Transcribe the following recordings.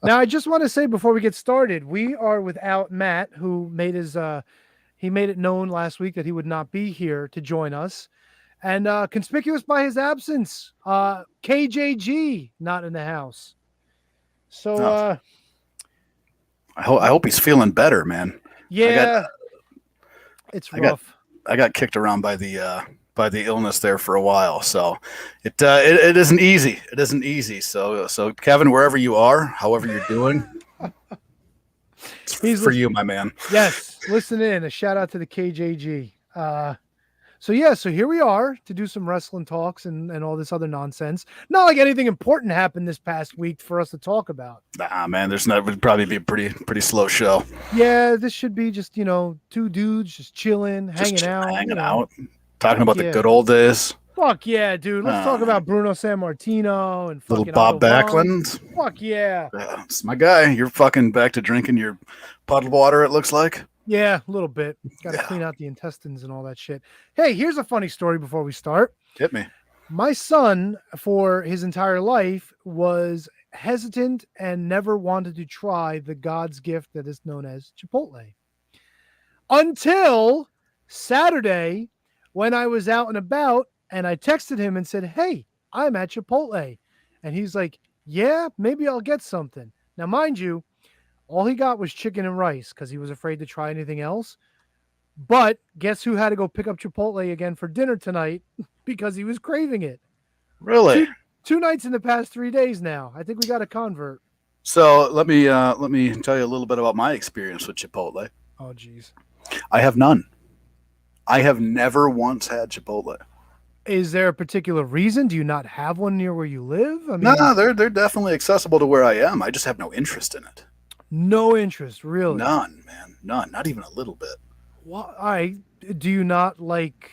Now, I just want to say before we get started, we are without Matt, who made his he made it known last week that he would not be here to join us. And conspicuous by his absence, KJG not in the house. So Oh, I hope he's feeling better, man. I got yeah, it's I got rough. I got kicked around by the illness there for a while, so it isn't easy. It isn't easy. So Kevin, wherever you are, however you're doing, it's He's for you, my man. yes, listen in. A shout out to the KJG. So here we are to do some wrestling talks and all this other nonsense. Not like anything important happened this past week for us to talk about. Nah, man, there's not would probably be a pretty slow show. Yeah, this should be just, two dudes just chilling, hanging out. Hanging you know. out, talking about the Yeah. good old days. Fuck yeah, dude. Let's talk about Bruno Sammartino and Little fucking Bob Otto Vaughn. Backlund. Fuck yeah. It's my guy. You're fucking back to drinking your puddled water, it looks like. Yeah, a little bit. Got to clean out the intestines and all that shit. Hey, here's a funny story before we start. Hit me. My son, for his entire life, was hesitant and never wanted to try the God's gift that is known as Chipotle. Until Saturday, when I was out and about, and I texted him and said, "Hey, I'm at Chipotle." And he's like, "Yeah, maybe I'll get something." Now, mind you, all he got was chicken and rice because he was afraid to try anything else. But guess who had to go pick up Chipotle again for dinner tonight because he was craving it? Really? Two nights in the past 3 days now. I think we got a convert. So let me tell you a little bit about my experience with Chipotle. Oh, geez. I have none. I have never once had Chipotle. Is there a particular reason? Do you not have one near where you live? I mean, No, they're definitely accessible to where I am. I just have no interest in it. no interest, really. None, man. None. Not even a little bit. Why? Do you not like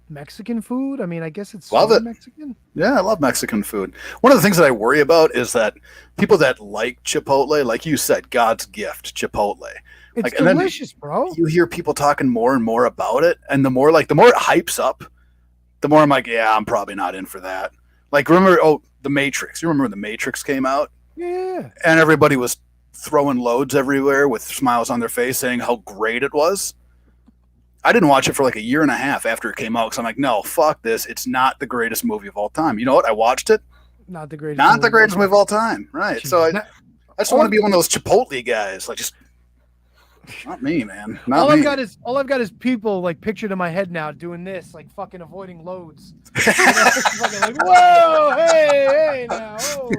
Mexican food? I mean, I guess it's Love sort of it. Mexican. Yeah, I love Mexican food. One of the things that I worry about is that people that like Chipotle, like you said, God's gift, Chipotle. It's Like, and then delicious, bro. you hear people talking more and more about it, and the more it hypes up, the more I'm like, yeah, I'm probably not in for that. Like, remember, The Matrix. You remember when The Matrix came out? Yeah. And everybody was throwing loads everywhere with smiles on their face saying how great it was. I didn't watch it for like a year and a half after it came out because I'm like, no, fuck this. It's not the greatest movie of all time. You know what? I watched it. Not the greatest. Not the greatest movie of all time. Right. So I just want to be one of those Chipotle guys. Like, just not me, man. Not all me. I've got is people like pictured in my head now doing this, like fucking avoiding loads. Fucking like, whoa, hey, now. Oh.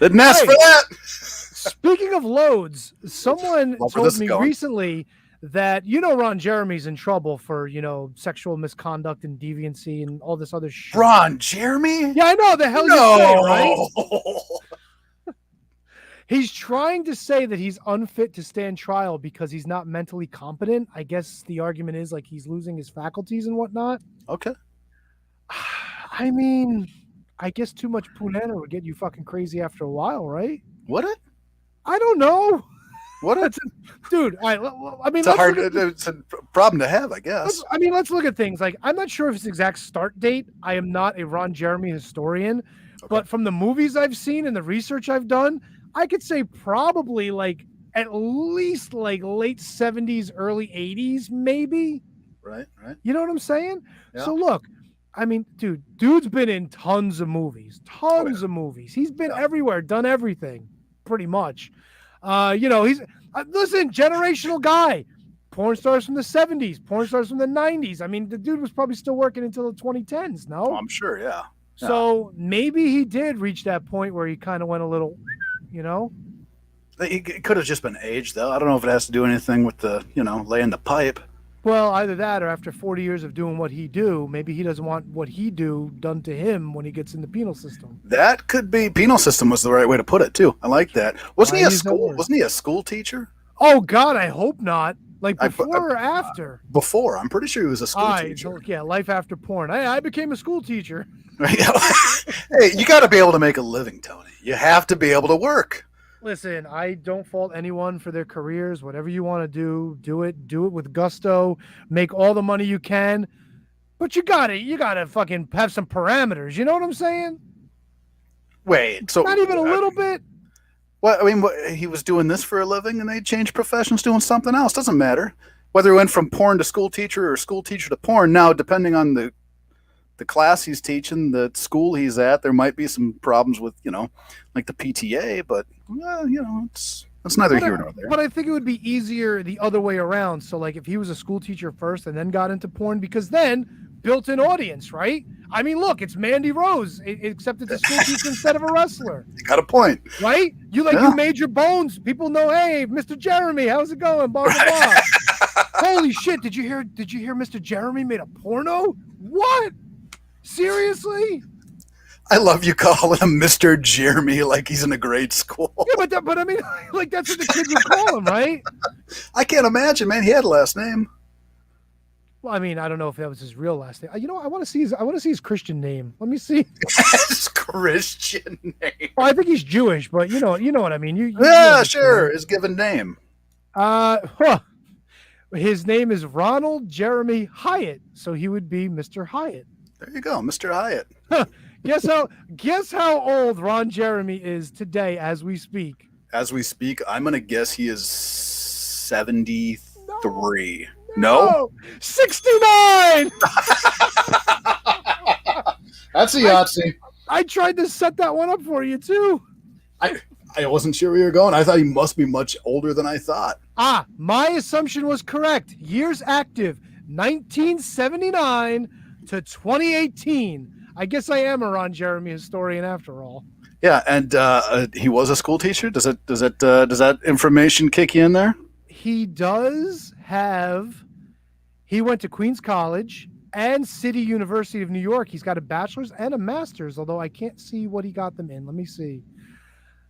Didn't ask for that. Speaking of loads, someone told me recently that Ron Jeremy's in trouble for sexual misconduct and deviancy and all this other shit. Ron Jeremy? Yeah, I know the hell you say, right? He's trying to say that he's unfit to stand trial because he's not mentally competent. I guess the argument is like he's losing his faculties and whatnot. Okay. I mean, I guess too much punana would get you fucking crazy after a while, right? Would it? I don't know. What? Dude, I mean, it's a problem to have, I guess. Let's look at things. Like, I'm not sure of his exact start date. I am not a Ron Jeremy historian, but from the movies I've seen and the research I've done, I could say probably like at least like late 70s, early 80s, maybe. Right. You know what I'm saying? Yeah. So look, I mean, dude's been in tons of movies. Of movies. He's been everywhere, done everything, pretty much. He's listen, generational guy. Porn stars from the 70s, porn stars from the 90s. I mean, the dude was probably still working until the 2010s, no? Oh, I'm sure, yeah. So maybe he did reach that point where he kind of went a little, It could have just been age, though. I don't know if it has to do anything with the, laying the pipe. Well, either that or after 40 years of doing what he do, maybe he doesn't want what he do done to him when he gets in the penal system. That could be. Penal system was the right way to put it, too. I like that. Wasn't he a school teacher? Oh, God, I hope not. Like before or after? Before. I'm pretty sure he was a school teacher. Yeah, life after porn. I became a school teacher. Hey, you got to be able to make a living, Tony. You have to be able to work. Listen, I don't fault anyone for their careers. Whatever you want to do it. Do it with gusto. Make all the money you can. But you gotta fucking have some parameters. You know what I'm saying? Wait, so not even a little bit. Well, I mean, he was doing this for a living, and they changed professions doing something else. Doesn't matter whether he went from porn to school teacher or school teacher to porn. Now, depending on the class he's teaching, the school he's at, there might be some problems with, like the PTA, but it's neither here nor there. But I think it would be easier the other way around. So like if he was a school teacher first and then got into porn, because then built-in audience, right? I mean, look, it's Mandy Rose, except it's a school teacher instead of a wrestler. You got a point, right? You made your bones. People know, hey, Mr. Jeremy, how's it going? Blah blah blah. Holy shit! Did you hear Mr. Jeremy made a porno? What? Seriously? I love you calling him Mr. Jeremy like he's in a grade school. Yeah, but I mean, like that's what the kids would call him, right? I can't imagine, man. He had a last name. Well, I mean, I don't know if that was his real last name. I want to see his Christian name. Let me see. His Christian name. Well, I think he's Jewish, but you know what I mean. Yeah, sure. His given name. His name is Ronald Jeremy Hyatt, so he would be Mr. Hyatt. There you go, Mr. Hyatt. Guess how old Ron Jeremy is today as we speak. As we speak, I'm gonna guess he is 73. No? 69! That's a Yahtzee. I tried to set that one up for you, too. I wasn't sure where you were going. I thought he must be much older than I thought. My assumption was correct. Years active, 1979 to 2018. I guess I am a Ron Jeremy historian after all. Yeah, and he was a school teacher. Does that information kick you in there? He does have. He went to Queens College and City University of New York. He's got a bachelor's and a master's, although I can't see what he got them in. Let me see.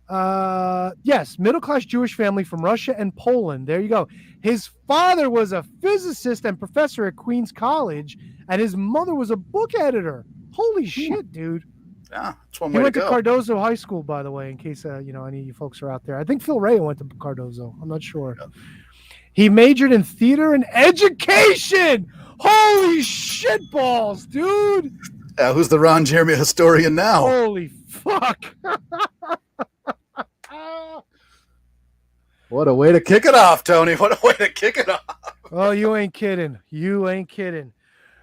Yes, middle-class Jewish family from Russia and Poland. There you go. His father was a physicist and professor at Queens College, and his mother was a book editor. Holy shit, dude. Yeah, that's one way He went to to go. Cardozo High School, by the way, in case any of you folks are out there. I think Phil Ray went to Cardozo. I'm not sure. Yeah. He majored in theater and education. Holy shit balls, dude. Yeah, who's the Ron Jeremy historian now? Holy fuck. What a way to kick it off, Tony. What a way to kick it off. Oh, you ain't kidding. You ain't kidding.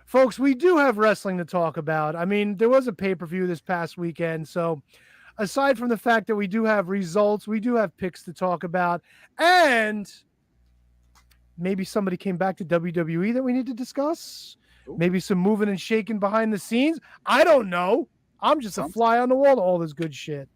Folks, we do have wrestling to talk about. I mean, there was a pay-per-view this past weekend. So aside from the fact that we do have results, we do have picks to talk about. And maybe somebody came back to WWE that we need to discuss. Ooh. Maybe some moving and shaking behind the scenes. I don't know. I'm just a fly on the wall to all this good shit.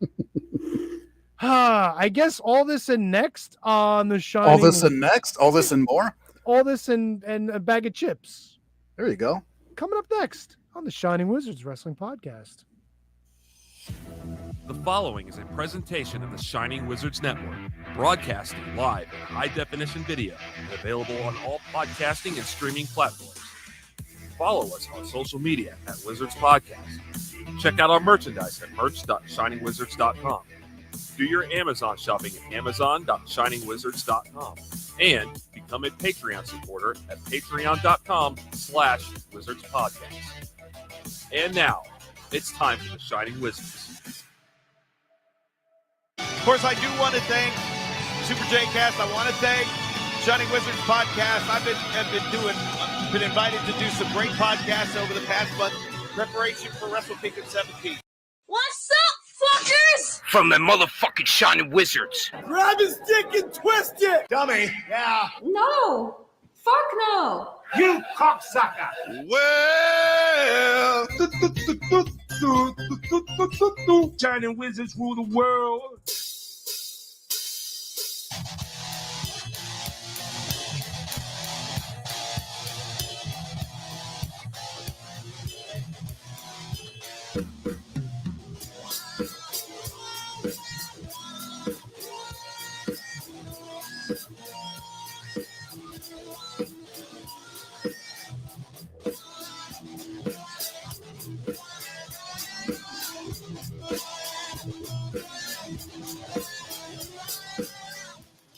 I guess all this and next on the Shining. All this and next? All this and more? All this and a bag of chips. There you go. Coming up next on the Shining Wizards Wrestling Podcast. The following is a presentation of the Shining Wizards Network, broadcasting live in high-definition video and available on all podcasting and streaming platforms. Follow us on social media at Wizards Podcast. Check out our merchandise at merch.shiningwizards.com. Do your Amazon shopping at amazon.shiningwizards.com. And become a Patreon supporter at patreon.com/wizardspodcast. And now, it's time for the Shining Wizards. Of course, I do want to thank Super J Cast. I want to thank Shining Wizards Podcast. I've been invited to do some great podcasts over the past month. Preparation for Wrestle Kingdom 17. What's up, fuckers? From the motherfucking Shining Wizards. Grab his dick and twist it! Dummy. Yeah. No. Fuck no. You cocksucker. Well. Shining Wizards rule the world.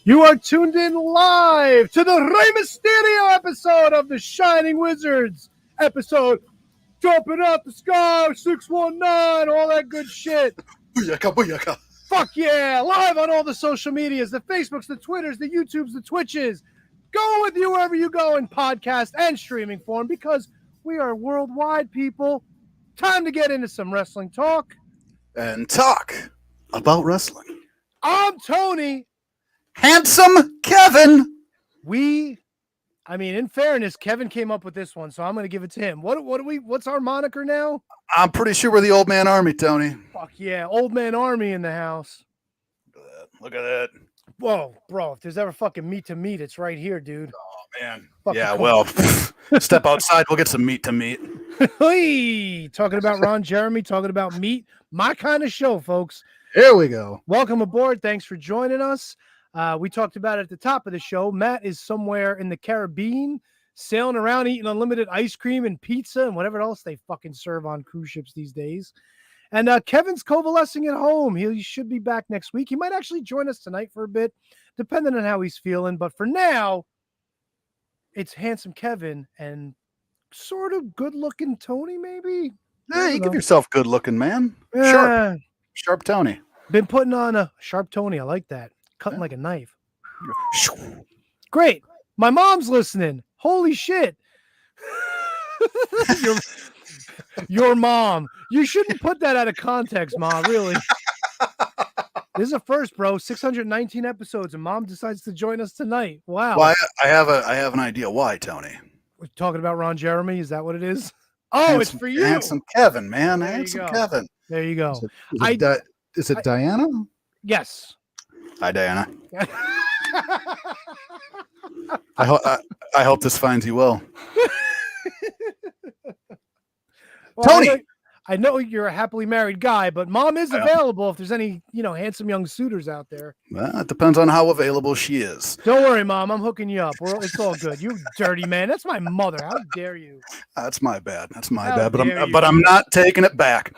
You are tuned in live to the Rey Mysterio episode of the Shining Wizards episode. Jumping out the sky, 619, all that good shit. Booyaka, booyaka. Fuck yeah! Live on all the social medias, the Facebooks, the Twitters, the YouTubes, the Twitches. Go with you wherever you go in podcast and streaming form because we are worldwide, people. Time to get into some wrestling talk. And talk about wrestling. I'm Tony. Handsome Kevin. In fairness, Kevin came up with this one, so I'm going to give it to him. What's our moniker now? I'm pretty sure we're the Old Man Army, Tony. Fuck yeah, Old Man Army in the house. Look at that. Whoa, bro, if there's ever fucking meat to meat, it's right here, dude. Oh, man. Fucking Yeah, cool. well, step outside. We'll get some meat to meat. Hey, talking about Ron Jeremy, talking about meat. My kind of show, folks. Here we go. Welcome aboard. Thanks for joining us. We talked about it at the top of the show. Matt is somewhere in the Caribbean, sailing around eating unlimited ice cream and pizza and whatever else they fucking serve on cruise ships these days. And Kevin's convalescing at home. He should be back next week. He might actually join us tonight for a bit, depending on how he's feeling. But for now, it's handsome Kevin and sort of good-looking Tony, maybe. Yeah, you give yourself good looking, man. Yeah. Sharp Tony. Been putting on a sharp Tony. I like that. Cutting like a knife. Great. My mom's listening. Holy shit. Your mom. You shouldn't put that out of context, Mom. Really. This is a first, bro. 619 episodes, and Mom decides to join us tonight. Wow. Well, I have an idea why, Tony. We're talking about Ron Jeremy. Is that what it is? Oh, it's for you. Handsome Kevin, man. There you Handsome go. Kevin. There you go. Is it Diana? Yes. Hi, Diana. I hope this finds you well. Well, Tony! I know you're a happily married guy, but Mom is available if there's any, handsome young suitors out there. Well, it depends on how available she is. Don't worry, Mom. I'm hooking you up. It's all good. You dirty man. That's my mother. How dare you? That's my bad. That's my How bad. dare you. But I'm not taking it back.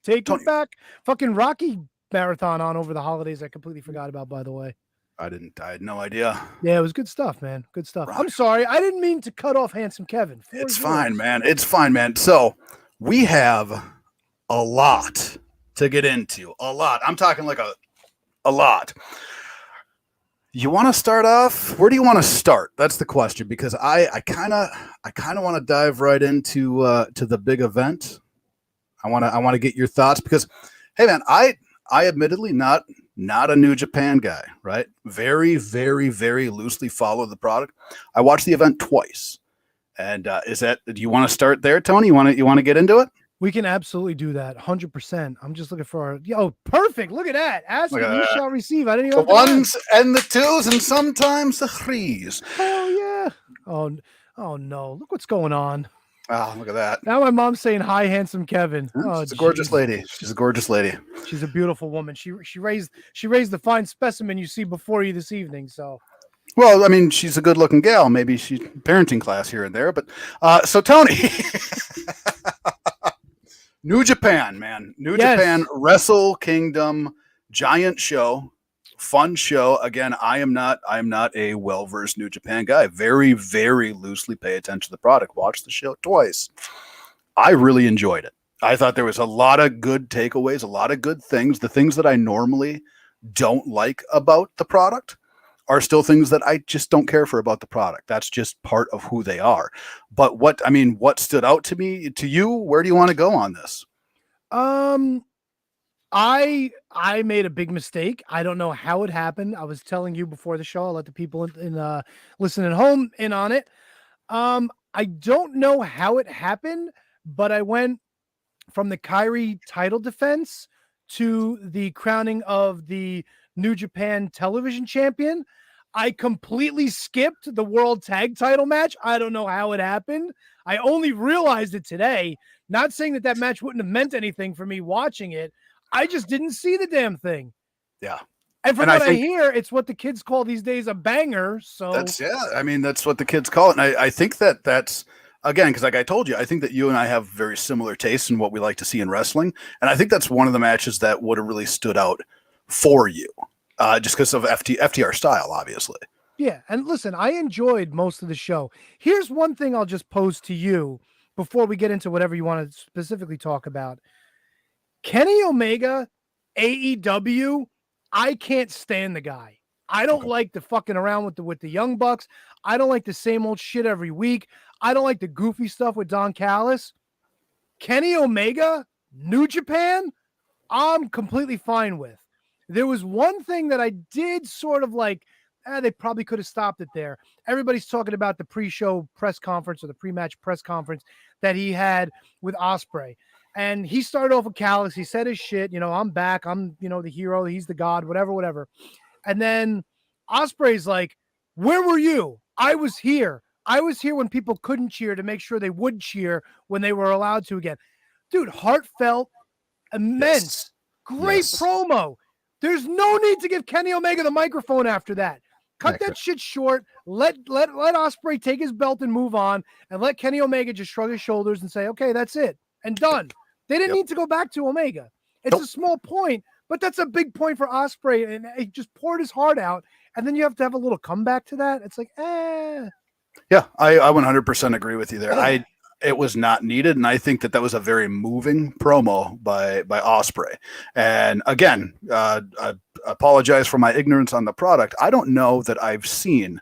Take Tony. it back. Fucking Rocky marathon on over the holidays. I completely forgot about, by the way. I had no idea. Yeah, it was good stuff, man. Good stuff. Right. I'm sorry. I didn't mean to cut off handsome Kevin. It's fine, man. It's fine, man. So we have a lot to get into. A lot. I'm talking like a lot. You want to start off? Where do you want to start? That's the question, because I kind of want to dive right into to the big event. I want to get your thoughts because, hey, man, I admittedly not a New Japan guy, right? Very, very, very loosely follow the product. I watched the event twice. And do you want to start there, Tony? You want to get into it? We can absolutely do that. 100%. I'm just looking for perfect. Look at that. Ask Look and at you that. shall receive. I didn't The even have to ones and the twos and sometimes the threes. ask. Hell yeah. Oh no. Look what's going on. Oh, look at that. Now my mom's saying hi, handsome Kevin. Oh, She's a gorgeous geez. lady. She's a gorgeous lady. She's a beautiful woman. She raised the fine specimen you see before you this evening. So Well, I mean, she's a good-looking gal. Maybe she's parenting class here and there. But so, Tony, New Japan, man. New Yes. Japan Wrestle Kingdom, giant show, fun show. Again, I am not a well-versed New Japan guy. Very, very loosely pay attention to the product. Watched the show twice. I really enjoyed it. I thought there was a lot of good takeaways, a lot of good things. The things that I normally don't like about the product are still things that I just don't care for about the product. That's just part of who they are. But what stood out to you? Where do you want to go on this? I made a big mistake. I don't know how it happened. I was telling you before the show. I'll let the people in listening at home in on it. I don't know how it happened, but I went from the Kyrie title defense to the crowning of the New Japan Television Champion. I completely skipped the World Tag Title match. I don't know how it happened. I only realized it today. Not saying that match wouldn't have meant anything for me watching it. I just didn't see the damn thing. Yeah. And from And what I I think- hear, it's what the kids call these days a banger. So That's what the kids call it. And I think that's, again, because like I told you, I think that you and I have very similar tastes in what we like to see in wrestling. And I think that's one of the matches that would have really stood out for you, just because of FTR style, obviously. yeah. And listen, I enjoyed most of the show. Here's one thing I'll just pose to you before we get into whatever you want to specifically talk about. Kenny Omega AEW, I can't stand the guy. I don't like the fucking around with the Young Bucks. I don't like the same old shit every week. I don't like the goofy stuff with Don Callis. Kenny Omega, New Japan, I'm completely fine with. There was one thing that I did sort of like, they probably could have stopped it there. Everybody's talking about the pre-show press conference or the pre-match press conference that he had with Ospreay. And he started off with Callis. He said his shit, I'm back. I'm, the hero. He's the god, whatever. And then Ospreay's like, where were you? I was here. I was here when people couldn't cheer to make sure they would cheer when they were allowed to again. Dude, heartfelt, immense, great promo. There's no need to give Kenny Omega the microphone after that. Cut that shit short. Let Ospreay take his belt and move on, and let Kenny Omega just shrug his shoulders and say, okay, that's it. And done. They didn't need to go back to Omega. It's a small point, but that's a big point for Ospreay, and he just poured his heart out, and then you have to have a little comeback to that. It's like, Yeah, I 100% agree with you there. It was not needed, and I think that was a very moving promo by Ospreay. And again, I apologize for my ignorance on the product. I don't know that I've seen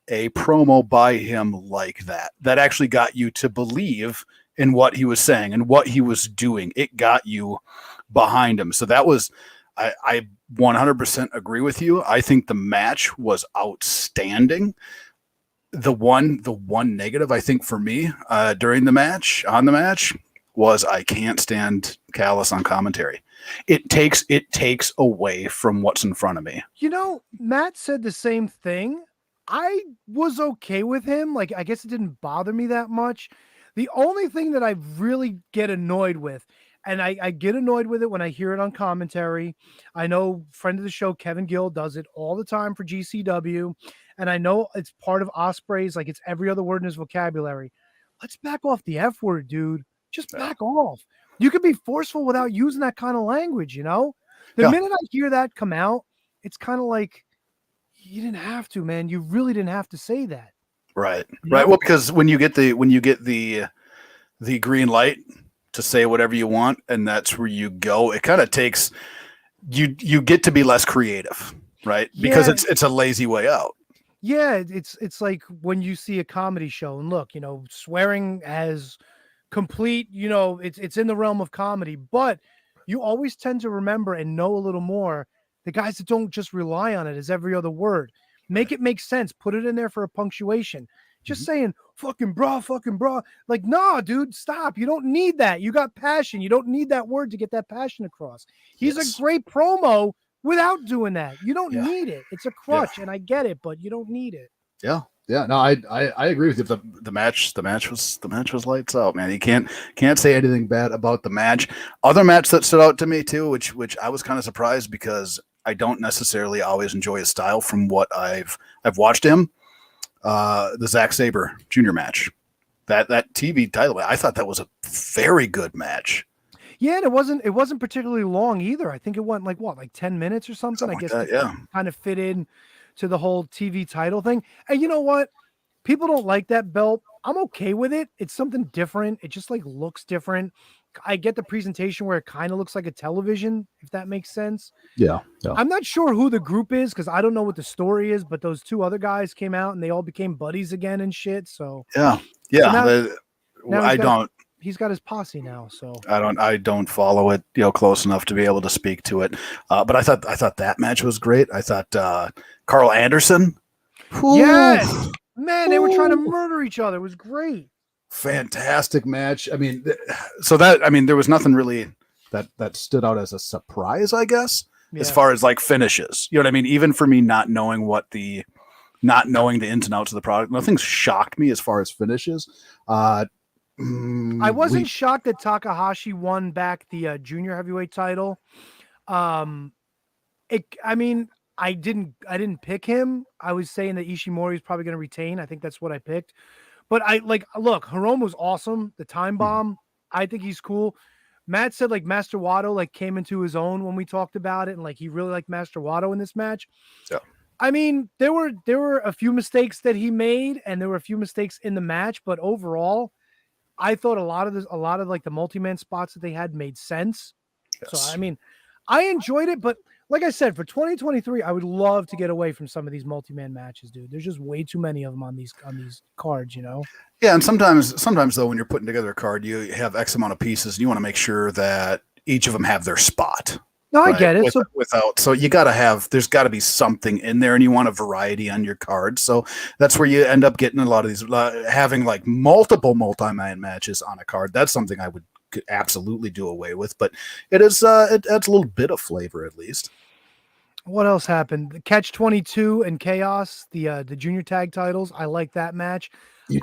a promo by him like that actually got you to believe in what he was saying and what he was doing. It got you behind him. So that was, I 100% agree with you. I think the match was outstanding. The one negative, I think, for me during the match, was I can't stand Callis on commentary. It takes away from what's in front of me. Matt said the same thing. I was okay with him. Like, I guess it didn't bother me that much. The only thing that I really get annoyed with, and I get annoyed with it when I hear it on commentary. I know friend of the show, Kevin Gill, does it all the time for GCW. And I know it's part of Ospreay's, like it's every other word in his vocabulary. Let's back off the F word, dude. Just back off. You can be forceful without using that kind of language, The minute I hear that come out, it's kind of like, you didn't have to, man. You really didn't have to say that. Right. Right. Well, because when you get the green light to say whatever you want, and that's where you go, it kind of takes you get to be less creative, right? Because it's a lazy way out. Yeah, it's like when you see a comedy show and look, swearing as complete, it's in the realm of comedy, but you always tend to remember and know a little more the guys that don't just rely on it as every other word. Make it make sense. Put it in there for a punctuation. Just saying fucking bra. Like, nah, dude, stop. You don't need that. You got passion. You don't need that word to get that passion across. He's a great promo without doing that. You don't need it. It's a crutch, and I get it, but you don't need it. Yeah. Yeah. No, I agree with you. The match was lights out, man. You can't say anything bad about the match. Other match that stood out to me too, which I was kind of surprised because I don't necessarily always enjoy his style from what I've watched him. The Zack Sabre Jr. match, that TV title, I thought that was a very good match. Yeah, and it wasn't particularly long either. I think it went like 10 minutes or something. I guess kind of fit in to the whole TV title thing. And you know what? People don't like that belt. I'm okay with it. It's something different. It just like looks different. I get the presentation where it kind of looks like a television, if that makes sense. Yeah. I'm not sure who the group is because I don't know what the story is, but those two other guys came out and they all became buddies again and shit. So yeah. So he's got his posse now. So I don't follow it, close enough to be able to speak to it. But I thought that match was great. I thought Carl Anderson. Yes, man, they were trying to murder each other. It was great. Fantastic match. I mean, there was nothing really that stood out as a surprise, I guess, as far as like finishes. You know what I mean? Even for me, not knowing the ins and outs of the product, nothing shocked me as far as finishes. I wasn't shocked that Takahashi won back the junior heavyweight title. I didn't pick him. I was saying that Ishimori is probably going to retain. I think that's what I picked. But look, Hiromu was awesome. The time bomb, I think he's cool. Matt said like Master Wato came into his own when we talked about it, and he really liked Master Wato in this match. Yeah. I mean, there were a few mistakes that he made, and there were a few mistakes in the match, but overall, I thought a lot of the multi-man spots that they had made sense. Yes. So I mean, I enjoyed it, but like I said, for 2023, I would love to get away from some of these multi-man matches, dude. There's just way too many of them on these cards, you know. Yeah, and sometimes though, when you're putting together a card, you have X amount of pieces, and you want to make sure that each of them have their spot. No, I right? get it. So you got to there's got to be something in there, and you want a variety on your card. So that's where you end up getting a lot of these, having like multiple multi-man matches on a card. That's something I would absolutely do away with, but it is it adds a little bit of flavor at least. What else happened? The Catch 22 and Chaos, the junior tag titles. I like that match. You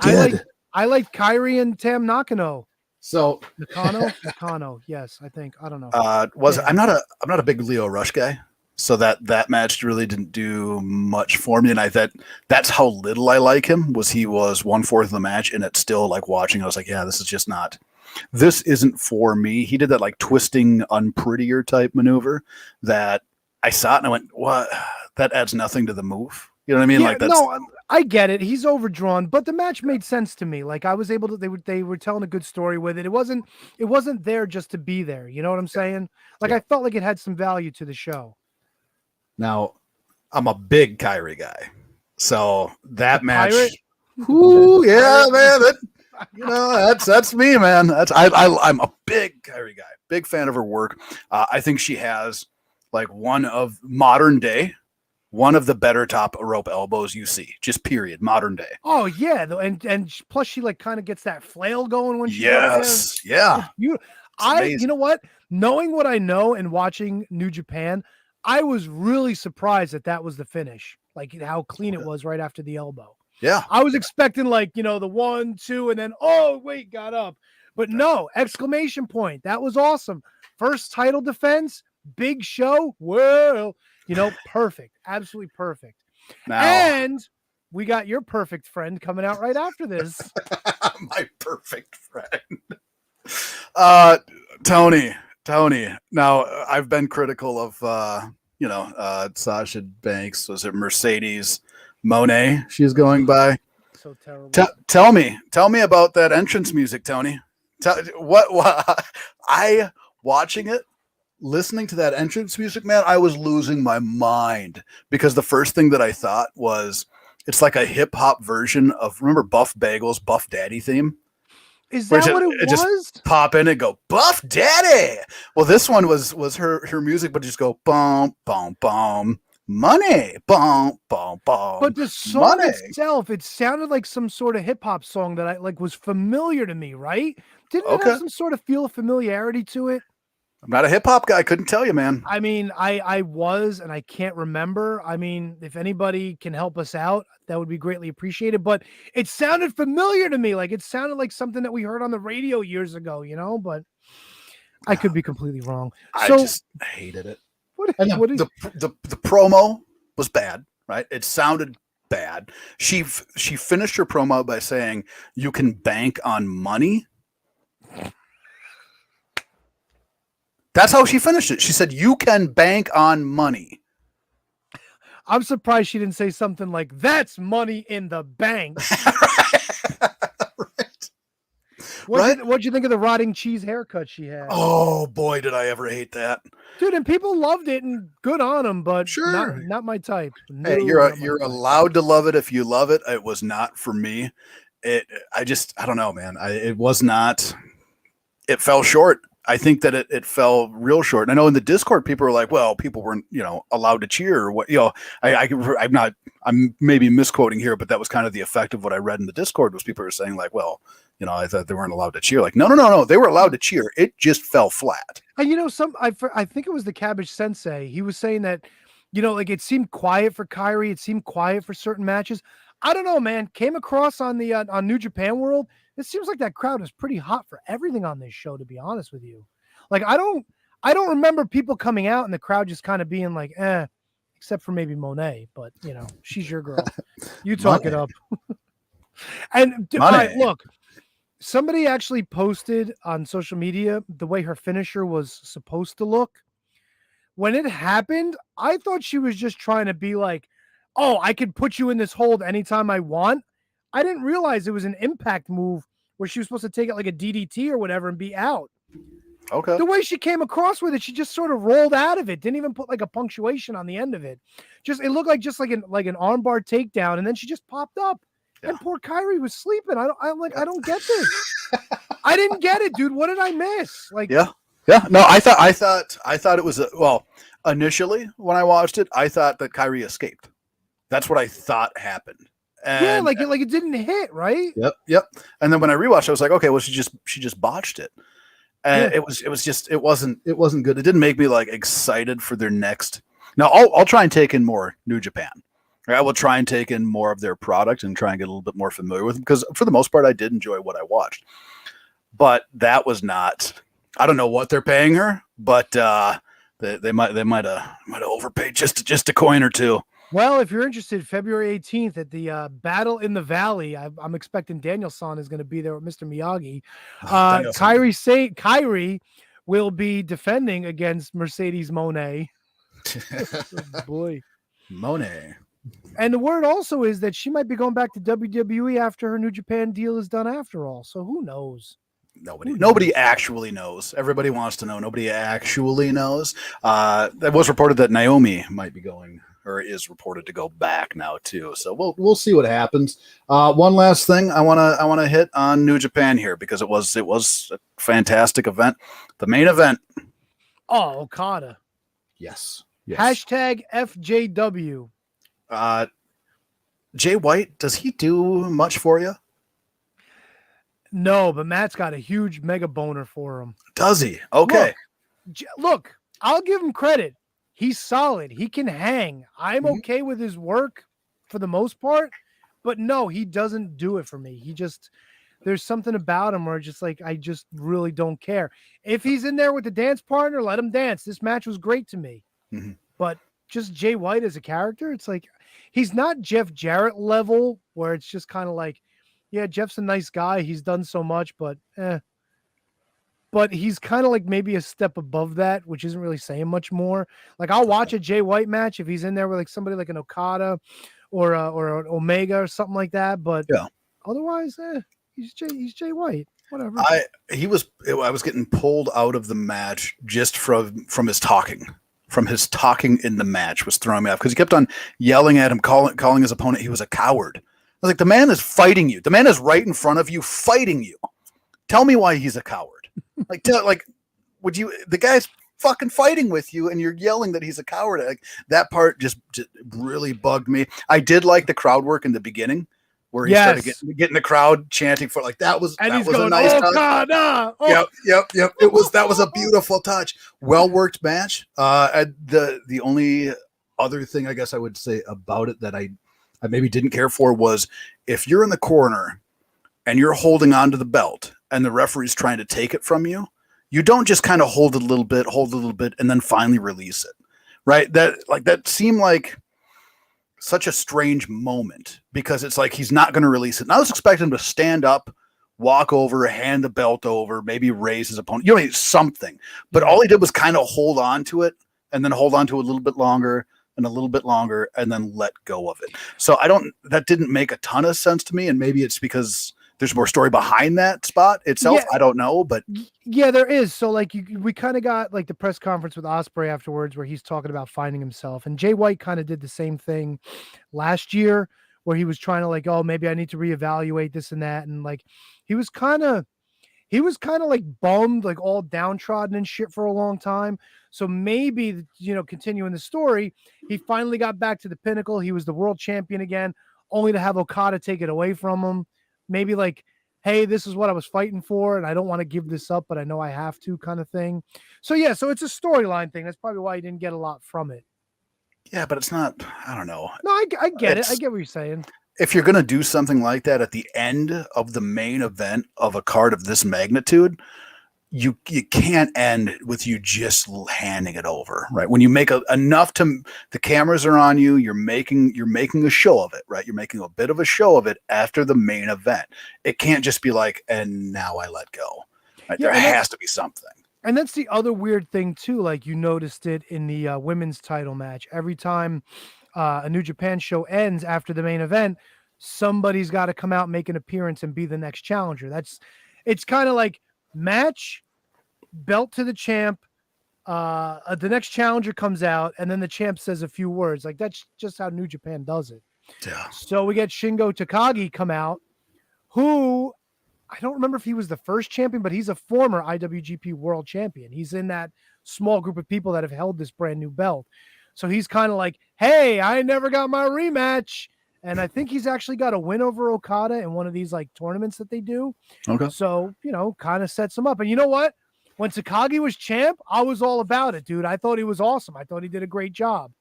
I like Kyrie and Tam Nakano. So Nakano, yes, I think. I don't know. I'm not a big Leo Rush guy, so that match really didn't do much for me, and that's how little I like him. He was 1/4 of the match, and it's still like watching. I was like, yeah, this isn't for me. He did that like twisting unprettier type maneuver that I saw it and I went, what? That adds nothing to the move. You know what I mean? Yeah, like that's no, I get it. He's overdrawn, but the match made sense to me. Like I was able to, they were telling a good story with it. It wasn't there just to be there. You know what I'm saying? Like I felt like it had some value to the show. Now, I'm a big Kyrie guy, so that match. Ooh, yeah, man. That's me, man. I'm a big Kyrie guy. Big fan of her work. I think she has like one of the better top rope elbows you see, just period, modern day. Oh yeah, and plus she like kind of gets that flail going when she yeah. You know what? Knowing what I know and watching New Japan, I was really surprised that was the finish. Like how clean it was right after the elbow. Yeah, I was expecting like the 1, 2, and then got up, but no, exclamation point. That was awesome. First title defense, big show. Well. Perfect. Absolutely perfect. Now, and we got your perfect friend coming out right after this. My perfect friend. Tony. Now, I've been critical of, Sasha Banks. Was it Mercedes Monet she's going by? So terrible. Tell me about that entrance music, Tony. What watching it, listening to that entrance music, man, I was losing my mind because the first thing that I thought was it's like a hip hop version of, remember Buff Bagel's Buff Daddy theme? Is that what it was? Just pop in and go Buff Daddy. Well, this one was her music, but just go boom, boom, boom, money, boom, boom, boom. But the song itself, it sounded like some sort of hip hop song that I like was familiar to me, right? Didn't it have some sort of feel of familiarity to it? I'm not a hip hop guy. I couldn't tell you, man. I mean, I was, and I can't remember. I mean, if anybody can help us out, that would be greatly appreciated. But it sounded familiar to me. Like it sounded like something that we heard on the radio years ago, but I could be completely wrong. I just hated it. The promo was bad, right? It sounded bad. She finished her promo by saying, "You can bank on money." That's how she finished it. She said, "You can bank on money." I'm surprised she didn't say something like, "That's money in the bank." Right. What'd you think of the rotting cheese haircut she had? Oh boy, did I ever hate that, dude! And people loved it, and good on them, but sure, not my type. No, hey, you're allowed to love it if you love it. It was not for me. I don't know, man. It was not. It fell short. I think that it fell real short. And I know in the Discord, people were like, well, people weren't, allowed to cheer or what, I'm maybe misquoting here, but that was kind of the effect of what I read in the Discord was people were saying like, well, I thought they weren't allowed to cheer. Like, no. They were allowed to cheer. It just fell flat. And, I think it was the Cabbage Sensei. He was saying that, like it seemed quiet for Kyrie. It seemed quiet for certain matches. I don't know, man. Came across on the on New Japan World. It seems like that crowd is pretty hot for everything on this show, to be honest with you. Like, I don't remember people coming out and the crowd just kind of being like, except for maybe Monet, but she's your girl. You talk it up. And all right, look, somebody actually posted on social media the way her finisher was supposed to look. When it happened, I thought she was just trying to be like, oh, I could put you in this hold anytime I want. I didn't realize it was an impact move where she was supposed to take it like a DDT or whatever and be out. Okay. The way she came across with it, she just sort of rolled out of it. Didn't even put like a punctuation on the end of it. It looked like just like an armbar takedown, and then she just popped up. Yeah. And poor Kyrie was sleeping. I don't get this. I didn't get it, dude. What did I miss? Like, Yeah. No, I thought it was initially when I watched it, I thought that Kyrie escaped. That's what I thought happened. And, yeah, like it didn't hit, right? Yep. And then when I rewatched, I was like, okay, well, she just botched it. And it wasn't good. It didn't make me like excited for their next. Now I'll try and take in more New Japan. I will try and take in more of their product and try and get a little bit more familiar with them, because for the most part, I did enjoy what I watched. But that was not. I don't know what they're paying her, but they might have overpaid just a coin or two. Well, if you're interested, February 18th at the Battle in the Valley, I'm expecting Danielson is going to be there with Mr. Miyagi. Kyrie will be defending against Mercedes Monet. Boy, Monet. And the word also is that she might be going back to WWE after her New Japan deal is done. After all, so who knows? Nobody actually knows. Everybody wants to know. Nobody actually knows. It was reported that Naomi might be going, or is reported to go back now too. So we'll see what happens. One last thing I want to hit on New Japan here, because it was a fantastic event. The main event. Oh, Okada. Yes. Hashtag FJW. Jay White, does he do much for you? No, but Matt's got a huge mega boner for him. Does he? Okay. Look, I'll give him credit. He's solid. He can hang. I'm okay with his work for the most part, but no, he doesn't do it for me. There's something about him where just like, I just really don't care. If he's in there with the dance partner, let him dance. This match was great to me. Mm-hmm. But just Jay White as a character, it's like, he's not Jeff Jarrett level where it's just kind of like, yeah, Jeff's a nice guy. He's done so much, but But he's kind of like maybe a step above that, which isn't really saying much more. Like, I'll watch a Jay White match if he's in there with like somebody like an Okada or an Omega or something like that. But otherwise, he's Jay White. Whatever. I was getting pulled out of the match just from his talking. From his talking in the match was throwing me off, because he kept on yelling at him, calling his opponent he was a coward. I was like, the man is fighting you. The man is right in front of you, fighting you. Tell me why he's a coward. Would you? The guy's fucking fighting with you, and you're yelling that he's a coward. Like, that part just really bugged me. I did like the crowd work in the beginning, where he started getting the crowd chanting for that was a nice touch. Yep. That was a beautiful touch. Well worked match. The only other thing I guess I would say about it that I maybe didn't care for was, if you're in the corner and you're holding on to the belt and the referee's trying to take it from you, you don't just kind of hold it a little bit, and then finally release it. Right? That seemed like such a strange moment, because it's like he's not going to release it. And I was expecting him to stand up, walk over, hand the belt over, maybe raise his opponent, something. But all he did was kind of hold on to it, and then hold on to it a little bit longer and a little bit longer, and then let go of it. So that didn't make a ton of sense to me. And maybe it's because there's more story behind that spot itself. Yeah. I don't know, but yeah, there is. So we kind of got like the press conference with Ospreay afterwards, where he's talking about finding himself, and Jay White kind of did the same thing last year, where he was trying to like, oh, maybe I need to reevaluate this and that. And like, he was kind of like bummed, like all downtrodden and shit for a long time. So maybe, continuing the story, he finally got back to the pinnacle. He was the world champion again, only to have Okada take it away from him. Maybe like, hey, this is what I was fighting for, and I don't want to give this up, but I know I have to, kind of thing. So yeah, so it's a storyline thing. That's probably why he didn't get a lot from it. Yeah, but it's not, I don't know. No, I get it. I get what you're saying. If you're going to do something like that at the end of the main event of a card of this magnitude, you can't end with you just handing it over, right? When you make enough to, the cameras are on you, you're making a show of it, right? You're making a bit of a show of it after the main event. It can't just be like, and now I let go. Right? Yeah, there has to be something. And that's the other weird thing too. Like, you noticed it in the women's title match. Every time a New Japan show ends after the main event, somebody's got to come out, make an appearance, and be the next challenger. It's kind of like match, belt to the champ. The next challenger comes out, and then the champ says a few words. Like, that's just how New Japan does it. Yeah. So we get Shingo Takagi come out, who I don't remember if he was the first champion, but he's a former IWGP World Champion. He's in that small group of people that have held this brand new belt. So he's kind of like, hey, I never got my rematch. And I think he's actually got a win over Okada in one of these like tournaments that they do. Okay. So, kind of sets him up. And you know what? When Takagi was champ, I was all about it, dude. I thought he was awesome. I thought he did a great job,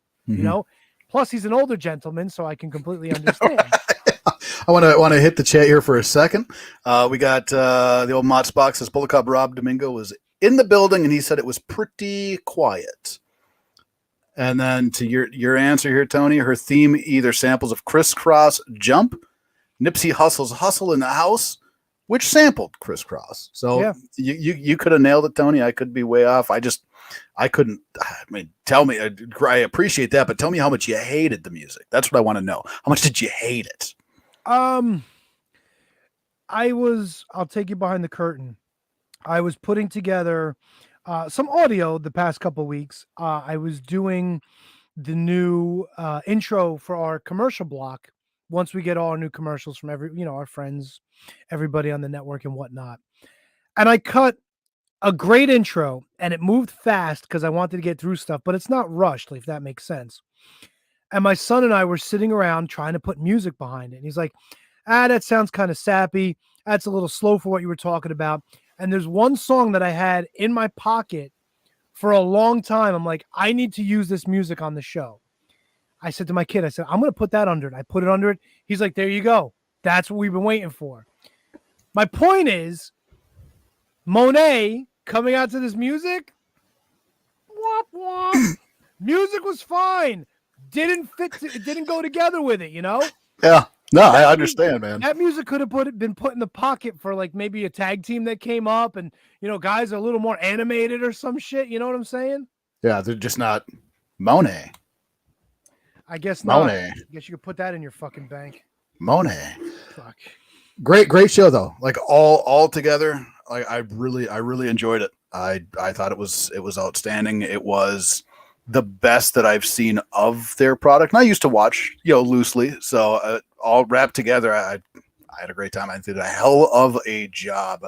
Plus, he's an older gentleman, so I can completely understand. I want to hit the chat here for a second. We got the old Mott's Box says Bullet Club Rob Domingo was in the building, and he said it was pretty quiet. And then to your answer here, Tony, her theme either samples of Crisscross Jump, Nipsey Hussle's Hustle in the House, which sampled Crisscross. So yeah. you could have nailed it, Tony. I could be way off. I couldn't. I mean, tell me. I appreciate that, but tell me how much you hated the music. That's what I want to know. How much did you hate it? I'll take you behind the curtain. I was putting together some audio the past couple of weeks. I was doing the new intro for our commercial block. Once we get all our new commercials from our friends, everybody on the network and whatnot. And I cut a great intro, and it moved fast because I wanted to get through stuff, but it's not rushed, if that makes sense. And my son and I were sitting around trying to put music behind it. And he's like, that sounds kind of sappy. That's a little slow for what you were talking about. And there's one song that I had in my pocket for a long time. I'm like, I need to use this music on the show. I said to my kid, I'm going to put that under it. I put it under it. He's like, there you go. That's what we've been waiting for. My point is, Monet coming out to this music, wop, wop. Music was fine. Didn't go together with it, Yeah. No, I understand, man. That music could have been put in the pocket for like maybe a tag team that came up and, guys are a little more animated or some shit. You know what I'm saying? Yeah, they're just not Monet. I guess not. Monet. I guess you could put that in your fucking bank. Monet. Fuck. Great show though. Like all together. Like I really enjoyed it. I thought it was outstanding. It was the best that I've seen of their product. And I used to watch, loosely. So all wrapped together, I had a great time. I did a hell of a job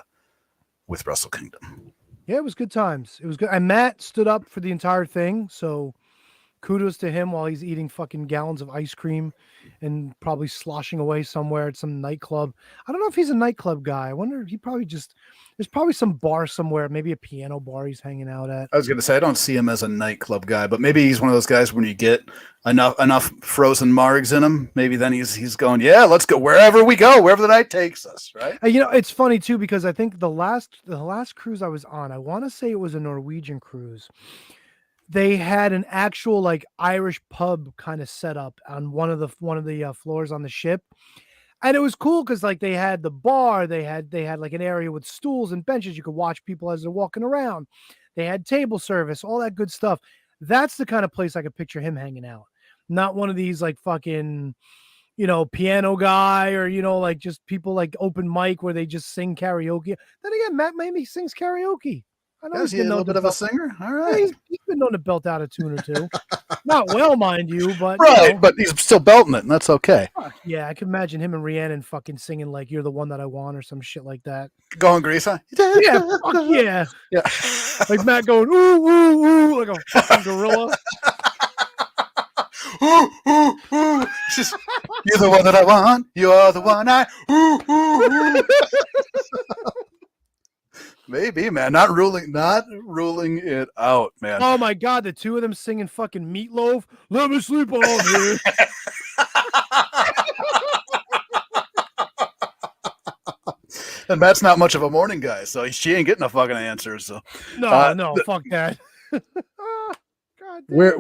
with Wrestle Kingdom. Yeah, it was good times. It was good. And Matt stood up for the entire thing. So kudos to him while he's eating fucking gallons of ice cream and probably sloshing away somewhere at some nightclub. I don't know if he's a nightclub guy. I wonder if there's probably some bar somewhere, maybe a piano bar he's hanging out at. I was going to say, I don't see him as a nightclub guy, but maybe he's one of those guys when you get enough frozen margs in him, maybe then he's going, yeah, let's go wherever we go, wherever the night takes us, right? It's funny too, because I think the last cruise I was on, I want to say it was a Norwegian cruise. They had an actual like Irish pub kind of set up on one of the floors on the ship. And it was cool because like they had the bar, they had like an area with stools and benches. You could watch people as they're walking around. They had table service, all that good stuff. That's the kind of place I could picture him hanging out. Not one of these like fucking, piano guy or, like just people like open mic where they just sing karaoke. Then again, Matt maybe sings karaoke. I know Is he a little bit of a singer? All right. He's been known to belt out a tune or two. Not well, mind you, but right, but he's still belting it, and that's okay. Yeah, I can imagine him and Rhiannon fucking singing like "You're the One That I Want" or some shit like that. Going Grease, huh? Yeah, fuck yeah, yeah. Like Matt going ooh ooh ooh like a fucking gorilla. Ooh ooh ooh. Just, you're the one that I want. You're the one I. Ooh ooh ooh. Maybe, man. Not ruling it out, man. Oh my god, the two of them singing fucking Meatloaf. Let me sleep on here. And Matt's not much of a morning guy, so she ain't getting a fucking answer. So no, fuck that. Where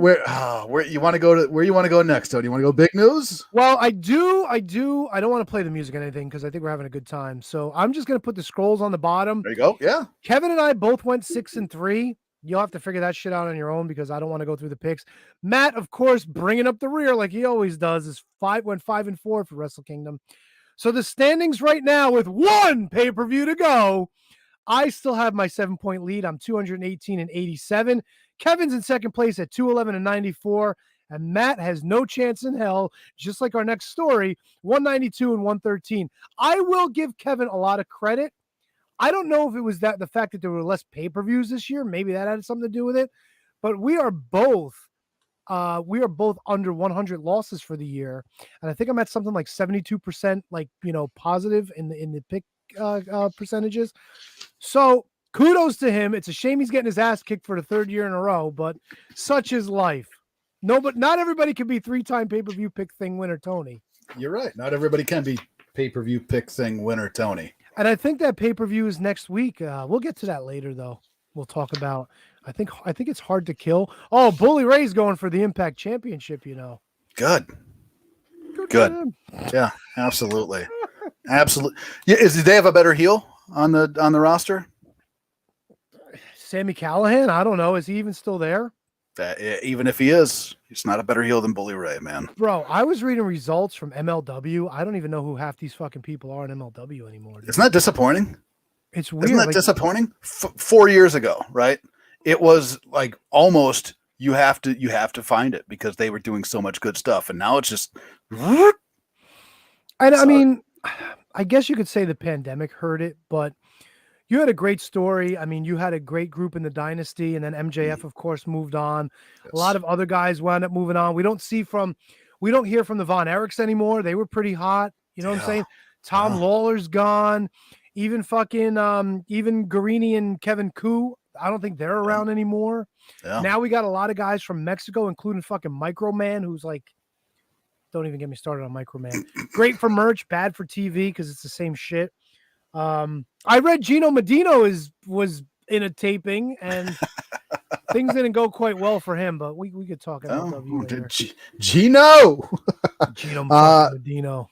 you want to go to? Where you want to go next? Do you want to go big news? Well, I do. I don't want to play the music or anything because I think we're having a good time. So I'm just gonna put the scrolls on the bottom. There you go. Yeah. Kevin and I both went 6-3. You'll have to figure that shit out on your own because I don't want to go through the picks. Matt, of course, bringing up the rear like he always does, went 5-4 for Wrestle Kingdom. So the standings right now with one pay-per-view to go. I still have my 7-point lead. I'm 218 and 87. Kevin's in second place at 211 and 94. And Matt has no chance in hell, just like our next story, 192 and 113. I will give Kevin a lot of credit. I don't know if it was the fact that there were less pay-per-views this year. Maybe that had something to do with it. But we are both under 100 losses for the year. And I think I'm at something like 72%, positive in the pick percentages. So kudos to him. It's a shame he's getting his ass kicked for the third year in a row, but such is life. No, but not everybody can be 3-time pay-per-view pick thing winner Tony. You're right. Not everybody can be pay-per-view pick thing winner Tony. And I think that pay-per-view is next week. We'll get to that later, though. We'll talk about. I think it's Hard to Kill. Oh, Bully Ray's going for the Impact Championship. Good. Good. Yeah, absolutely. Absolutely. Yeah, do they have a better heel on the roster? Sami Callihan. I don't know. Is he even still there? Even if he is, he's not a better heel than Bully Ray, man. Bro, I was reading results from MLW. I don't even know who half these fucking people are in MLW anymore. Dude. Isn't that disappointing? It's weird. Isn't that disappointing? 4 years ago, right? It was like almost you have to find it because they were doing so much good stuff, and now it's just. And I mean, I guess you could say the pandemic hurt it, but you had a great story. I mean, you had a great group in the dynasty, and then MJF, of course, moved on. Yes. A lot of other guys wound up moving on. We don't hear from the Von Erichs anymore. They were pretty hot. You know what I'm saying? Tom Lawler's gone. Even even Guarini and Kevin Koo. I don't think they're around anymore. Yeah. Now we got a lot of guys from Mexico, including fucking Microman, who's like, don't even get me started on Microman. Great for merch, bad for TV because it's the same shit. I read Gino Medino was in a taping and things didn't go quite well for him, but we could talk about later. Gino Medino.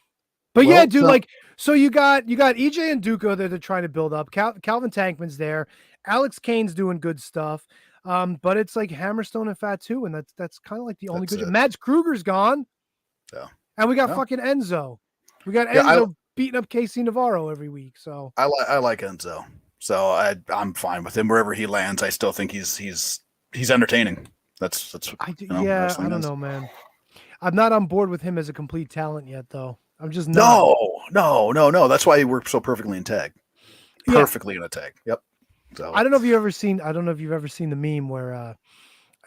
But yeah, dude, so you got EJ and Duco that they're trying to build up. Calvin Tankman's there. Alex Kane's doing good stuff. But it's like Hammerstone and Fatu, and that's kind of like the only good. Mads Kruger's gone. Yeah. And we got fucking Enzo. We got Enzo beating up Casey Navarro every week. So I like Enzo. So I'm fine with him wherever he lands. I still think he's entertaining. That's I don't know, man. I'm not on board with him as a complete talent yet, though. I'm just not. No. That's why he worked so perfectly in tag. Perfectly in a tag. Yep. So I don't know if you've ever seen the meme where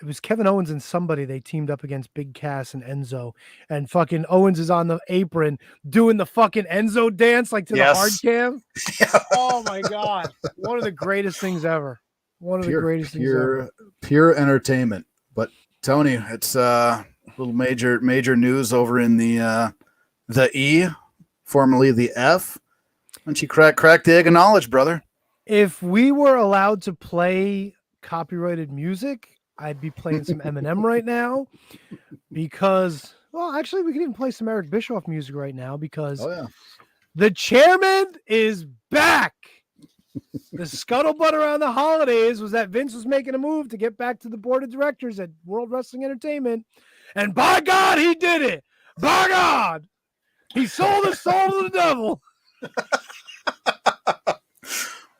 it was Kevin Owens and somebody, they teamed up against Big Cass and Enzo, and fucking Owens is on the apron doing the fucking Enzo dance to the hard cam. Oh my God. One of the greatest things ever. Pure entertainment. But Tony, it's a little major news over in the E, formerly the F. Why don't you crack the egg of knowledge, brother? If we were allowed to play copyrighted music, I'd be playing some Eminem right now because, well, actually, we can even play some Eric Bischoff music right now because the chairman is back. The scuttlebutt around the holidays was that Vince was making a move to get back to the board of directors at World Wrestling Entertainment. And by God, he did it. By God, he sold his soul to the devil.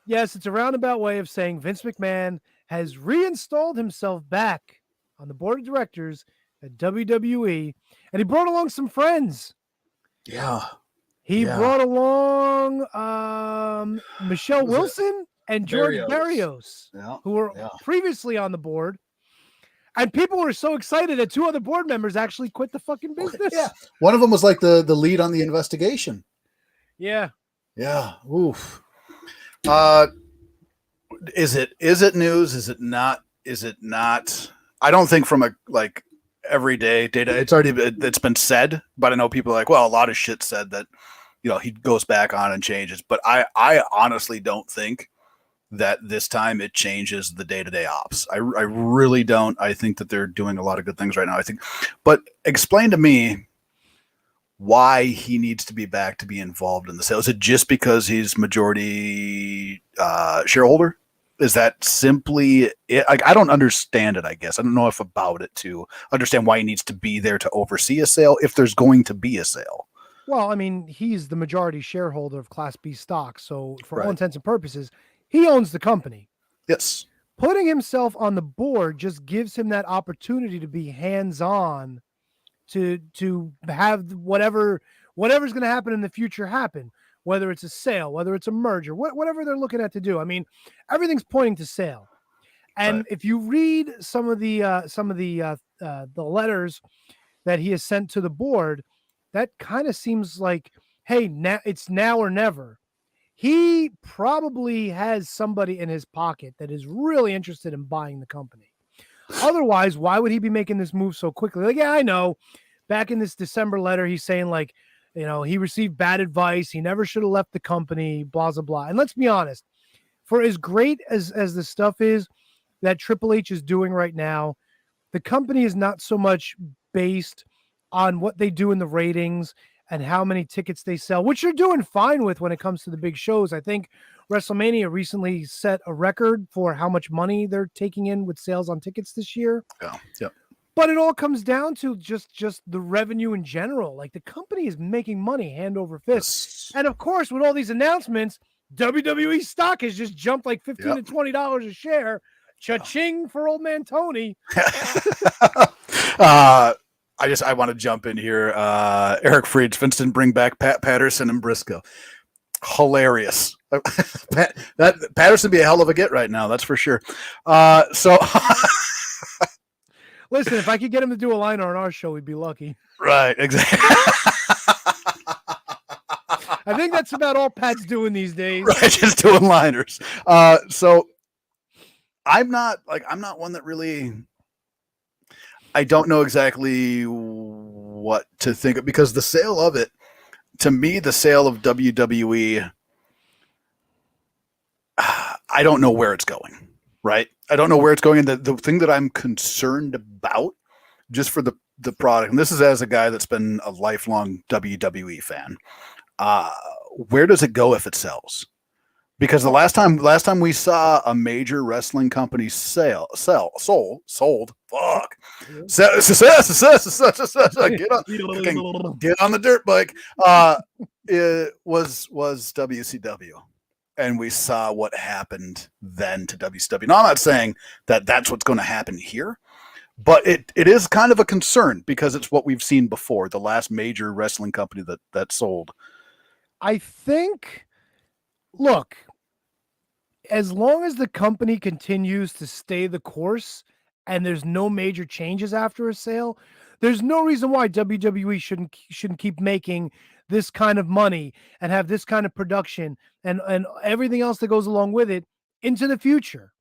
Yes, it's a roundabout way of saying Vince McMahon has reinstalled himself back on the board of directors at WWE, and he brought along some friends. Yeah. He brought along Michelle Wilson and George Barrios, who were previously on the board. And people were so excited that two other board members actually quit the fucking business. Yeah. One of them was like the lead on the investigation. Yeah. Yeah. Oof. Is it news? Is it not? I don't think from a everyday data. It's been said, but I know people are like, well, a lot of shit said that, he goes back on and changes. But I honestly don't think that this time it changes the day-to-day ops. I really don't. I think that they're doing a lot of good things right now. But explain to me why he needs to be back to be involved in the sale. Is it just because he's majority shareholder? Is that simply it? I don't understand it, I guess. I don't know enough about it to understand why he needs to be there to oversee a sale if there's going to be a sale. Well, I mean, he's the majority shareholder of Class B stock. So for all intents and purposes, He owns the company. Yes. Putting himself on the board just gives him that opportunity to be hands-on, to have whatever's going to happen in the future happen, whether it's a sale, whether it's a merger, whatever they're looking at to do. I mean, everything's pointing to sale. And Right. if you read some of the letters that he has sent to the board, that kind of seems like, hey, now it's now or never. He probably has somebody in his pocket that is really interested in buying the company. Otherwise, why would he be making this move so quickly? Like, yeah, I know. Back in this December letter, he's saying, like, he received bad advice. He never should have left the company, blah, blah, blah. And let's be honest, for as great as the stuff is that Triple H is doing right now, the company is not so much based on what they do in the ratings and how many tickets they sell, which you're doing fine with when it comes to the big shows. I think WrestleMania recently set a record for how much money they're taking in with sales on tickets this year. Yeah. Yep. But it all comes down to just the revenue in general. Like, the company is making money hand over fist. Yes. And of course, with all these announcements, WWE stock has just jumped like $15 to $20 a share. Cha-ching for old man Tony. I want to jump in here. Eric Fried, Vince didn't bring back Pat Patterson and Briscoe. Hilarious. that Patterson be a hell of a get right now, that's for sure. So listen, if I could get him to do a liner on our show, we'd be lucky. right, exactly. I think that's about all Pat's doing these days. Right, just doing liners. So I'm not one that really. I don't know exactly what to think of, because the sale of it, to me, the sale of WWE, I don't know where it's going, right? I don't know where it's going. And the thing that I'm concerned about, just for the product, and this is as a guy that's been a lifelong WWE fan, where does it go if it sells? Because the last time we saw a major wrestling company sold, fuck, get on the dirt bike. It was WCW, and we saw what happened then to WCW. Now, I'm not saying that that's what's going to happen here, but it is kind of a concern, because it's what we've seen before. The last major wrestling company that sold. I think, look, as long as the company continues to stay the course and there's no major changes after a sale, there's no reason why WWE shouldn't keep making this kind of money and have this kind of production and everything else that goes along with it into the future.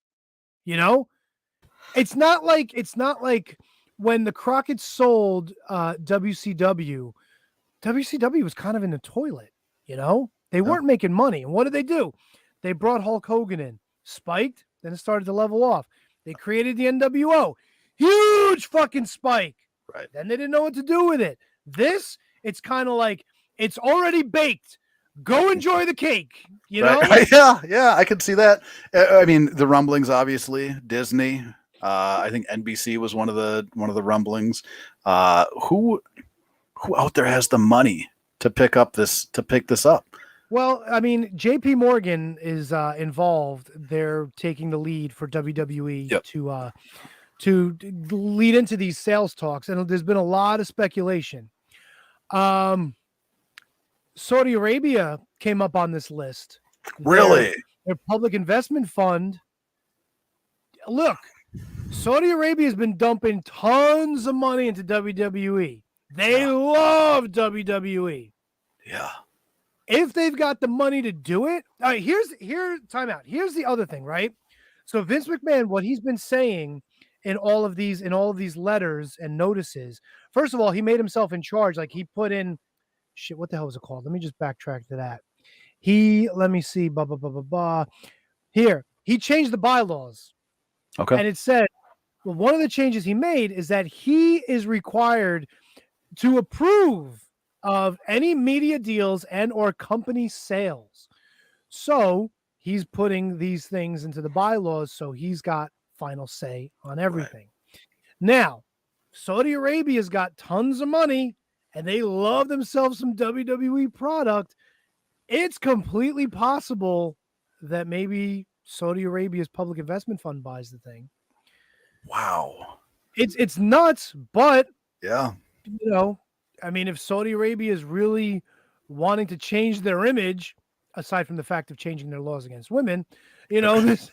It's not like when the Crockett's sold WCW was kind of in the toilet. They weren't making money. And what did they do? They brought Hulk Hogan in, spiked, then it started to level off. They created the NWO, huge fucking spike. Right. Then they didn't know what to do with it. It's kind of like, it's already baked. Go enjoy the cake. Right. Yeah, I could see that. I mean, the rumblings, obviously, Disney. I think NBC was one of the rumblings. Who out there has the money to pick this up? Well, I mean, JP Morgan is involved. They're taking the lead for WWE to lead into these sales talks. And there's been a lot of speculation. Saudi Arabia came up on this list. Really? Their public investment fund. Look, Saudi Arabia has been dumping tons of money into WWE. They love WWE. Yeah. If they've got the money to do it, all right, time out. Here's the other thing, right? So Vince McMahon, what he's been saying in all of these letters and notices, first of all, he made himself in charge. Like, he put in what the hell was it called? Let me just backtrack to that. Let me see, Here, he changed the bylaws. Okay. And it said, well, one of the changes he made is that he is required to approve of any media deals and or company sales. So he's putting these things into the bylaws, so he's got final say on everything. Right. Now, Saudi Arabia's got tons of money and they love themselves some WWE product. It's completely possible that maybe Saudi Arabia's public investment fund buys the thing. Wow. It's nuts, but Yeah. I mean, if Saudi Arabia is really wanting to change their image, aside from the fact of changing their laws against women, this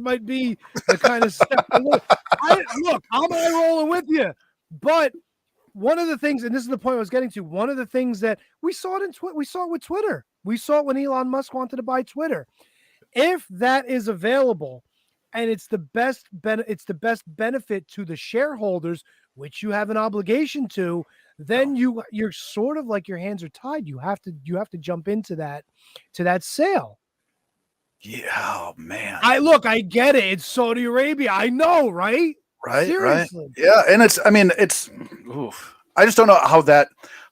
might be the kind of step. Look, I'm eye rolling with you, but one of the things, and this is the point I was getting to, one of the things that we saw it we saw it with Twitter. We saw it when Elon Musk wanted to buy Twitter. If that is available, and it's the best benefit to the shareholders, which you have an obligation to, then you're sort of like your hands are tied. You have to jump into that sale. Yeah, oh, man. I get it. It's Saudi Arabia. I know, right? Right. Seriously. Right. Yeah, and oof. I just don't know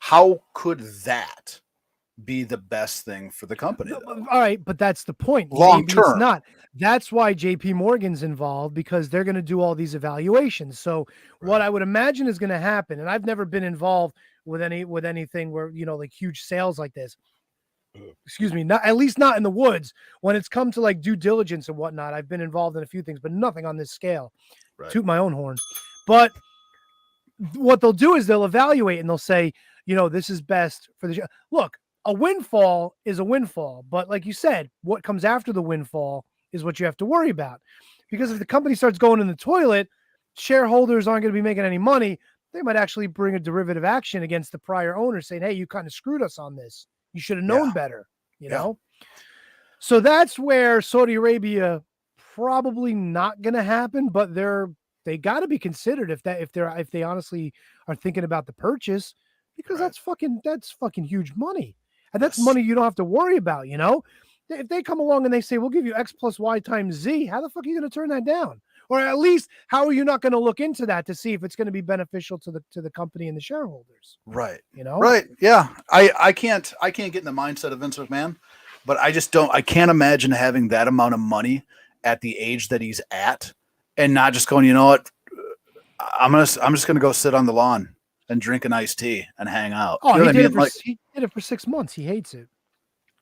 how could that be the best thing for the company, though? All right, but that's the point. Long Maybe term. it's not. That's why JP Morgan's involved, because they're going to do all these evaluations. So what I would imagine is going to happen, and I've never been involved with anything where, like huge sales like this. Excuse me, at least not in the woods. When it's come to like due diligence and whatnot, I've been involved in a few things, but nothing on this scale. Right. Toot my own horn. But what they'll do is they'll evaluate and they'll say, this is best for the look. A windfall is a windfall, but like you said, what comes after the windfall is what you have to worry about. Because if the company starts going in the toilet, shareholders aren't going to be making any money. They might actually bring a derivative action against the prior owner saying, hey, you kind of screwed us on this. You should have known better, know? So that's where Saudi Arabia probably not going to happen, but they got to be considered if they honestly are thinking about the purchase, because that's fucking huge money. And that's money you don't have to worry about, If they come along and they say, we'll give you X plus Y times Z, how the fuck are you going to turn that down? Or at least, how are you not going to look into that to see if it's going to be beneficial to the company and the shareholders? Right. Right. Yeah. I can't get in the mindset of Vince McMahon, but I can't imagine having that amount of money at the age that he's at and not just going, you know what? I'm just going to go sit on the lawn and drink an iced tea and hang out. Oh, you know he did it for 6 months. He hates it.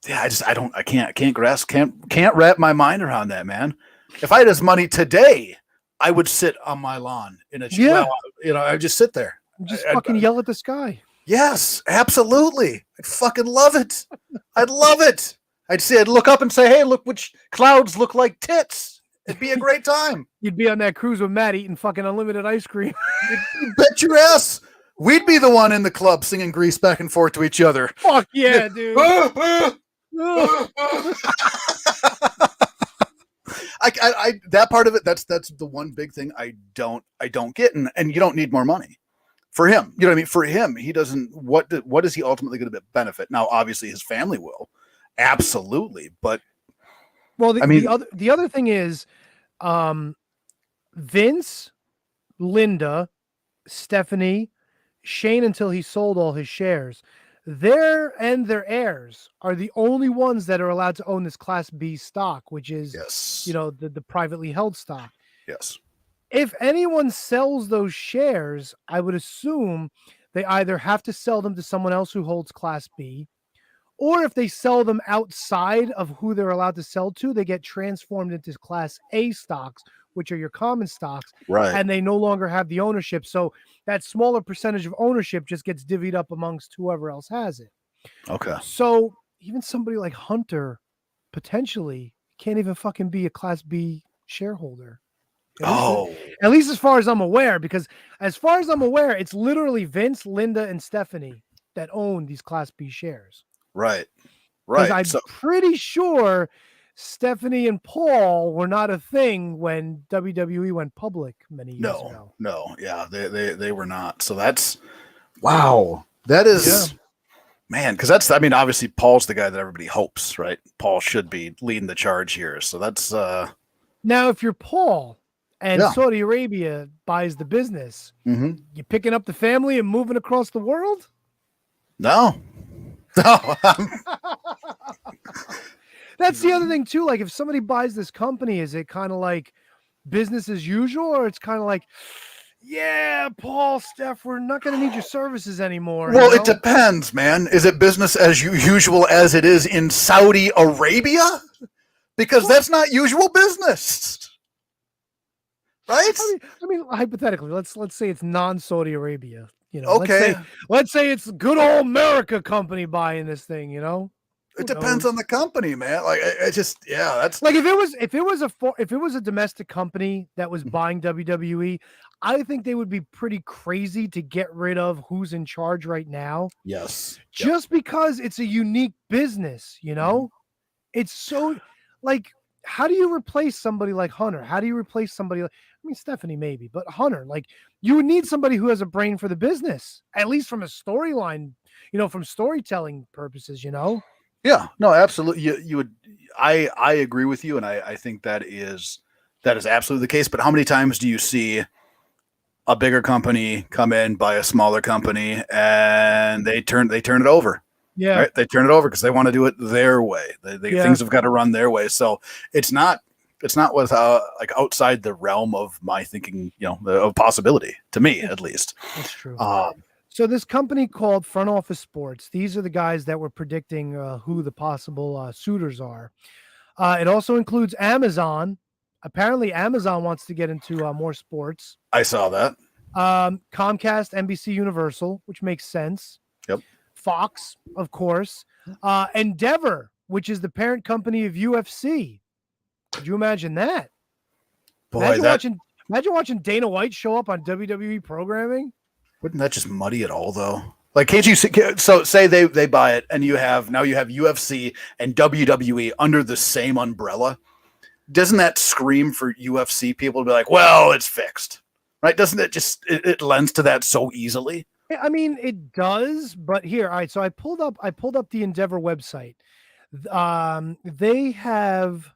Yeah. I can't wrap my mind around that, man. If I had his money today, I would sit on my lawn in a chair. Well, I would just sit there. Just fucking yell at the sky. Yes, absolutely. I'd fucking love it. I'd love it. I'd look up and say, hey, look which clouds look like tits. It'd be a great time. You'd be on that cruise with Matt eating fucking unlimited ice cream. You bet your ass. We'd be the one in the club singing Grease back and forth to each other. Fuck yeah, dude. I that part of it, that's the one big thing I don't get, and you don't need more money for him. You know what I mean? For him, he doesn't. What is he ultimately going to benefit? Now, obviously, his family will, absolutely. But the other thing is, Vince, Linda, Stephanie, Shane, until he sold all his shares, their heirs are the only ones that are allowed to own this Class B stock, which is, the privately held stock. Yes. If anyone sells those shares, I would assume they either have to sell them to someone else who holds Class B, or if they sell them outside of who they're allowed to sell to, they get transformed into Class A stocks, which are your common stocks, right? And they no longer have the ownership. So that smaller percentage of ownership just gets divvied up amongst whoever else has it. Okay. So even somebody like Hunter potentially can't even fucking be a Class B shareholder. At least as far as I'm aware, because as far as I'm aware, it's literally Vince, Linda, and Stephanie that own these Class B shares. Right. Because I'm pretty sure Stephanie and Paul were not a thing when WWE went public many years ago. No, yeah, they were not. So that's wow. That is man, because obviously Paul's the guy that everybody hopes, right? Paul should be leading the charge here. So that's now if you're Paul and Saudi Arabia buys the business, you picking up the family and moving across the world? No. That's the other thing too. Like if somebody buys this company, is it kind of like business as usual, or it's kind of like, yeah, Paul, Steph, we're not going to need your services anymore? Well, it depends, man. Is it business as usual as it is in Saudi Arabia? because that's not usual business, right? I mean, hypothetically, let's say it's non-Saudi Arabia. Okay, let's say it's good old America company buying this thing. it depends on the company, man. Like, it just, yeah, that's Like if it was a domestic company that was buying WWE, I think they would be pretty crazy to get rid of who's in charge right now, yes. just because it's a unique business. It's so like, how do you replace somebody like Hunter? How do you replace somebody like, I mean, Stephanie maybe, but Hunter, like, you would need somebody who has a brain for the business, at least from a storyline, from storytelling purposes. Yeah, no, absolutely. You would. I agree with you, and I think that is absolutely the case. But how many times do you see a bigger company come in, buy a smaller company, and they turn it over? Yeah, right? They turn it over because they want to do it their way. Yeah. Things have got to run their way. So it's not with like outside the realm of my thinking, of possibility, to me at least. that's true. So this company called Front Office Sports, these are the guys that were predicting who the possible suitors are. It also includes Amazon. Apparently, Amazon wants to get into more sports. I saw that. Comcast, NBC Universal, which makes sense. Yep. Fox, of course. Endeavor, which is the parent company of UFC. Could you imagine that? Boy, imagine watching Dana White show up on WWE programming. Wouldn't that just muddy it all, though? Like, can't you see? So say they buy it, and you have UFC and WWE under the same umbrella. Doesn't that scream for UFC people to be like, well, it's fixed, right? Doesn't it just it lends to that so easily? I mean, it does, but here, all right. So I pulled up the Endeavor website. They have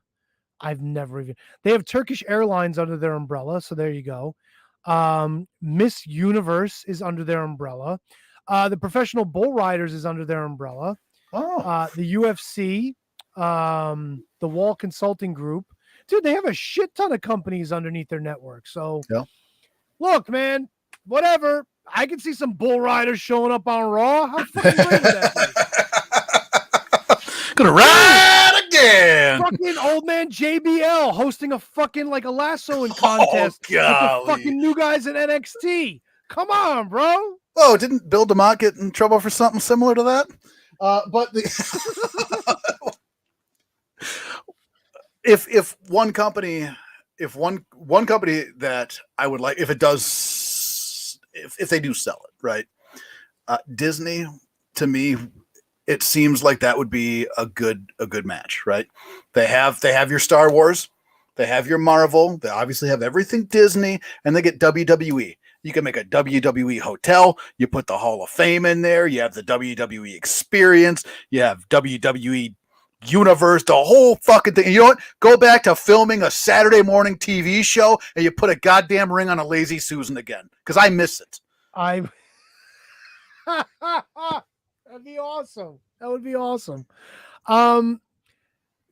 Turkish Airlines under their umbrella. So there you go. Miss Universe is under their umbrella. The Professional Bull Riders is under their umbrella. Oh, The UFC, the Wall Consulting Group. Dude, they have a shit ton of companies underneath their network. So, yeah. Look, man, whatever. I can see some bull riders showing up on Raw. How fucking great would that be? Gonna ride again. Fucking old man JBL hosting a fucking like a lassoing contest with the fucking new guys in NXT. Come on, bro. Oh, didn't Bill DeMott get in trouble for something similar to that? But if one company that I would like, if they do sell it, right? Disney, to me, it seems like that would be a good match, right? They have your Star Wars, they have your Marvel, they obviously have everything Disney, and they get WWE. You can make a WWE hotel. You put the Hall of Fame in there. You have the WWE experience. You have WWE universe, the whole fucking thing. You know what? Go back to filming a Saturday morning TV show, and you put a goddamn ring on a Lazy Susan again, because I miss it. That'd be awesome. That would be awesome.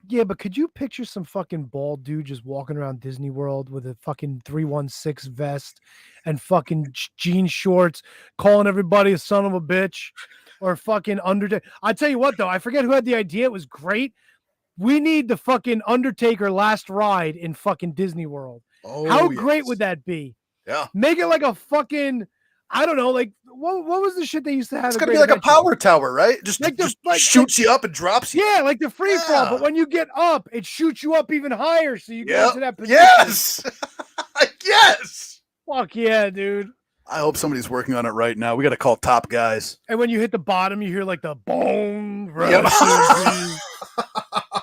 Yeah, but could you picture some fucking bald dude just walking around Disney World with a fucking 316 vest and fucking jean shorts, calling everybody a son of a bitch, or fucking Undertaker? I tell you what, though, I forget who had the idea. It was great. We need the fucking Undertaker last ride in fucking Disney World. Oh, how great would that be? Yeah. Make it like a fucking, I don't know, like what was the shit they used to have? It's gonna be like a power tower, right? Just shoots you up and drops you. Yeah, like the free fall. But when you get up, it shoots you up even higher, so you get into that position. Yes, yes. Fuck yeah, dude. I hope somebody's working on it right now. We got to call top guys. And when you hit the bottom, you hear like the boom. Yep.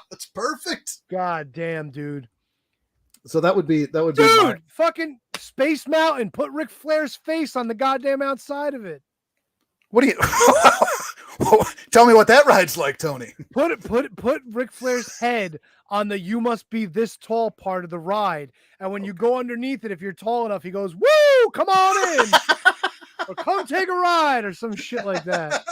That's perfect. God damn, dude. So that would be dude. Fucking Space Mountain. Put Ric Flair's face on the goddamn outside of it. What do you? Tell me what that ride's like, Tony. Put Ric Flair's head on the "you must be this tall" part of the ride, and when you go underneath it, if you're tall enough, he goes, "Woo! Come on in, or come take a ride," or some shit like that.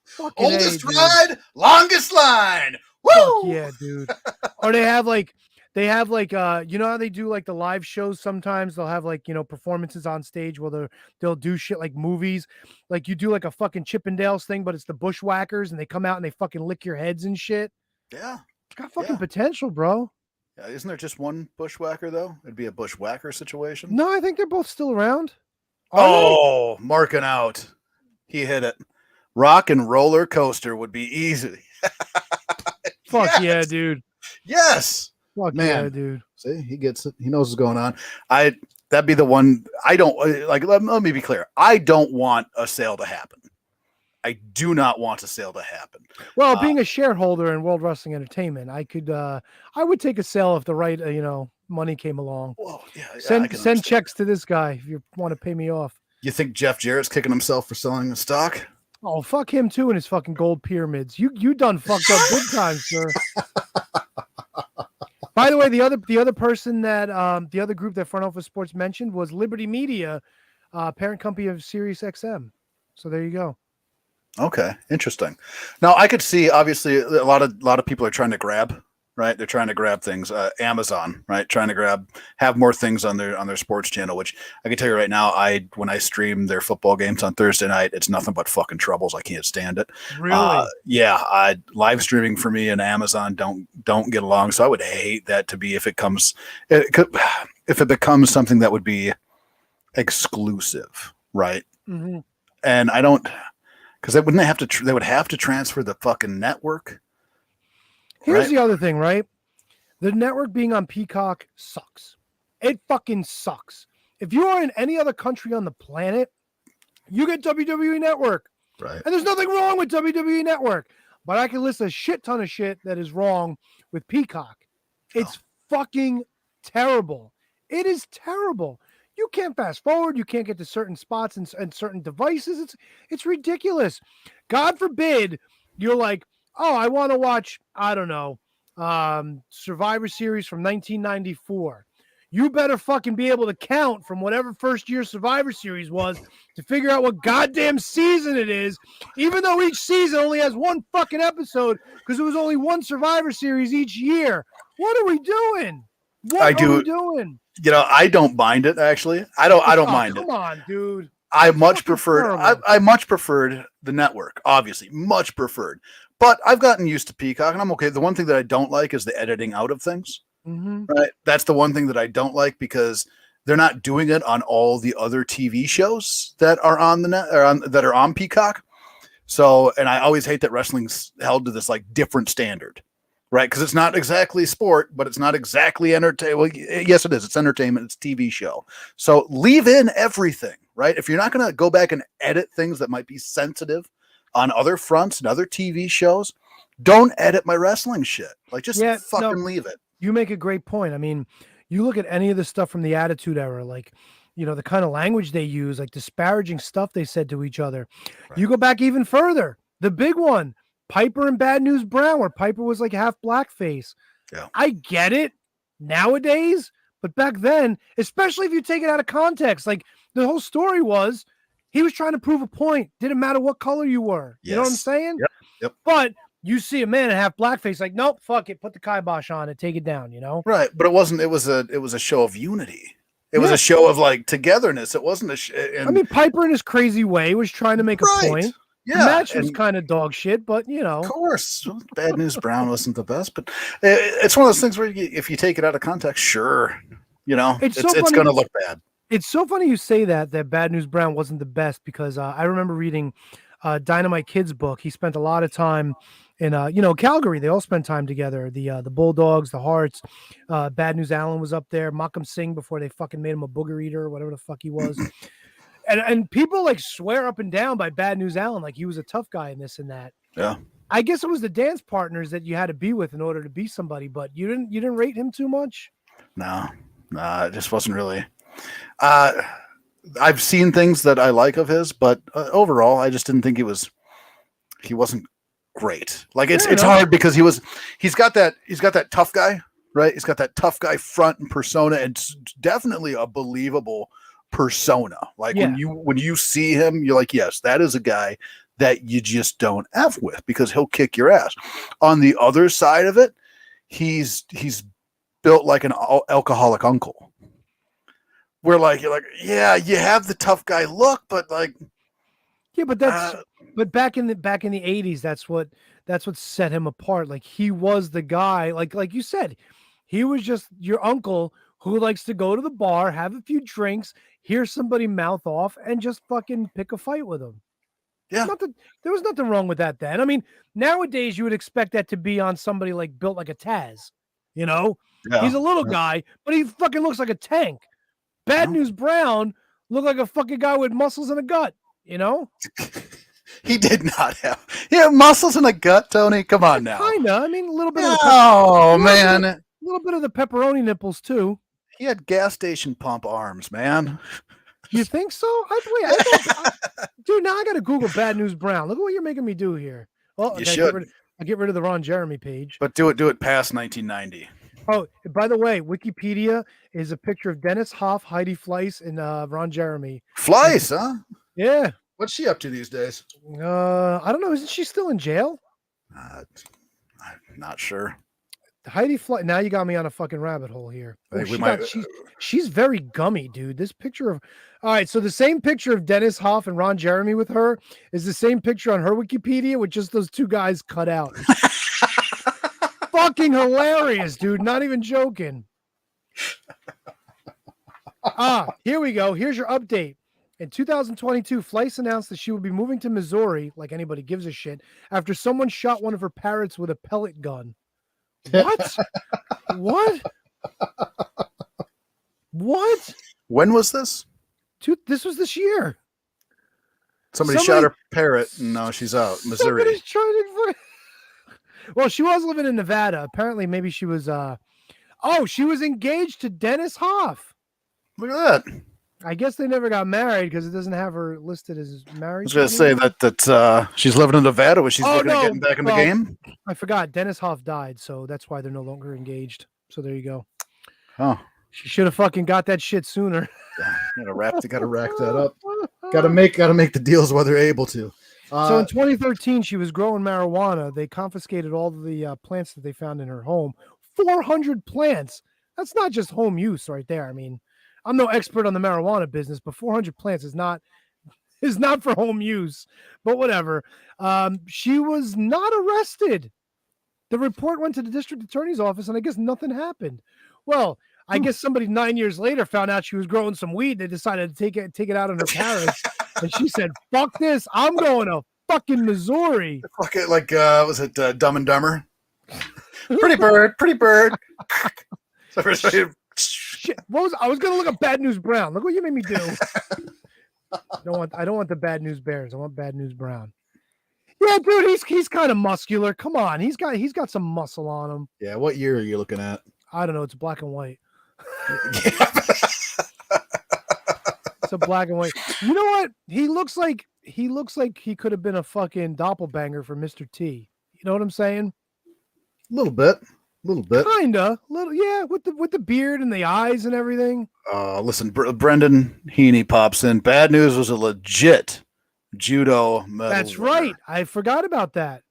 Fucking oldest ride, longest line. Woo! Fuck yeah, dude. Or they have like you know how they do like the live shows sometimes? They'll have like, performances on stage where they'll do shit like movies. Like you do like a fucking Chippendales thing, but it's the Bushwhackers, and they come out and they fucking lick your heads and shit. Yeah. It's got fucking Yeah. potential, bro. Yeah, isn't there just one bushwhacker though? It'd be a bushwhacker situation. No, I think they're both still around. Are they? Oh, marking out. He hit it. Rock and roller coaster would be easy. Fuck yeah, Yes! dude. Yes. Fuck Man. yeah, dude. See, he gets it. He knows what's going on. That'd be the one. I don't like. Let me be clear. I don't want a sale to happen. I do not want a sale to happen. Well, being a shareholder in World Wrestling Entertainment, I would take a sale if the right, money came along. Well, yeah. I Send can send understand. checks to this guy if you want to pay me off. You think Jeff Jarrett's kicking himself for selling the stock? Oh, fuck him too and his fucking gold pyramids. You done fucked up big time, sir. By the way, the other person that the other group that Front Office Sports mentioned was Liberty Media, parent company of Sirius XM. So there you go. Okay, interesting. Now I could see obviously a lot of people are trying to grab, right? They're trying to grab things. Amazon, right? Trying to have more things on their sports channel. Which I can tell you right now, when I stream their football games on Thursday night, it's nothing but fucking troubles. I can't stand it. Really? Yeah, live streaming for me and Amazon don't get along. So I would hate that to be if it becomes something that would be exclusive, right? Mm-hmm. And I don't. Because they would have to transfer the fucking network. Here's Right. the other thing, right? The network being on Peacock sucks. It fucking sucks. If you are in any other country on the planet, you get WWE Network. Right. And there's nothing wrong with WWE Network. But I can list a shit ton of shit that is wrong with Peacock. It's fucking terrible. It is terrible. You can't fast forward. You can't get to certain spots and certain devices. It's ridiculous. God forbid you're like, oh, I want to watch, I don't know, Survivor Series from 1994. You better fucking be able to count from whatever first year Survivor Series was to figure out what goddamn season it is, even though each season only has one fucking episode because it was only one Survivor Series each year. What are we doing? What are we doing? I don't mind it actually. I don't mind it. Come on, dude. I much fucking preferred. terrible. I much preferred the network. Obviously, much preferred. But I've gotten used to Peacock, and I'm okay. The one thing that I don't like is the editing out of things. Mm-hmm. Right. That's the one thing that I don't like because they're not doing it on all the other TV shows that are on the net or that are on Peacock. So, and I always hate that wrestling's held to this like different standard. Right, because it's not exactly sport, but it's not exactly entertainment. Well, yes, it is. It's entertainment. It's TV show. So leave in everything, right? If you're not going to go back and edit things that might be sensitive on other fronts and other TV shows, don't edit my wrestling shit. Like, just fucking leave it. You make a great point. I mean, you look at any of the stuff from the Attitude Era, like, the kind of language they use, like disparaging stuff they said to each other. Right. You go back even further. The big one. Piper and Bad News Brown, where Piper was like half blackface. Yeah. I get it nowadays, but back then, especially if you take it out of context, like the whole story was he was trying to prove a point. Didn't matter what color you were. Yes. You know what I'm saying? Yep. But you see a man in half blackface, like, nope, fuck it, put the kibosh on it, take it down, Right. But it wasn't. It was a show of unity. It was a show of like togetherness. It wasn't I mean, Piper in his crazy way was trying to make a point. Yeah, the match was kind of dog shit, but of course, Bad News Brown wasn't the best, but it's one of those things where if you take it out of context, sure, it's going to look bad. It's so funny you say that Bad News Brown wasn't the best because I remember reading Dynamite Kid's book. He spent a lot of time in Calgary. They all spent time together. The Bulldogs, the Hearts, Bad News Allen was up there. Makam Singh before they fucking made him a booger eater or whatever the fuck he was. And people like swear up and down by Bad News Allen, like he was a tough guy in this and that. Yeah. I guess it was the dance partners that you had to be with in order to be somebody, but you didn't rate him too much. No, it just wasn't really. I've seen things that I like of his, but overall, I just didn't think he wasn't great. Like it's hard because he's got that tough guy, right? He's got that tough guy front and persona, and it's definitely a believable persona. Like when you see him, you're like, yes, that is a guy that you just don't F with because he'll kick your ass. On the other side of it, he's built like an alcoholic uncle. Where like you're like, yeah, you have the tough guy look, but like, yeah, but that's but back in the 80s, that's that's what set him apart. Like he was the guy, like you said, he was just your uncle who likes to go to the bar, have a few drinks, hear somebody mouth off, and just fucking pick a fight with them. Yeah. There was nothing wrong with that then. I mean, nowadays you would expect that to be on somebody like built like a Taz, you know? Yeah. He's a little guy, but he fucking looks like a tank. Bad Yeah. News Brown looked like a fucking guy with muscles and a gut, you know? He did not have muscles in a gut, Tony. Come on now. Kinda. I mean, a little bit of the Oh man, a little bit of the pepperoni nipples too. he had gas station pump arms, man. You think so? Dude, now I got to Google Bad News Brown. Look at what you're making me do here. Well, You okay, should. I get rid of the Ron Jeremy page. But do it past 1990. Oh, by the way, Wikipedia is a picture of Dennis Hoff, Heidi Fleiss, and Ron Jeremy. Fleiss, huh? Yeah. What's she up to these days? I don't know. Isn't she still in jail? I'm not sure. Heidi Fleiss. Now you got me on a fucking rabbit hole here. I think She's very gummy, dude. This picture of all right. So the same picture of Dennis Hoff and Ron Jeremy with her is the same picture on her Wikipedia with just those two guys cut out. Fucking hilarious, dude. Not even joking. Here we go. Here's your update. In 2022, Fleiss announced that she would be moving to Missouri, like anybody gives a shit, after someone shot one of her parrots with a pellet gun. What? What? What? When was this? This was this year. Somebody shot her parrot. No, she's out. Missouri. Somebody's trying to... Well, she was living in Nevada. Apparently, maybe she was... she was engaged to Dennis Hoff. Look at that. I guess they never got married because it doesn't have her listed as married. I was going to say that she's living in Nevada, but she's looking at getting back in the Well, game. I forgot. Dennis Hoff died, so that's why they're no longer engaged. So there you go. Oh, She should have fucking got that shit sooner. gotta rack that up. Gotta make the deals while they're able to. So in 2013, she was growing marijuana. They confiscated all the plants that they found in her home. 400 plants. That's not just home use right there. I mean, I'm no expert on the marijuana business, but 400 plants is not for home use. But whatever. She was not arrested. The report went to the district attorney's office, and I guess nothing happened. Well, I guess somebody 9 years later found out she was growing some weed. They decided to take it out on her parents, and she said, "Fuck this! I'm going to fucking Missouri." Fuck it, like was it Dumb and Dumber? Pretty bird. Shit, I was gonna look up Bad News Brown. Look what you made me do. I don't want the Bad News Bears. I want Bad News Brown. Yeah, dude, he's kind of muscular. Come on, he's got some muscle on him. Yeah, what year are you looking at? I don't know. It's black and white. It's a black and white. You know what? He looks like he could have been a fucking doppelbanger for Mr. T. You know what I'm saying? A little bit. Kinda, little, yeah, with the beard and the eyes and everything. Listen, Brendan Heaney pops in. Bad News was a legit judo medal. That's winner. right. I forgot about that.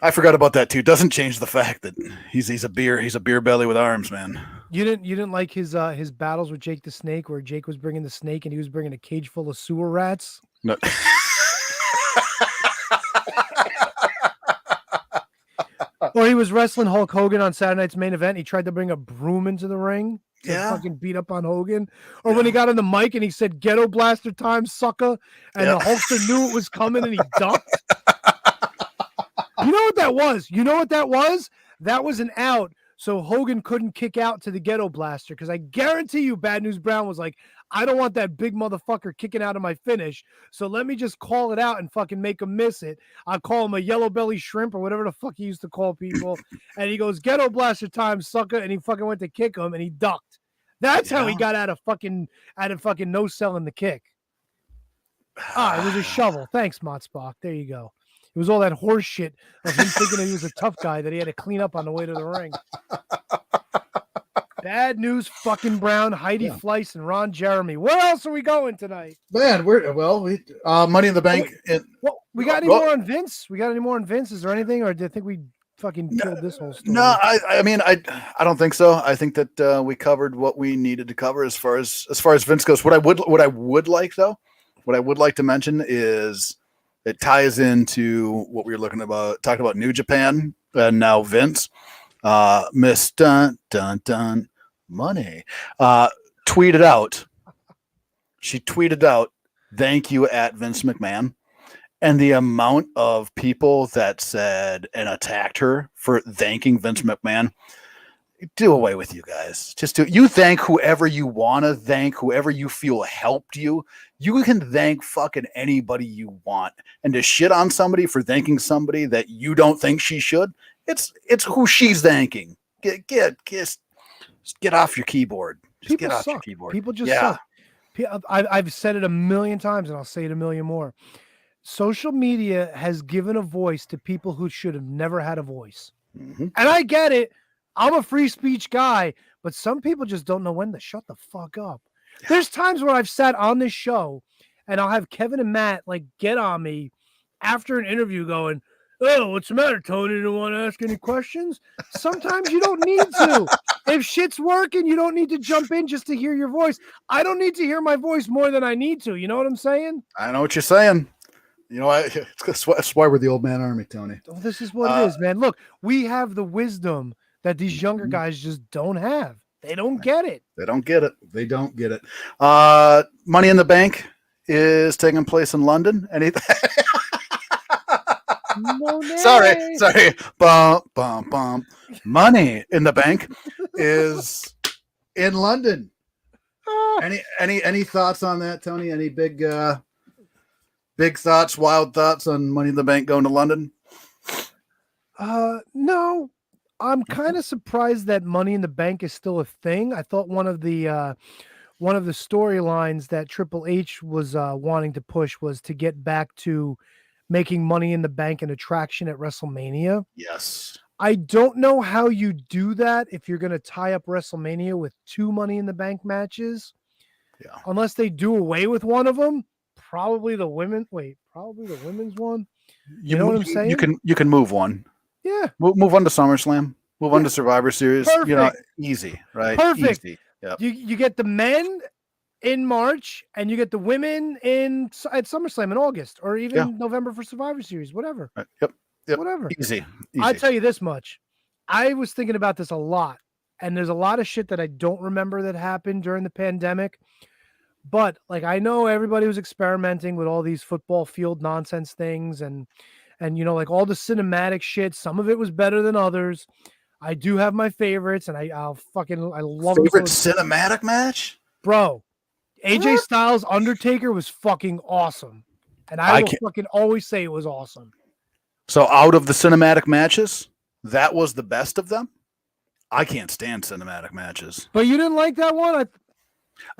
I forgot about that too. Doesn't change the fact that he's a beer belly with arms, man. You didn't like his battles with Jake the Snake, where Jake was bringing the snake and he was bringing a cage full of sewer rats. No. Or he was wrestling Hulk Hogan on Saturday Night's Main Event. He tried to bring a broom into the ring to fucking beat up on Hogan. Or when he got on the mic and he said "Ghetto Blaster time, sucker," and the Hulkster knew it was coming and he ducked. You know what that was? That was an out, so Hogan couldn't kick out to the Ghetto Blaster, because I guarantee you Bad News Brown was like, I don't want that big motherfucker kicking out of my finish, so let me just call it out and fucking make him miss it. I'll call him a yellow belly shrimp or whatever the fuck he used to call people. And he goes, "Ghetto Blaster time, sucker," and he fucking went to kick him and he ducked. That's how he got out of fucking no selling the kick. It was a shovel. Thanks, Motzbach. There you go. It was all that horse shit of him thinking that he was a tough guy that he had to clean up on the way to the ring. Bad News fucking Brown, Heidi Fleiss, and Ron Jeremy. Where else are we going tonight? Man, we Money in the Bank. We got any more on Vince? Is there anything, or do you think we fucking killed this whole story? No, I mean I don't think so. I think that we covered what we needed to cover as far as Vince goes. What I would like to mention is It ties into what we were talking about New Japan and now Vince. Miss Dun Dun Dun Money tweeted out. She tweeted out, "Thank you at Vince McMahon." And the amount of people that said and attacked her for thanking Vince McMahon, do away with you guys. You thank whoever you want to thank, whoever you feel helped you. You can thank fucking anybody you want. And to shit on somebody for thanking somebody that you don't think she should, it's who she's thanking. Get off your keyboard. Just get off your keyboard. People just suck. I've said it a million times and I'll say it a million more. Social media has given a voice to people who should have never had a voice. Mm-hmm. And I get it. I'm a free speech guy, but some people just don't know when to shut the fuck up. Yeah. There's times where I've sat on this show and I'll have Kevin and Matt like get on me after an interview going, "Oh, what's the matter, Tony? You don't want to ask any questions?" Sometimes you don't need to. If shit's working, you don't need to jump in just to hear your voice. I don't need to hear my voice more than I need to. You know what I'm saying? I know what you're saying. You know, that's why we're the old man army, Tony. Well, this is what it is, man. Look, we have the wisdom that these younger guys just don't have. They don't get it. They don't get it. They don't get it. Money in the Bank is taking place in London. Sorry. Bum, bum, bum. Money in the Bank is in London. Any thoughts on that, Tony? Any big thoughts, wild thoughts on Money in the Bank going to London? No. I'm kind of surprised that Money in the Bank is still a thing. I thought one of the storylines that Triple H was wanting to push was to get back to making Money in the Bank an attraction at WrestleMania. Yes. I don't know how you do that if you're going to tie up WrestleMania with 2 Money in the Bank matches. Yeah. Unless they do away with one of them. Probably the women's one. You know what I'm saying? You can move one. Yeah. Move on to SummerSlam. Move on to Survivor Series. Perfect. You know, easy, right? Perfect. Easy. Yep. You get the men in March and you get the women at SummerSlam in August or even November for Survivor Series, whatever. Right. Yep. Whatever. Easy. I'll tell you this much. I was thinking about this a lot, and there's a lot of shit that I don't remember that happened during the pandemic. But like, I know everybody was experimenting with all these football field nonsense things and you know, like all the cinematic shit. Some of it was better than others. I do have my favorites, and I love favorite cinematic match, bro. AJ Styles Undertaker was fucking awesome, and I will fucking always say it was awesome. So out of the cinematic matches, that was the best of them. I can't stand cinematic matches. But you didn't like that one?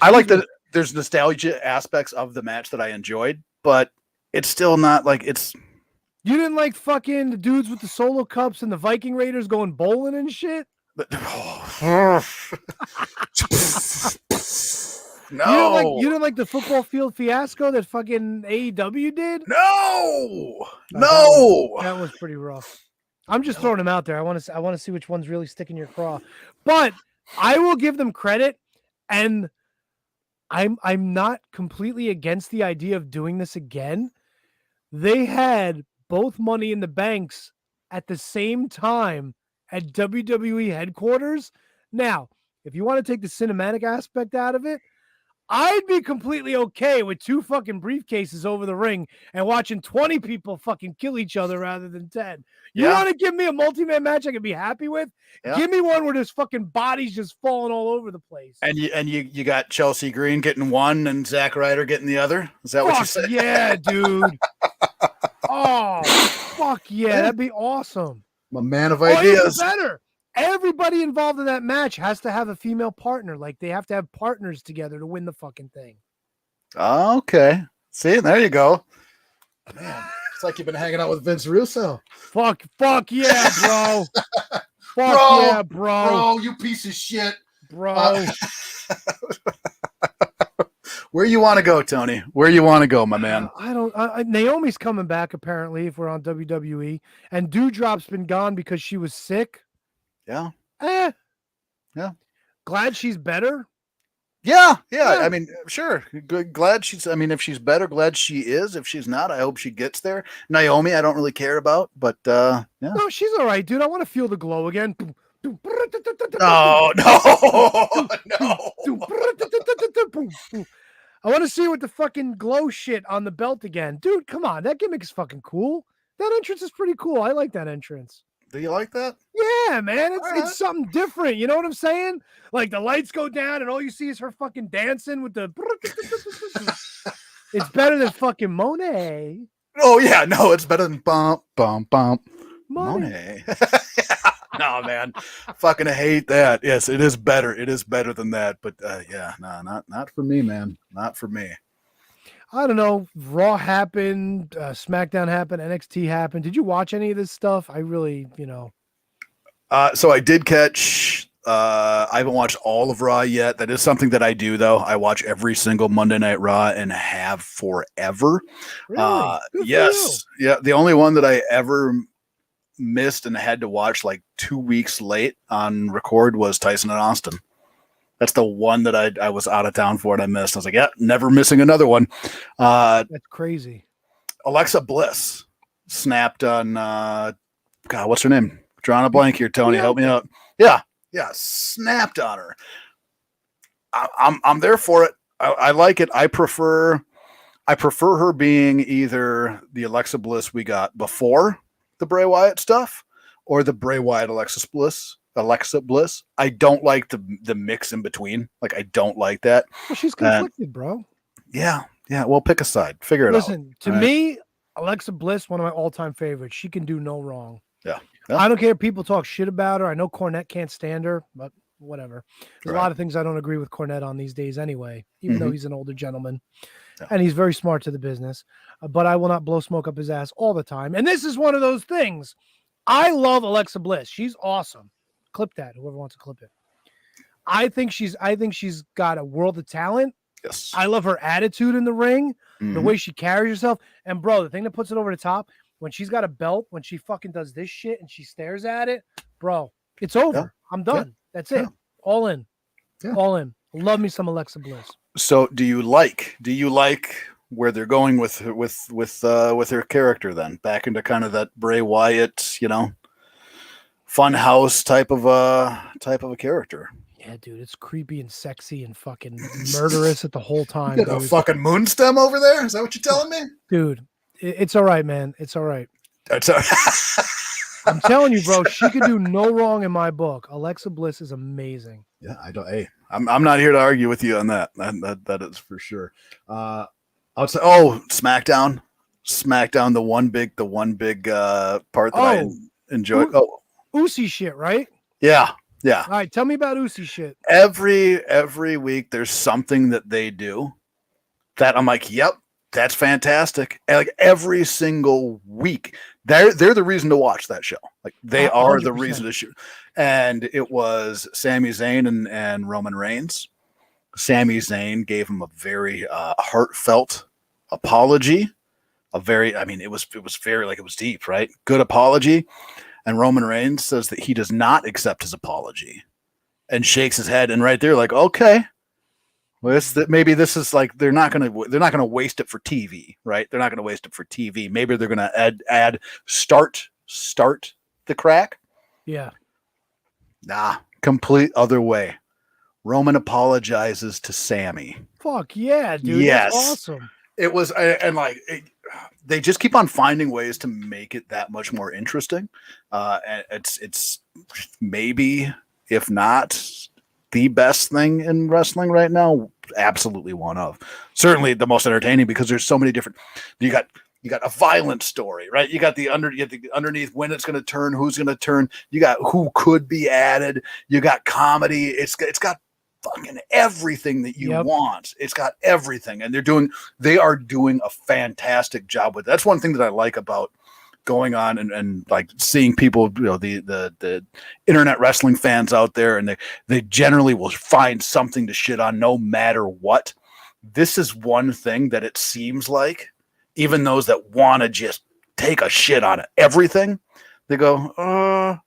I like that there's nostalgia aspects of the match that I enjoyed, but it's still not like it's. You didn't like fucking the dudes with the solo cups and the Viking Raiders going bowling and shit? No. You didn't like the football field fiasco that fucking AEW did? No. That was pretty rough. I'm just throwing them out there. I want to see which one's really sticking your craw. But I will give them credit, and I'm not completely against the idea of doing this again. They had both Money in the Banks at the same time at WWE headquarters. Now, if you want to take the cinematic aspect out of it, I'd be completely okay with 2 fucking briefcases over the ring and watching 20 people fucking kill each other rather than 10. You want to give me a multi-man match I can be happy with? Yeah. Give me one where there's fucking bodies just falling all over the place. And you got Chelsea Green getting one and Zack Ryder getting the other? Is that what you said? Yeah, dude. Oh, fuck yeah. That'd be awesome. I'm a man of ideas. Even better. Everybody involved in that match has to have a female partner. Like, they have to have partners together to win the fucking thing. Okay. See, there you go. Man, it's like you've been hanging out with Vince Russo. Fuck yeah, bro. Yeah, bro. Bro, you piece of shit. Bro. Where you want to go, Tony? Where you want to go, my man? Naomi's coming back, apparently, if we're on WWE. And Doudrop's been gone because she was sick. Yeah. Yeah. Glad she's better. Yeah. Yeah. I mean, sure. Good. Glad she's. I mean, if she's better, glad she is. If she's not, I hope she gets there. Naomi, I don't really care about, but yeah. No, she's all right, dude. I want to feel the glow again. No, no. I want to see what the fucking glow shit on the belt again. Dude, come on. That gimmick is fucking cool. That entrance is pretty cool. I like that entrance. Do you like that? Yeah, man. All right. It's something different. You know what I'm saying? Like the lights go down and all you see is her fucking dancing with the. It's better than fucking Monet. Oh yeah, no, it's better than bump, bump, bump. Monet. Monet. No, man, fucking hate that. Yes, it is better. It is better than that. But yeah, no, not for me, man. Not for me. I don't know. Raw happened, SmackDown happened, NXT happened. Did you watch any of this stuff? I really, So I did catch. I haven't watched all of Raw yet. That is something that I do, though. I watch every single Monday Night Raw and have forever. Really? Good for Yes, yeah. The only one that I ever missed and had to watch like 2 weeks late on record was Tyson and Austin. That's the one that I was out of town for and I missed. I was like, yeah, never missing another one. That's crazy. Alexa Bliss snapped on God, what's her name? Drawing a blank here, Tony. Help me out. Yeah, snapped on her. I'm there for it. I like it. I prefer her being either the Alexa Bliss we got before the Bray Wyatt stuff or the Bray Wyatt Alexa Bliss. I don't like the mix in between. Like, I don't like that. Well, she's conflicted, bro. Yeah. Well, pick a side. Figure it out. Listen, to me, Alexa Bliss, one of my all-time favorites. She can do no wrong. Yeah. I don't care if people talk shit about her. I know Cornette can't stand her, but whatever. There's a lot of things I don't agree with Cornette on these days anyway, even though he's an older gentleman. Yeah. And he's very smart to the business. But I will not blow smoke up his ass all the time. And this is one of those things. I love Alexa Bliss. She's awesome. Clip that, whoever wants to clip it. I think she's got a world of talent. Yes. I love her attitude in the ring, the way she carries herself. And bro, the thing that puts it over the top, when she's got a belt, when she fucking does this shit and she stares at it, bro, it's over. Yeah. I'm done. Yeah. That's it. Yeah. All in. Yeah. All in. Love me some Alexa Bliss. So do you like where they're going with her character then? Back into kind of that Bray Wyatt, fun house type of a character. Yeah, dude, it's creepy and sexy and fucking murderous at the whole time. You got a fucking moonstem over there? Is that what you're telling me? Dude, it's all right, man. It's all right. That's all I'm telling you, bro, she could do no wrong in my book. Alexa Bliss is amazing. Yeah, I don't. Hey, I'm not here to argue with you on that. That is for sure. I would say, SmackDown, the one big part that I enjoyed. Usi shit, right? Yeah. All right, tell me about Usi shit. Every week there's something that they do that I'm like, yep, that's fantastic. And like every single week, they're the reason to watch that show. Like they are the 100%. reason to shoot. And it was Sami Zayn and Roman Reigns. Sami Zayn gave him a very heartfelt apology. It was very, like, it was deep, right? Good apology. And Roman Reigns says that he does not accept his apology and shakes his head. And right there, like, okay, well, maybe this is like, they're not going to waste it for TV, right? They're not going to waste it for TV. Maybe they're going to add start the crack. Yeah. Nah, complete other way. Roman apologizes to Sammy. Fuck yeah, dude. Yes. That's awesome. It was, they just keep on finding ways to make it that much more interesting. And it's maybe, if not the best thing in wrestling right now, absolutely one of. Certainly the most entertaining, because there's so many different. You got a violent story, right? You got the underneath, when it's going to turn, who's going to turn. You got who could be added. You got comedy. It's got fucking everything that you want. It's got everything, and they are doing a fantastic job with it. That's one thing that I like about going on and like seeing people, the internet wrestling fans out there, and they generally will find something to shit on no matter what. This is one thing that it seems like even those that want to just take a shit on everything, they go, I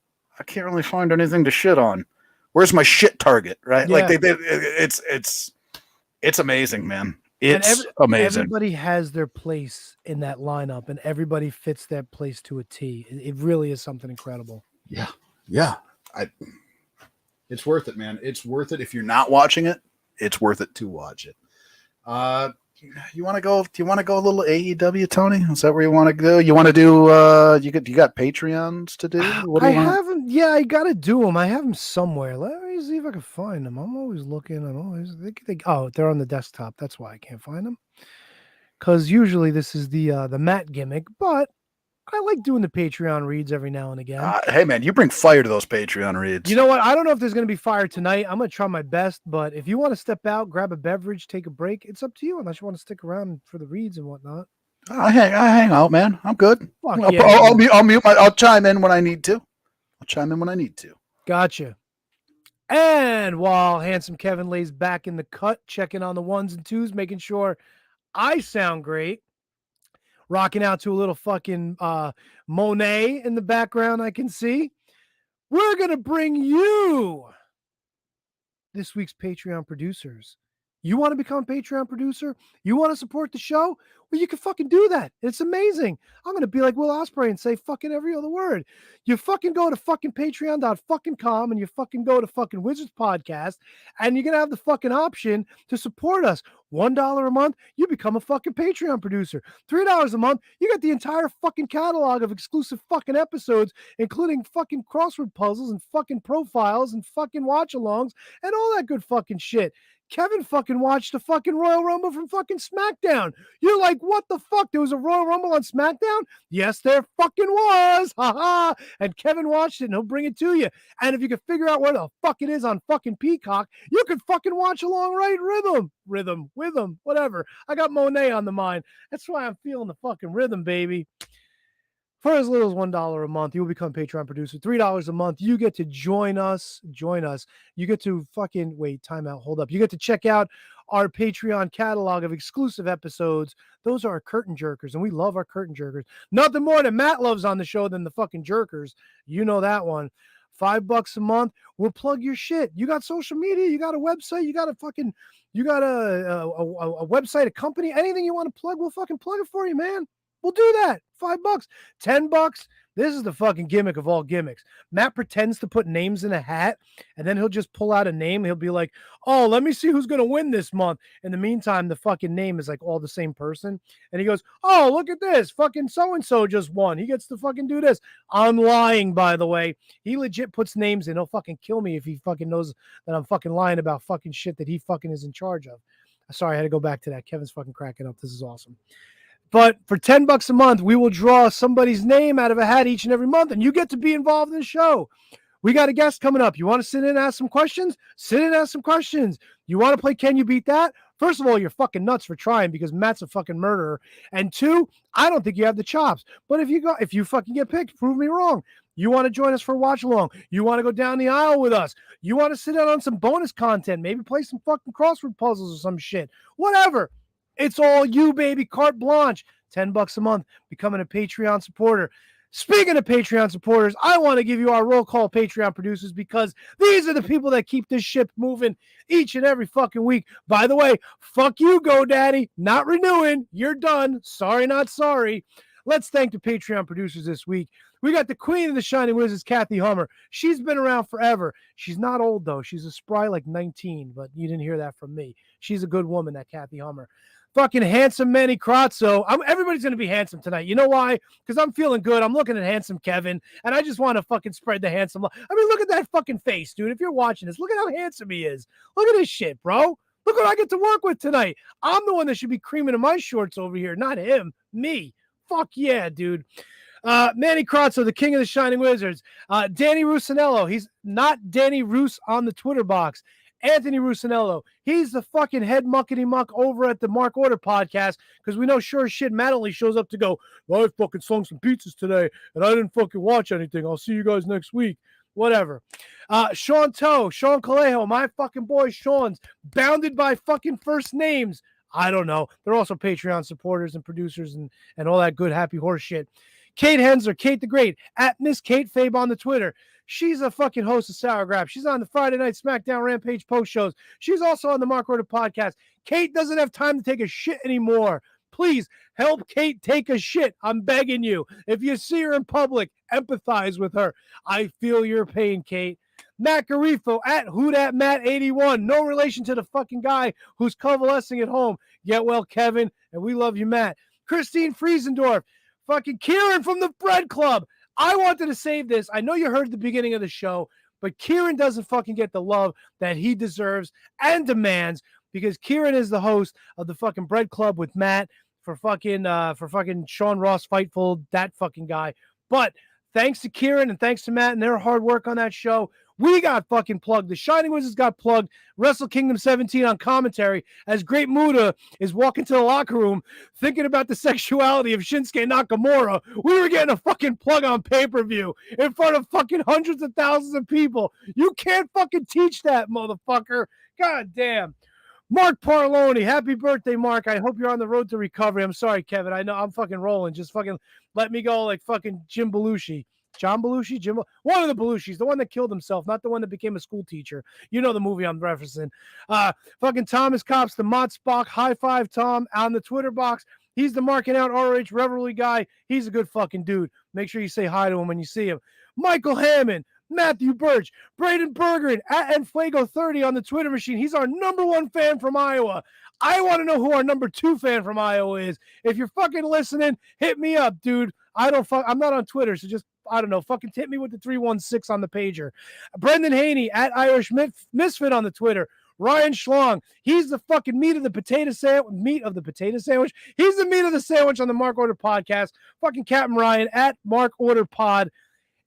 can't really find anything to shit on. Where's my shit target, right? Yeah. Like it's It's amazing, man. And It's amazing. everybody has their place in that lineup, and everybody fits that place to a T. It really is something incredible. Yeah. It's worth it, man. It's worth it. If you're not watching it, it's worth it to watch it. You want to go? Do you want to go a little AEW, Tony? Is that where you want to go? You want to do? You got Patreons to do? What do I you want? haven't. Yeah, I gotta do them. I have them somewhere. Let me see if I can find them. I'm always looking. I'm always. Oh, they're on the desktop. That's why I can't find them. Because usually this is the Matt gimmick, but I like doing the Patreon reads every now and again. Hey, man, you bring fire to those Patreon reads. You know what? I don't know if there's going to be fire tonight. I'm going to try my best, but if you want to step out, grab a beverage, take a break, it's up to you. Unless you want to stick around for the reads and whatnot. I hang out, man. I'm good. Fuck I'll, yeah, I'll, man. I'll mute. I'll chime in when I need to. Gotcha. And while handsome Kevin lays back in the cut, checking on the ones and twos, making sure I sound great, rocking out to a little fucking Monet in the background I can see, we're going to bring you this week's Patreon producers. You want to become a Patreon producer? You want to support the show? Well, you can fucking do that. It's amazing. I'm going to be like Will Ospreay and say fucking every other word. You fucking go to fucking patreon.com and you fucking go to fucking Wizards Podcast and you're going to have the fucking option to support us. $1 a month, you become a fucking Patreon producer. $3 a month, you get the entire fucking catalog of exclusive fucking episodes, including fucking crossword puzzles and fucking profiles and fucking watch-alongs and all that good fucking shit. Kevin fucking watched the fucking Royal Rumble from fucking SmackDown. You're like, what the fuck? There was a Royal Rumble on SmackDown? Yes, there fucking was. Ha ha. And Kevin watched it and he'll bring it to you. And if you can figure out where the fuck it is on fucking Peacock, you can fucking watch along right with him, whatever. I got Monet on the mind. That's why I'm feeling the fucking rhythm, baby. For as little as $1 a month, you'll become a Patreon producer. $3 a month, you get to join us. You get to fucking wait, time out, hold up. You get to check out our Patreon catalog of exclusive episodes. Those are our curtain jerkers, and we love our curtain jerkers. Nothing more than Matt loves on the show than the fucking jerkers. You know that one. $5 a month, we'll plug your shit. You got social media, you got a website, you got a website, a company, anything you want to plug, we'll fucking plug it for you, man. We'll do that. $5, $10. This is the fucking gimmick of all gimmicks. Matt pretends to put names in a hat, and then he'll just pull out a name. He'll be like, oh, let me see who's going to win this month. In the meantime, the fucking name is like all the same person. And he goes, oh, look at this. Fucking so-and-so just won. He gets to fucking do this. I'm lying, by the way. He legit puts names in. He'll fucking kill me if he fucking knows that I'm fucking lying about fucking shit that he fucking is in charge of. Sorry, I had to go back to that. Kevin's fucking cracking up. This is awesome. But for $10 a month, we will draw somebody's name out of a hat each and every month, and you get to be involved in the show. We got a guest coming up. You want to sit in and ask some questions? Sit in and ask some questions. You want to play Can You Beat That? First of all, you're fucking nuts for trying because Matt's a fucking murderer. And two, I don't think you have the chops. But if you fucking get picked, prove me wrong. You want to join us for a watch along? You want to go down the aisle with us? You want to sit down on some bonus content? Maybe play some fucking crossword puzzles or some shit. Whatever. It's all you, baby. Carte blanche. $10 a month, becoming a Patreon supporter. Speaking of Patreon supporters, I want to give you our roll call Patreon producers because these are the people that keep this ship moving each and every fucking week. By the way, fuck you, GoDaddy. Not renewing. You're done. Sorry, not sorry. Let's thank the Patreon producers this week. We got the queen of the Shining Wizards, Kathy Hummer. She's been around forever. She's not old, though. She's a spry like 19, but you didn't hear that from me. She's a good woman, that Kathy Hummer. Fucking handsome Manny Crozzo. Everybody's going to be handsome tonight. You know why? Because I'm feeling good. I'm looking at handsome Kevin, and I just want to fucking spread the handsome love. I mean, look at that fucking face, dude. If you're watching this, look at how handsome he is. Look at this shit, bro. Look what I get to work with tonight. I'm the one that should be creaming in my shorts over here, not him. Me. Fuck yeah, dude. Manny Crozzo, the king of the Shining Wizards. Danny Rusinello. He's not Danny Roos on the Twitter box. Anthony Rusinello, he's the fucking head muckety muck over at the Mark Order podcast because we know sure as shit Matt only shows up to go, well, I fucking slung some pizzas today and I didn't fucking watch anything. I'll see you guys next week. Whatever. Sean Toe, Sean Calejo, my fucking boy Sean's bounded by fucking first names. I don't know. They're also Patreon supporters and producers and all that good happy horse shit. Kate Hensler, Kate the Great, at Miss Kate Fabe on the Twitter. She's a fucking host of Sour Grab. She's on the Friday Night SmackDown Rampage post shows. She's also on the Mark Order podcast. Kate doesn't have time to take a shit anymore. Please help Kate take a shit. I'm begging you. If you see her in public, empathize with her. I feel your pain, Kate. Matt Garifo at WhoDatMatt81. No relation to the fucking guy who's convalescing at home. Get well, Kevin, and we love you, Matt. Christine Friesendorf. Fucking Kieran from the Bread Club. I wanted to save this. I know you heard the beginning of the show, but Kieran doesn't fucking get the love that he deserves and demands because Kieran is the host of the fucking Bread Club with Matt for fucking Sean Ross Fightful, that fucking guy. But thanks to Kieran and thanks to Matt and their hard work on that show, we got fucking plugged. The Shining Wizards got plugged. Wrestle Kingdom 17 on commentary as Great Muta is walking to the locker room thinking about the sexuality of Shinsuke Nakamura. We were getting a fucking plug on pay-per-view in front of fucking hundreds of thousands of people. You can't fucking teach that, motherfucker. God damn. Mark Parloni, happy birthday, Mark. I hope you're on the road to recovery. I'm sorry, Kevin. I know I'm fucking rolling. Just fucking let me go like fucking Jim Belushi. John Belushi? One of the Belushis, the one that killed himself, not the one that became a school teacher. You know the movie I'm referencing. Fucking Thomas Cops, the Mott Spock, high five Tom on the Twitter box. He's the marking out ROH Revelry guy. He's a good fucking dude. Make sure you say hi to him when you see him. Michael Hammond, Matthew Birch, Braden Bergeron, at Enfuego30 on the Twitter machine. He's our number one fan from Iowa. I want to know who our number 2 fan from Iowa is. If you're fucking listening, hit me up, dude. I'm not on Twitter, so just, I don't know, fucking hit me with the 316 on the pager. Brendan Haney at Irish Misfit on the Twitter. Ryan Schlong, he's the fucking meat of the potato sandwich. He's the meat of the sandwich on the Mark Order podcast. Fucking Captain Ryan at Mark Order Pod.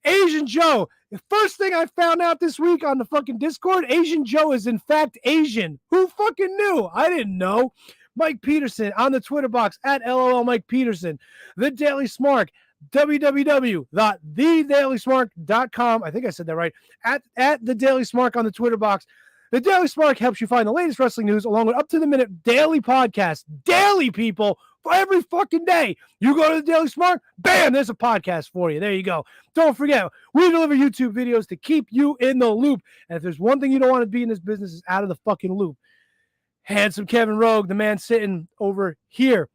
Asian Joe. The first thing I found out this week on the fucking Discord, Asian Joe is in fact Asian. Who fucking knew? I didn't know. Mike Peterson on the Twitter box at LOL Mike Peterson. The Daily Smark, www.thedailysmark.com. I think I said that right. At the Daily Smark on the Twitter box. The Daily Smark helps you find the latest wrestling news along with up-to-the-minute daily podcasts. Daily, people, for every fucking day. You go to the Daily Smark, bam, there's a podcast for you. There you go. Don't forget, we deliver YouTube videos to keep you in the loop. And if there's one thing you don't want to be in this business, is out of the fucking loop. Handsome Kevin Rogue, the man sitting over here.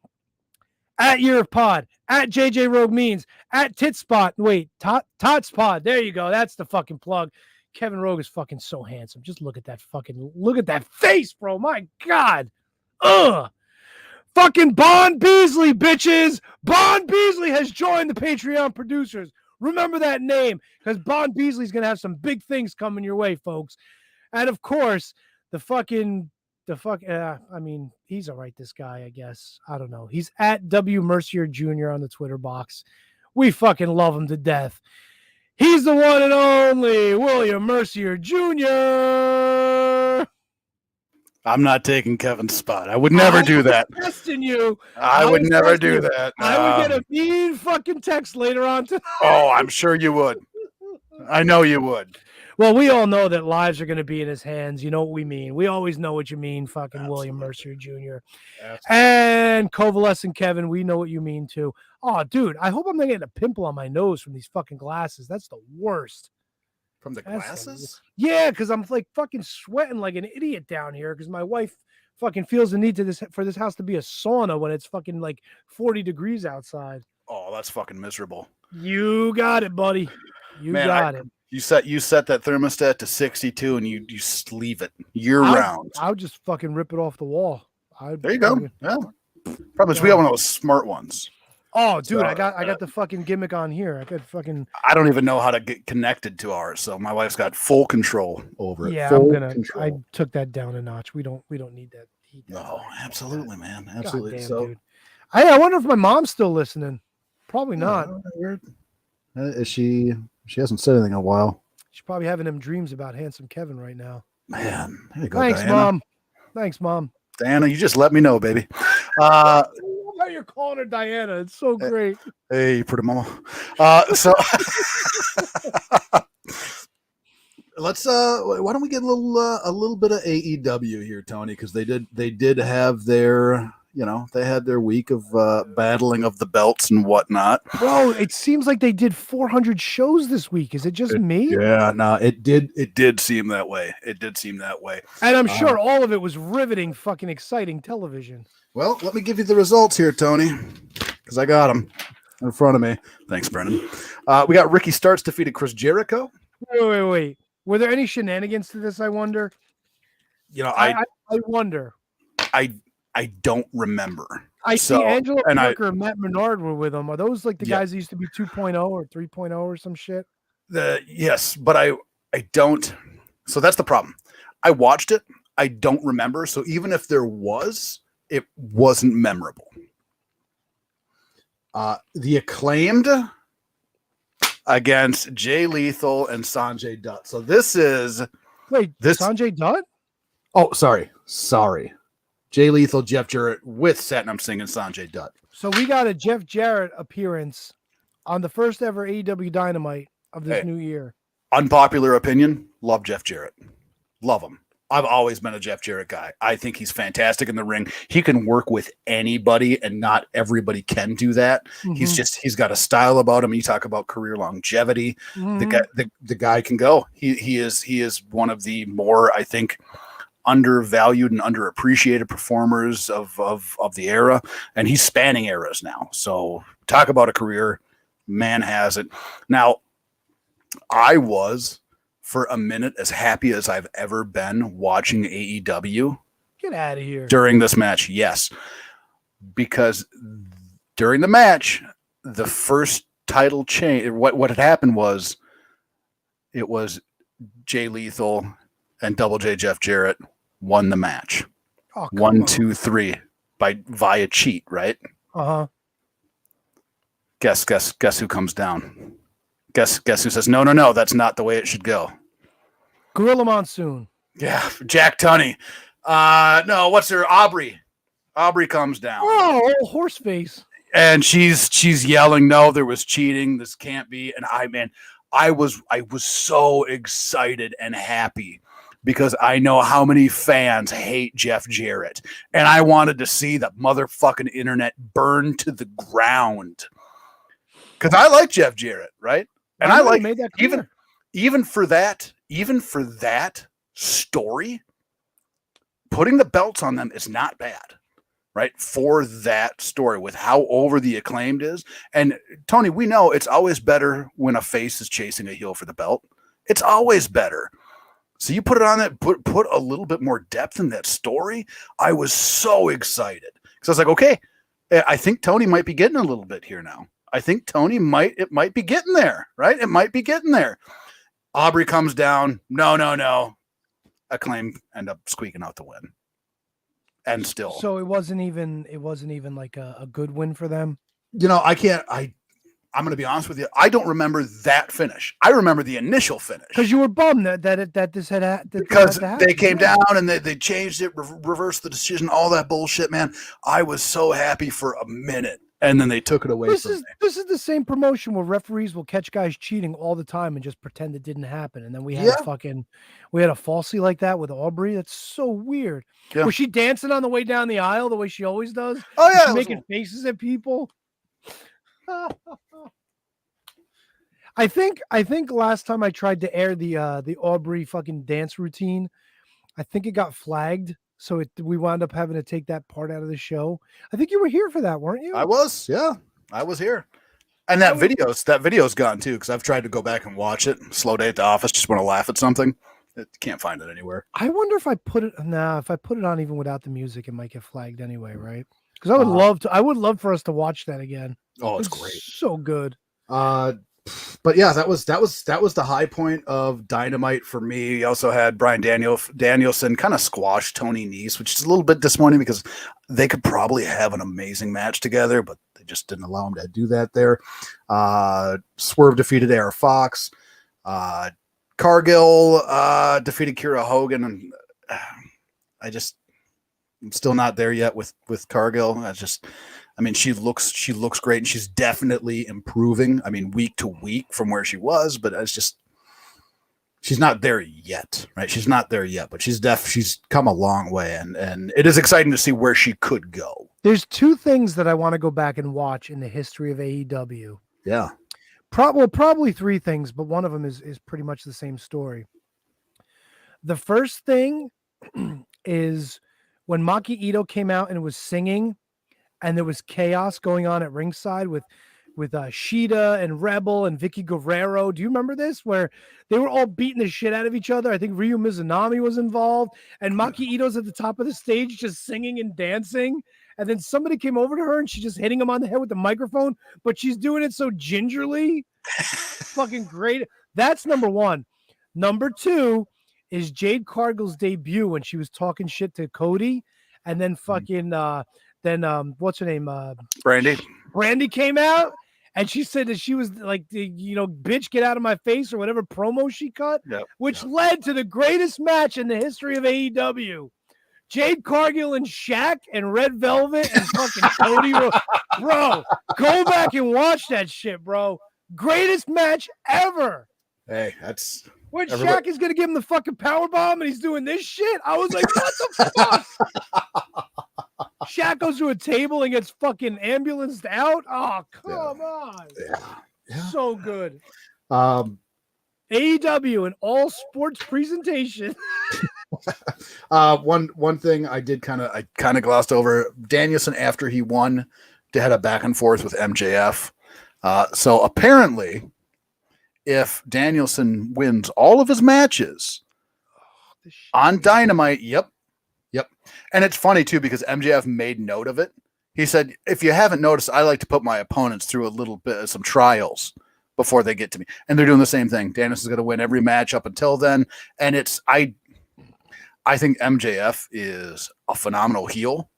At Year of Pod, at JJ Rogue Means, at Titspot. Wait, Totspod. There you go. That's the fucking plug. Kevin Rogue is fucking so handsome. Just look at that face, bro. My God. Ugh. Fucking Bon Beasley, bitches. Bon Beasley has joined the Patreon producers. Remember that name, because Bon Beasley's going to have some big things coming your way, folks. And of course, he's all right, this guy, I guess. I don't know. He's at W. Mercier Jr. on the Twitter box. We fucking love him to death. He's the one and only William Mercier Jr. I'm not taking Kevin's spot. I would never do that. Testing you. I would never do that. I would get a mean fucking text later on tonight. Oh, I'm sure you would. I know you would. Well, we all know that lives are going to be in his hands. You know what we mean. We always know what you mean, fucking Absolutely. William Mercier Jr. Absolutely. And Convalescent Kevin, we know what you mean too. Oh, dude, I hope I'm not getting a pimple on my nose from these fucking glasses. That's the worst. From the glasses? Yeah, because I'm like fucking sweating like an idiot down here because my wife fucking feels the need for this house to be a sauna when it's fucking like 40 degrees outside. Oh, that's fucking miserable. You got it, buddy. You got it. You set that thermostat to 62 and you leave it year round. I would just fucking rip it off the wall. There you go. Yeah. Problem is we have one of those smart ones. Oh, dude, I got the fucking gimmick on here. I don't even know how to get connected to ours, so my wife's got full control over it. Yeah, Control. I took that down a notch. We don't need that heat. No, absolutely, man. Absolutely. Damn, So dude. I wonder if my mom's still listening. Probably not. She hasn't said anything in a while. She's probably having them dreams about handsome Kevin right now. Man, there you go. Thanks, Diana. Mom. Thanks, Mom. Diana, you just let me know, baby. I love how you're calling her Diana. It's so great. Hey, pretty mama. So let's why don't we get a little bit of AEW here, Tony? Because they did have their they had their week of battling of the belts and whatnot. Bro, it seems like they did 400 shows this week. Is it just me? Yeah, no, it did seem that way. It did seem that way. And I'm sure all of it was riveting, fucking exciting television. Well, let me give you the results here, Tony, because I got them in front of me. Thanks, Brennan. We got Ricky Starks defeated Chris Jericho. Wait. Were there any shenanigans to this, I wonder? I wonder. I don't remember. I see Angelo and Parker and Matt Menard were with them. Are those like the Yeah. guys that used to be 2.0 or 3.0 or some shit? Yes, but I don't. So that's the problem. I watched it. I don't remember. So even if there was, it wasn't memorable. The Acclaimed against Jay Lethal and Sanjay Dutt. So this is Sanjay Dutt? Oh, sorry. Jay Lethal, Jeff Jarrett with Satnam Singh and Sanjay Dutt. So we got a Jeff Jarrett appearance on the first ever AEW Dynamite of this new year. Unpopular opinion, love Jeff Jarrett. Love him. I've always been a Jeff Jarrett guy. I think he's fantastic in the ring. He can work with anybody, and not everybody can do that. Mm-hmm. He's got a style about him. You talk about career longevity. Mm-hmm. The guy can go. He is one of the more, I think, undervalued and underappreciated performers of the era, and he's spanning eras now. So talk about a career, man has it. Now, I was for a minute as happy as I've ever been watching AEW. Get out of here. During this match, yes. Because during the match, the first title change, what had happened was it was Jay Lethal and Double J Jeff Jarrett won the match. Oh, 1, 2, 3 via cheat, right? Uh-huh. Guess who comes down? Guess who says no, that's not the way it should go. Gorilla Monsoon. Yeah, Jack Tunney. No, what's her? Aubrey. Aubrey comes down. Oh, old horse face. And she's yelling, no, there was cheating. This can't be. And I was so excited and happy because I know how many fans hate Jeff Jarrett. And I wanted to see the motherfucking internet burn to the ground. Because I like Jeff Jarrett, right? And I like made that even for that story, putting the belts on them is not bad, right? For that story with how over the Acclaimed is. And Tony, we know it's always better when a face is chasing a heel for the belt. It's always better. So you put it on that, put a little bit more depth in that story. I was so excited because I was like, okay, I think Tony might be getting a little bit here now. I think Tony might be getting there, right? It might be getting there. Aubrey comes down. No. Acclaim end up squeaking out the win. And still. So it wasn't even like a good win for them. I'm going to be honest with you. I don't remember that finish. I remember the initial finish. Because you were bummed that this had because they came down and they changed it, reversed the decision, all that bullshit, man. I was so happy for a minute. And then they took it away from me. This is the same promotion where referees will catch guys cheating all the time and just pretend it didn't happen. And then we had a falsie like that with Aubrey. That's so weird. Yeah. Was she dancing on the way down the aisle the way she always does? Oh yeah, Was she making faces at people. I think last time I tried to air the Aubrey fucking dance routine, I think it got flagged. So we wound up having to take that part out of the show. I think you were here for that, weren't you? I was, yeah. I was here. And that video's gone too, because I've tried to go back and watch it. Slow day at the office, just want to laugh at something. Can't find it anywhere. I wonder if I put it on even without the music, it might get flagged anyway, right? Because I would love for us to watch that again. Oh, it's great. So good. But yeah, that was the high point of Dynamite for me. We also had Bryan Danielson kind of squash Tony Nese, which is a little bit disappointing because they could probably have an amazing match together, but they just didn't allow him to do that there. Swerve defeated AR Fox. Cargill defeated Kiera Hogan, and I'm still not there yet with Cargill. She looks great, and she's definitely improving. Week to week from where she was, but she's not there yet, right? She's not there yet, but she's come a long way, and it is exciting to see where she could go. There's two things that I want to go back and watch in the history of AEW. Yeah. Probably three things, but one of them is pretty much the same story. The first thing is when Maki Ito came out and was singing, and there was chaos going on at ringside with Shida and Rebel and Vicky Guerrero. Do you remember this? Where they were all beating the shit out of each other. I think Ryu Mizunami was involved, and Maki Ito's at the top of the stage just singing and dancing. And then somebody came over to her and she's just hitting him on the head with the microphone, but she's doing it so gingerly. Fucking great. That's number one. Number two is Jade Cargill's debut when she was talking shit to Cody, and then fucking what's her name? Brandy came out, and she said that she was like, bitch, get out of my face, or whatever promo she cut, which led to the greatest match in the history of AEW. Jade Cargill and Shaq and Red Velvet and fucking Cody. Bro, go back and watch that shit, bro. Greatest match ever. Hey, that's... When Shaq is going to give him the fucking power bomb and he's doing this shit, I was like, what the fuck? Shaq goes to a table and gets fucking ambulanced out. Oh, come on. Yeah. So good. AEW and all sports presentation. One thing I kind of glossed over. Danielson, after he won, they had a back and forth with MJF. So apparently, if Danielson wins all of his matches on Dynamite, yep. And it's funny too because MJF made note of it. He said, "If you haven't noticed, I like to put my opponents through a little bit of some trials before they get to me." And they're doing the same thing. Danielson's going to win every match up until then, and I think MJF is a phenomenal heel,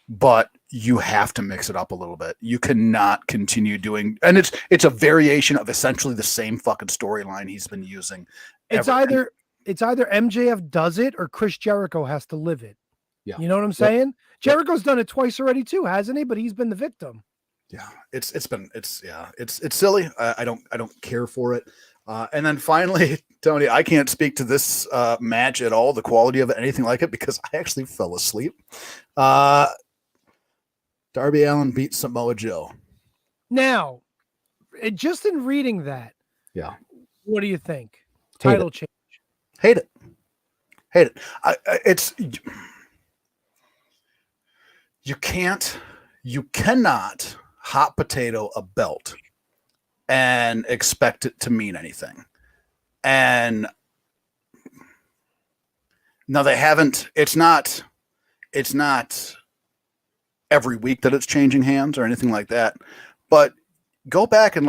but you have to mix it up a little bit. You cannot continue doing, and it's a variation of essentially the same fucking storyline he's been using. It's either MJF does it or Chris Jericho has to live it. Yeah. You know what I'm saying? Jericho's done it twice already too, hasn't he? But he's been the victim. Yeah, it's silly. I don't care for it. And then finally, Tony, I can't speak to this match at all, the quality of it, anything like it, because I actually fell asleep. Darby Allin beat Samoa Joe. Now, just in reading that, what do you think? Title change. Hate it. It's you cannot hot potato a belt and expect it to mean anything. And no, they haven't. It's not every week that it's changing hands or anything like that. But go back and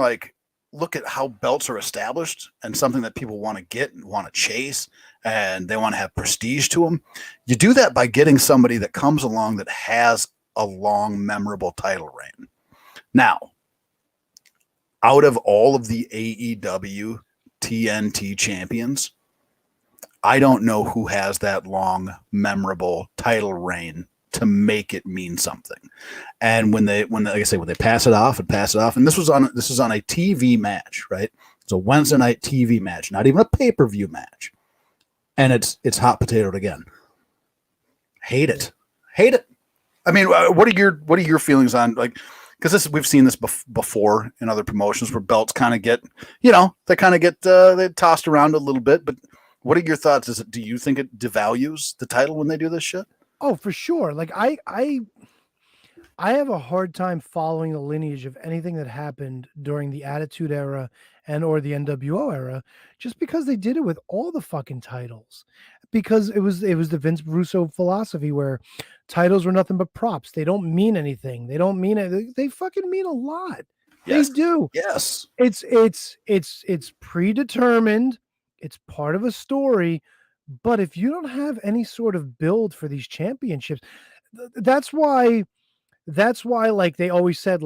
look at how belts are established and something that people want to get and want to chase and they want to have prestige to them. You do that by getting somebody that comes along that has a long, memorable title reign. Now, out of all of the AEW TNT champions, I don't know who has that long, memorable title reign to make it mean something. And when they pass it off, and this is on a TV match, right? It's a Wednesday night TV match, not even a pay-per-view match. And it's hot potatoed again. Hate it. I mean, what are your feelings on because we've seen this before in other promotions where belts kind of get, they tossed around a little bit. But what are your thoughts? Do you think it devalues the title when they do this shit? Oh, for sure. I have a hard time following the lineage of anything that happened during the Attitude Era and or the NWO era, just because they did it with all the fucking titles. Because it was the Vince Russo philosophy where titles were nothing but props. They don't mean anything. They don't mean it. They fucking mean a lot. Yes. They do. Yes. It's predetermined. It's part of a story. But if you don't have any sort of build for these championships, that's why they always said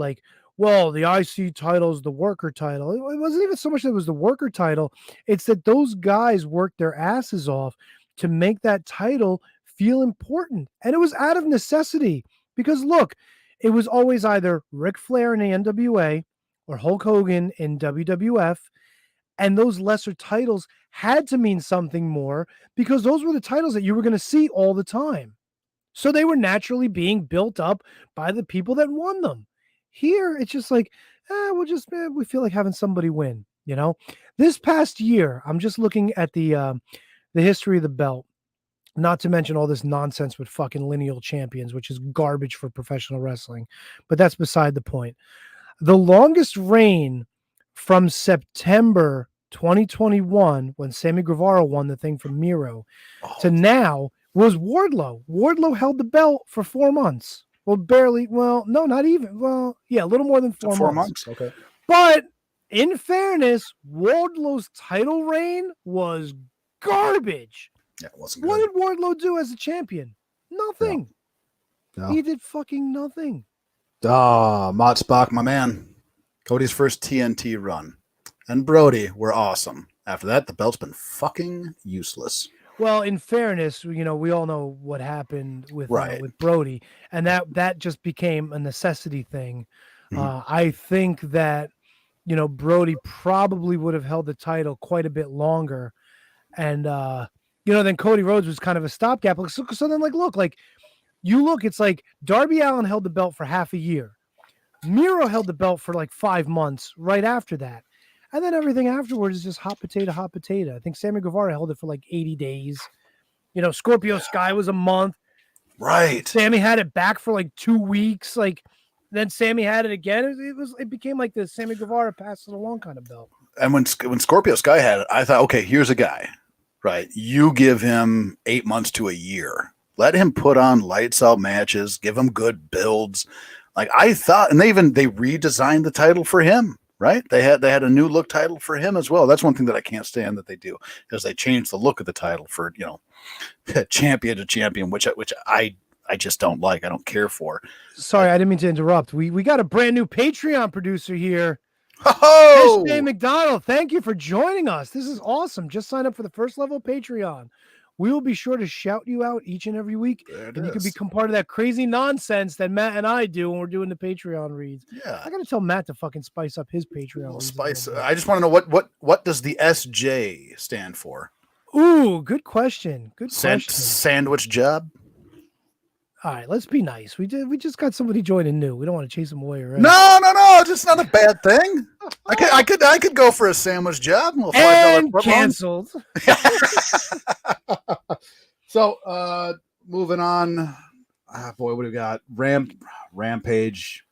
well, the IC title is the worker title. It wasn't even so much that it was the worker title. It's that those guys worked their asses off to make that title feel important. And it was out of necessity because look, it was always either Ric Flair in the NWA or Hulk Hogan in WWF. And those lesser titles had to mean something more because those were the titles that you were going to see all the time. So they were naturally being built up by the people that won them. Here, it's just like, we feel like having somebody win, you know? This past year, I'm just looking at the history of the belt, not to mention all this nonsense with fucking lineal champions, which is garbage for professional wrestling, but that's beside the point. The longest reign from September 2021, when Sammy Guevara won the thing from Miro, to now was Wardlow. Wardlow held the belt for 4 months. Well, barely. Well, no, not even. Well, yeah, a little more than 4 months. Okay. But in fairness, Wardlow's title reign was garbage. Yeah, it wasn't What good. did Wardlow do as a champion? Nothing. No. He did fucking nothing. Mott Spock, my man. Cody's first TNT run. And Brody were awesome. After that, the belt's been fucking useless. Well, in fairness, we all know what happened with with Brody, and that just became a necessity thing. I think that Brody probably would have held the title quite a bit longer, and then Cody Rhodes was kind of a stopgap. So then, it's like Darby Allin held the belt for half a year, Miro held the belt for like 5 months right after that. And then everything afterwards is just hot potato. I think Sammy Guevara held it for like 80 days. Scorpio Sky was a month. Right. Sammy had it back for like 2 weeks. Then Sammy had it again. It became like the Sammy Guevara pass it along kind of belt. And when Scorpio Sky had it, I thought, okay, here's a guy, right? You give him 8 months to a year. Let him put on lights out matches. Give him good builds. Like I thought, and they redesigned the title for him. Right? They had a new look title for him as well. That's one thing that I can't stand that they do, is they change the look of the title for champion to champion, which I just don't like. I don't care for. Sorry, I didn't mean to interrupt. We got a brand new Patreon producer here. Oh, Dave McDonald, thank you for joining us. This is awesome. Just sign up for the first level of Patreon. We will be sure to shout you out each and every week, and you can become part of that crazy nonsense that Matt and I do when we're doing the Patreon reads. Yeah, I gotta tell Matt to fucking spice up his Patreon. Spice. I just want to know what does the SJ stand for? Ooh, good question. Sandwich job. All right, let's be nice. We just got somebody joining new. We don't want to chase them away, right? No. It's not a bad thing. I could go for a sandwich job. And canceled. So, moving on. Boy, what do we got? Rampage.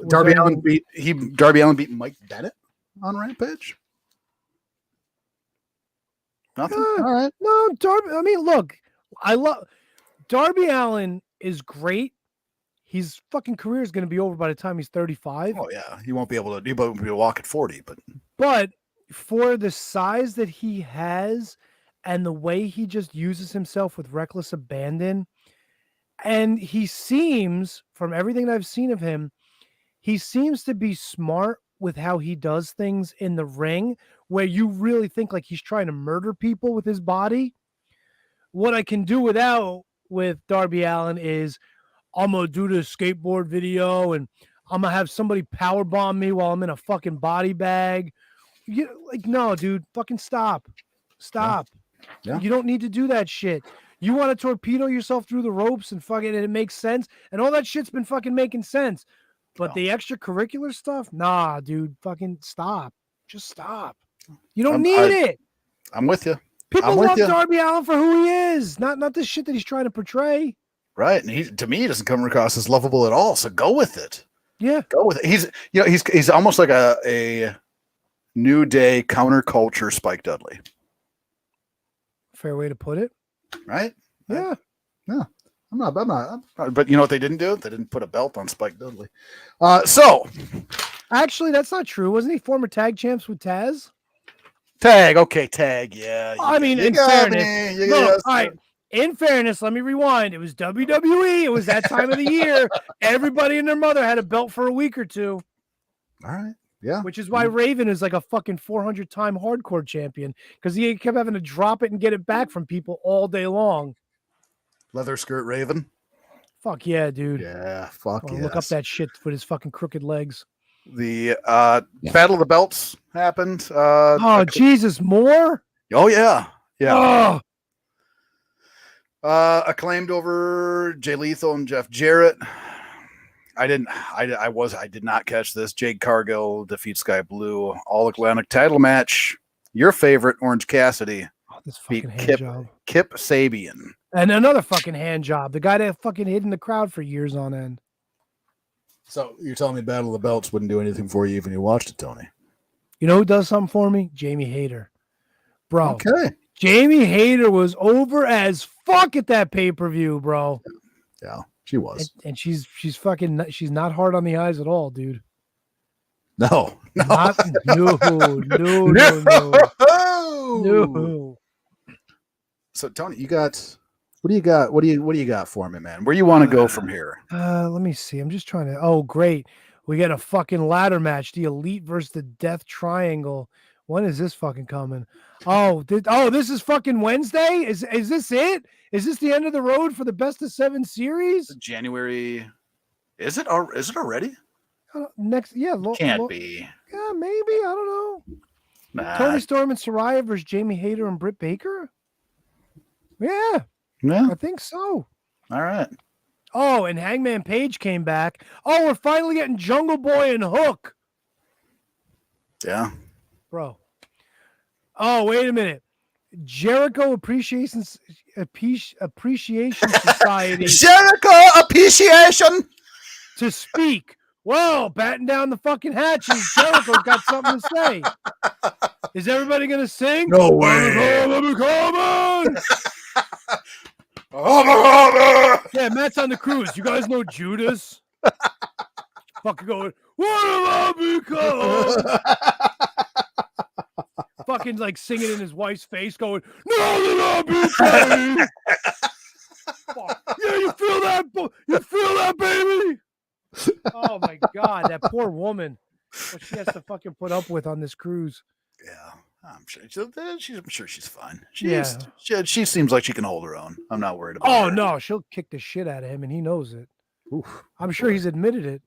Darby Allin beat Mike Bennett on Rampage. Nothing. All right. No, Darby. I mean, look, I love Darby Allin is great. His fucking career is going to be over by the time he's 35. Oh yeah, he won't be able to walk at 40. But for the size that he has and the way he just uses himself with reckless abandon, and he seems, from everything that I've seen of him, he seems to be smart with how he does things in the ring, where you really think like he's trying to murder people with his body. What I can do with Darby Allin is I'm going to do the skateboard video and I'm going to have somebody powerbomb me while I'm in a fucking body bag. No, dude, fucking stop. Yeah. You don't need to do that shit. You want to torpedo yourself through the ropes and fucking, and it makes sense. And all that shit's been fucking making sense. But the extracurricular stuff, nah, dude, fucking stop. Just stop. You don't need it. I'm with you. People love Darby Allin for who he is, not the shit that he's trying to portray. Right, and to me, he doesn't come across as lovable at all. So go with it. Yeah, go with it. He's almost like a New Day counterculture Spike Dudley. Fair way to put it. Right? Yeah. Yeah. I'm not. But you know what they didn't do? They didn't put a belt on Spike Dudley. So actually, that's not true. Wasn't he former tag champs with Taz? Tag, yeah. I mean, in fairness, look, all right. In fairness, let me rewind. It was WWE. It was that time of the year. Everybody and their mother had a belt for a week or two. All right. Yeah. Which is why Raven is like a fucking 400-time hardcore champion, because he kept having to drop it and get it back from people all day long. Leather skirt Raven. Fuck yeah, dude. Yeah. Fuck yeah. Look up that shit with his fucking crooked legs. The Battle of the Belts happened. Jesus, more? Oh yeah. Yeah. Oh. Acclaimed over Jay Lethal and Jeff Jarrett. I did not catch this. Jade Cargill defeats Sky Blue. All Atlantic title match. Your favorite, Orange Cassidy, Oh, this beat fucking hand job. Kip Sabian. And another fucking hand job. The guy that fucking hid in the crowd for years on end. So you're telling me Battle of the Belts wouldn't do anything for you even you watched it, Tony? You know who does something for me? Jamie Hayter. Bro. Okay. Jamie Hayter was over as fuck at that pay-per-view, bro. Yeah, she was. And she's not hard on the eyes at all, dude. No. No. So Tony, what do you got for me, man? Where you want to go from here? Let me see. I'm just trying to. Oh, great. We got a fucking ladder match. The Elite versus the Death Triangle. When is this fucking coming? This is fucking Wednesday? Is this it? Is this the end of the road for the best of 7 series? January. Is it already? Next, yeah. Can't be. Yeah, maybe. I don't know. Nah. Tony Storm and Saraya versus Jamie Hayter and Britt Baker? Yeah, Yeah. I think so. All right. Oh, and Hangman Page came back. Oh, we're finally getting Jungle Boy and Hook. Yeah. Bro. Oh, wait a minute. Jericho Appreciation Society Jericho Appreciation to speak. Whoa, batten down the fucking hatches. Jericho's got something to say. Is everybody going to sing? No way. Yeah, Matt's on the cruise. You guys know Judas? Fucking going, what have I become? Fucking like singing in his wife's face, going, "No, that I be Fuck. Yeah, you feel that? You feel that, baby? Oh my god, that poor woman. What she has to fucking put up with on this cruise. Yeah, I'm sure. I'm sure she's fine. She seems like she can hold her own. I'm not worried about her. Oh no, she'll kick the shit out of him, and he knows it. Oof. I'm sure he's admitted it.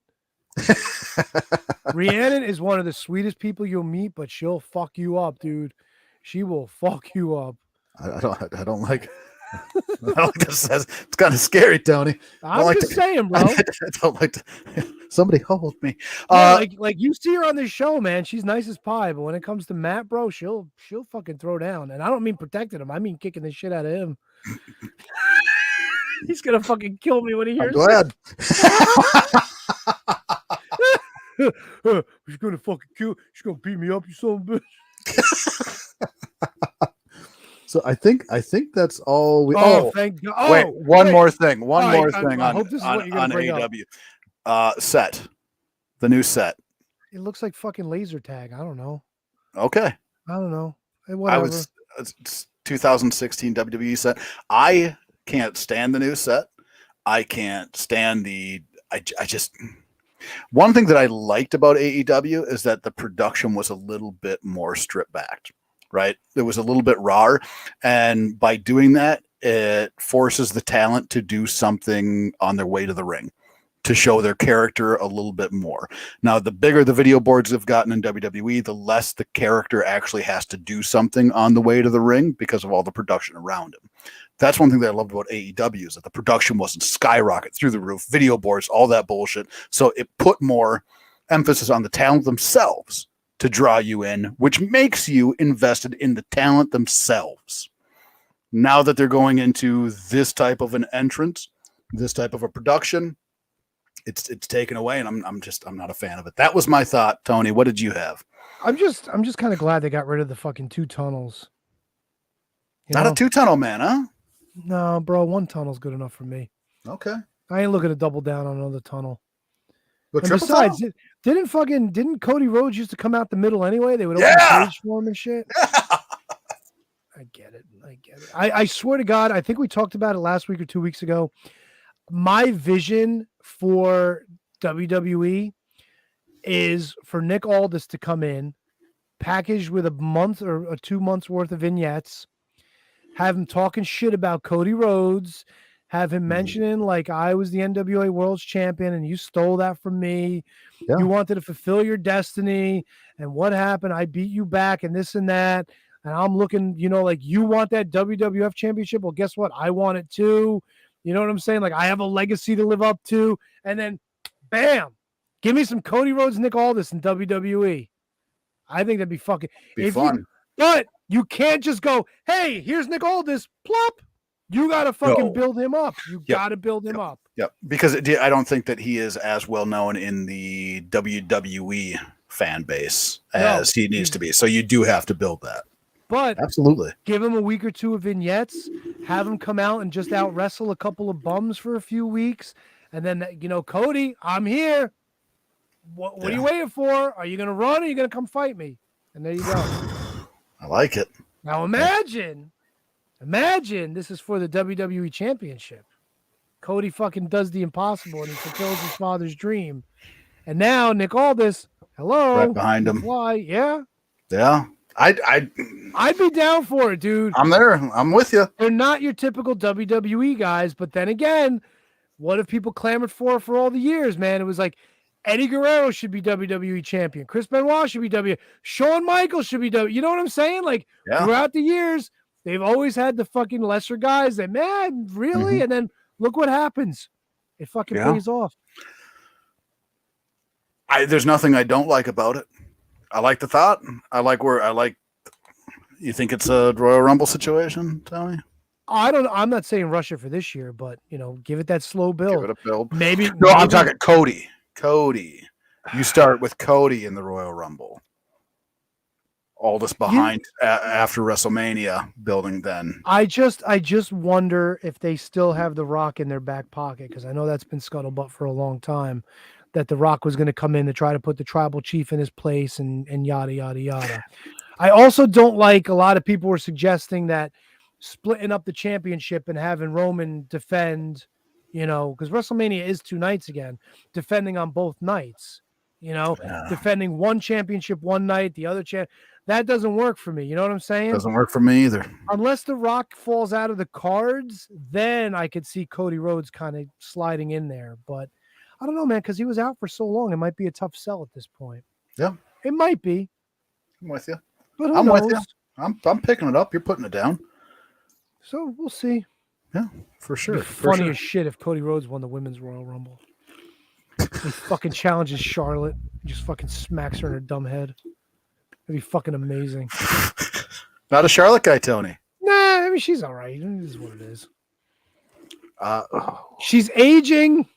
Rhiannon is one of the sweetest people you'll meet, but she'll fuck you up, dude. She will fuck you up. I don't like this. It's kind of scary, Tony. I'm just saying, bro. I don't like to. Somebody hold me. Yeah, like you see her on this show, man. She's nice as pie, but when it comes to Matt, bro, she'll fucking throw down. And I don't mean protecting him. I mean kicking the shit out of him. He's gonna fucking kill me when he hears. I'm glad. She's gonna fucking kill. She's gonna beat me up, you son of a bitch. So I think that's all we. Thank God. Wait, one more thing. One All more right, thing I hope this is what you're on gonna bring up. AEW. Set. The new set. It looks like fucking laser tag. I don't know. Okay. I don't know. Whatever. It's 2016 WWE set. I can't stand the new set. I can't stand I just. One thing that I liked about AEW is that the production was a little bit more stripped back, right? It was a little bit rawer. And by doing that, it forces the talent to do something on their way to the ring to show their character a little bit more. Now, the bigger the video boards have gotten in WWE, the less the character actually has to do something on the way to the ring because of all the production around him. That's one thing that I loved about AEW is that the production wasn't skyrocket through the roof, video boards, all that bullshit. So it put more emphasis on the talent themselves to draw you in, which makes you invested in the talent themselves. Now that they're going into this type of an entrance, this type of a production, it's taken away, and I'm not a fan of it. That was my thought, Tony. What did you have? I'm just kind of glad they got rid of the fucking 2 tunnels. Not a 2-tunnel man, huh? No, bro, 1 tunnel's good enough for me. Okay. I ain't looking to double down on another tunnel. But And besides, didn't Cody Rhodes used to come out the middle anyway? They would open the page for him and shit. I get it. I swear to God, I think we talked about it last week or 2 weeks ago. My vision for WWE is for Nick Aldis to come in, packaged with a month or 2 months worth of vignettes, have him talking shit about Cody Rhodes, have him mentioning like I was the NWA World's Champion and you stole that from me. Yeah. You wanted to fulfill your destiny, and what happened? I beat you back and this and that. and I'm looking, like you want that WWF championship. Well, guess what? I want it too. You know what I'm saying? Like I have a legacy to live up to. And then bam, give me some Cody Rhodes, Nick Aldis in WWE. I think that'd be fucking Fun. But you can't just go, hey, here's Nick Aldis, plop. You got to fucking build him up. You got to build him up. Yep. Because I don't think that he is as well known in the WWE fan base as he needs to be. So you do have to build that. But absolutely, give him a week or two of vignettes, have him come out and just out wrestle a couple of bums for a few weeks. And then, Cody, I'm here. What are you waiting for? Are you going to run or are you going to come fight me? And there you go. I like it. Now imagine this is for the WWE Championship. Cody fucking does the impossible and he fulfills his father's dream. And now Nick Aldis, hello. Right behind him. Why? Yeah. Yeah. I'd be down for it, dude. I'm there. I'm with you. They're not your typical WWE guys, but then again, what have people clamored for all the years, man? It was like Eddie Guerrero should be WWE champion. Chris Benoit should be Shawn Michaels should be You know what I'm saying? Like throughout the years, they've always had the fucking lesser guys that, man, really? Mm-hmm. And then look what happens. It fucking pays off. There's nothing I don't like about it. I like the thought. You think it's a Royal Rumble situation, Tony? I'm not saying rush it for this year, but give it that slow build. Give it a build. Maybe. I'm talking Cody. Cody. You start with Cody in the Royal Rumble. All this behind after WrestleMania building then. I just wonder if they still have The Rock in their back pocket, because I know that's been scuttlebutt for a long time, that The Rock was going to come in to try to put the tribal chief in his place and yada, yada, yada. I also don't like, a lot of people were suggesting that splitting up the championship and having Roman defend, because WrestleMania is 2 nights again, defending on both nights, defending one championship one night, the other that doesn't work for me. You know what I'm saying? Doesn't work for me either. Unless The Rock falls out of the cards, then I could see Cody Rhodes kind of sliding in there. But I don't know, man, because he was out for so long. It might be a tough sell at this point. Yeah. It might be. I'm with you. But who I'm knows? with you. I'm picking it up. You're putting it down. So we'll see. Yeah, for sure. It'd be funny as shit if Cody Rhodes won the Women's Royal Rumble. He fucking challenges Charlotte. Just fucking smacks her in her dumb head. It'd be fucking amazing. Not a Charlotte guy, Tony. Nah, I mean, she's all right. It is what it is. Oh. She's aging.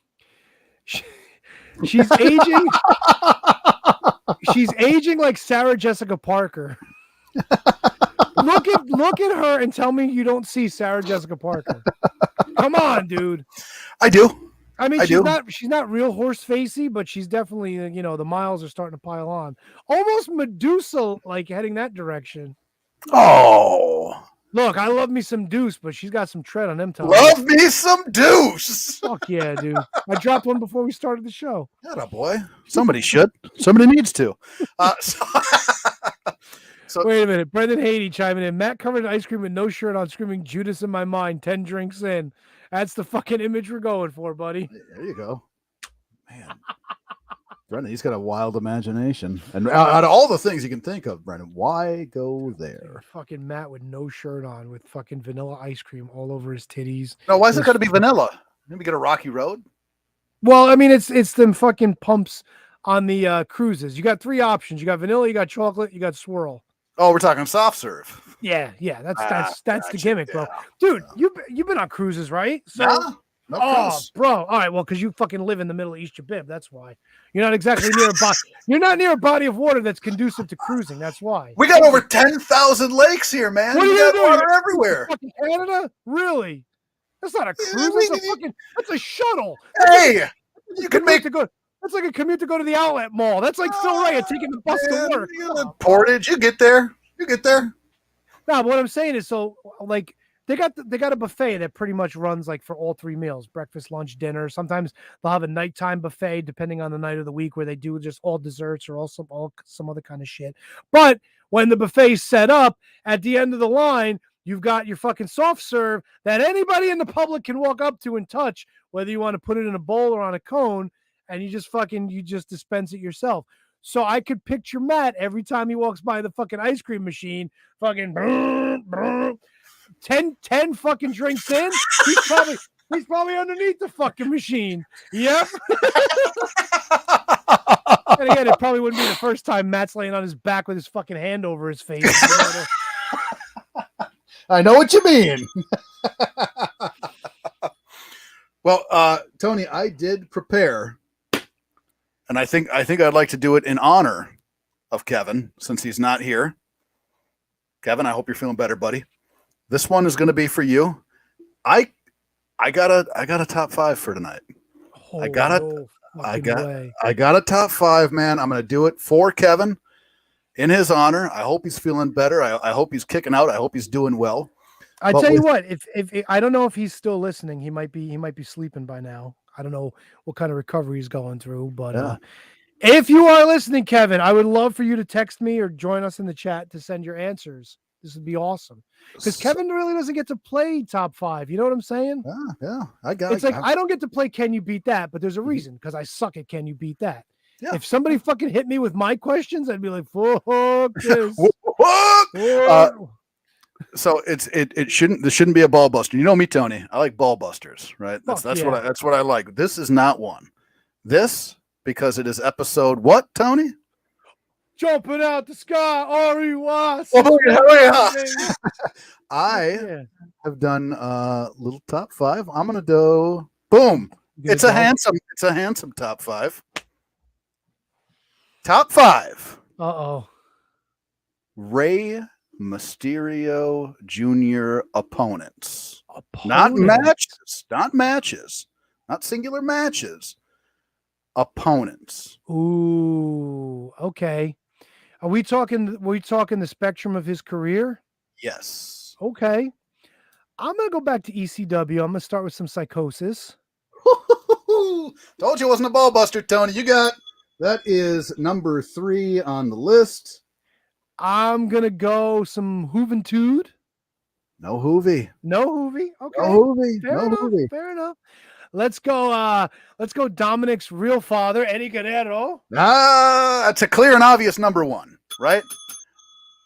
She's aging. She's aging like Sarah Jessica Parker. Look at her and tell me you don't see Sarah Jessica Parker. Come on, dude. I do. I mean, she's not real horse facey, but she's definitely, the miles are starting to pile on. Almost Medusa, like heading that direction. Oh. Look, I love me some Deuce, but she's got some tread on them toes. Love me some Deuce. Fuck yeah, dude. I dropped one before we started the show. Atta boy. Somebody should. Somebody needs to. So wait a minute. Brendan Haiti chiming in. Matt covered in ice cream with no shirt on, screaming Judas in my mind, 10 drinks in. That's the fucking image we're going for, buddy. There you go. Man. Brendan, he's got a wild imagination. And out of all the things you can think of, Brendan, why go there? Fucking Matt with no shirt on with fucking vanilla ice cream all over his titties. No, why is it got to be vanilla? Maybe get a Rocky Road? Well, I mean, it's them fucking pumps on the cruises. You got 3 options. You got vanilla, you got chocolate, you got swirl. Oh, we're talking soft serve. Yeah. That's the gimmick, bro. Dude, you've been on cruises, right? So, no cruise. Bro. All right, well, because you fucking live in the middle of East Jabib, that's why. You're not exactly near you're not near a body of water that's conducive to cruising. That's why. We got over 10,000 lakes here, man. What are we you got doing? water everywhere. Fucking Canada? Really? That's not a cruise. That's a shuttle. Hey, you can make That's like a commute to go to the outlet mall. That's like Phil Ray taking the bus to work. Portage, you get there. No, but what I'm saying is, so like they got a buffet that pretty much runs like for all 3 meals: breakfast, lunch, dinner. Sometimes they'll have a nighttime buffet depending on the night of the week, where they do just all desserts or also all some other kind of shit. But when the buffet's set up, at the end of the line, you've got your fucking soft serve that anybody in the public can walk up to and touch, whether you want to put it in a bowl or on a cone, and you just dispense it yourself. So I could picture Matt every time he walks by the fucking ice cream machine, fucking 10 fucking drinks in. He's probably underneath the fucking machine. Yep. And again, it probably wouldn't be the first time Matt's laying on his back with his fucking hand over his face. I know what you mean. Well, Tony, I did prepare, and I think I'd like to do it in honor of Kevin since he's not here. Kevin, I hope you're feeling better, buddy. This one is going to be for you. I got a top 5 for tonight. I got a top 5, man. I'm going to do it for Kevin in his honor. I hope he's feeling better. I hope he's kicking out. I hope he's doing well. I tell you what, if I don't know if he's still listening, he might be sleeping by now. I don't know what kind of recovery he's going through, but if you are listening, Kevin, I would love for you to text me or join us in the chat to send your answers. This would be awesome because Kevin really doesn't get to play top 5. You know what I'm saying? Yeah, I don't get to play Can You Beat That, but there's a reason because I suck at Can You Beat That. Yeah. If somebody fucking hit me with my questions, I'd be like, fuck this. So it shouldn't. This shouldn't be a ball buster. You know me, Tony. I like ball busters, right? That's what I like. This is not one. This because it is episode what, Tony? Jumping out the sky, Ari Watts. I have done little top 5. I'm gonna do boom. It's a handsome top 5. Top 5. Rey Mysterio Jr. opponents. Not matches. Not singular matches. Opponents. Ooh, okay. Are we talking the spectrum of his career? Yes. Okay. I'm gonna go back to ECW. I'm gonna start with some Psychosis. Told you it wasn't a ball buster, Tony. You got that is number 3 on the list. I'm gonna go some Juventud. No Hoovy. Okay. No Hoovy. Fair enough. Let's go Dominic's real father, Eddie Guerrero. That's a clear and obvious number 1, right?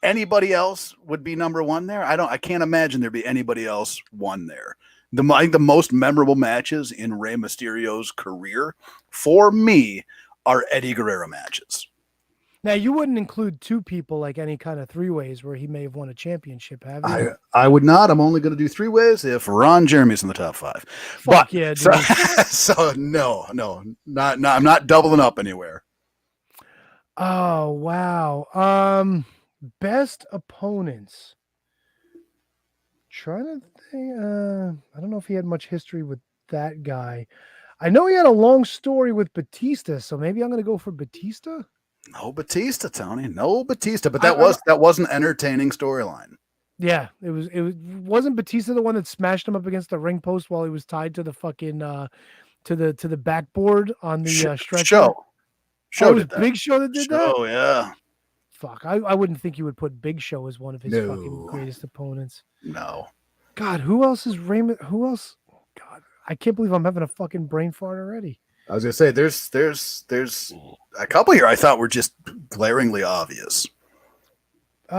Anybody else would be number 1 there? I can't imagine there'd be anybody else 1 there. The most memorable matches in Rey Mysterio's career for me are Eddie Guerrero matches. Now, you wouldn't include 2 people like any kind of 3-ways where he may have won a championship, have you? I would not. I'm only going to do 3-ways if Ron Jeremy's in the top 5. Fuck yeah, dude. So no, not I'm not doubling up anywhere. Oh, wow. Best opponents. Trying to think. I don't know if he had much history with that guy. I know he had a long story with Batista, so maybe I'm going to go for Batista. No Batista, Tony. No Batista, but that was an entertaining storyline. Yeah, it wasn't Batista the one that smashed him up against the ring post while he was tied to the fucking to the backboard on the stretcher. Show did that. Big Show that did that. Oh yeah. Fuck, I wouldn't think you would put Big Show as one of his fucking greatest opponents. No. God, who else is Raymond? Who else? God, I can't believe I'm having a fucking brain fart already. I was gonna say there's a couple here I thought were just glaringly obvious. Who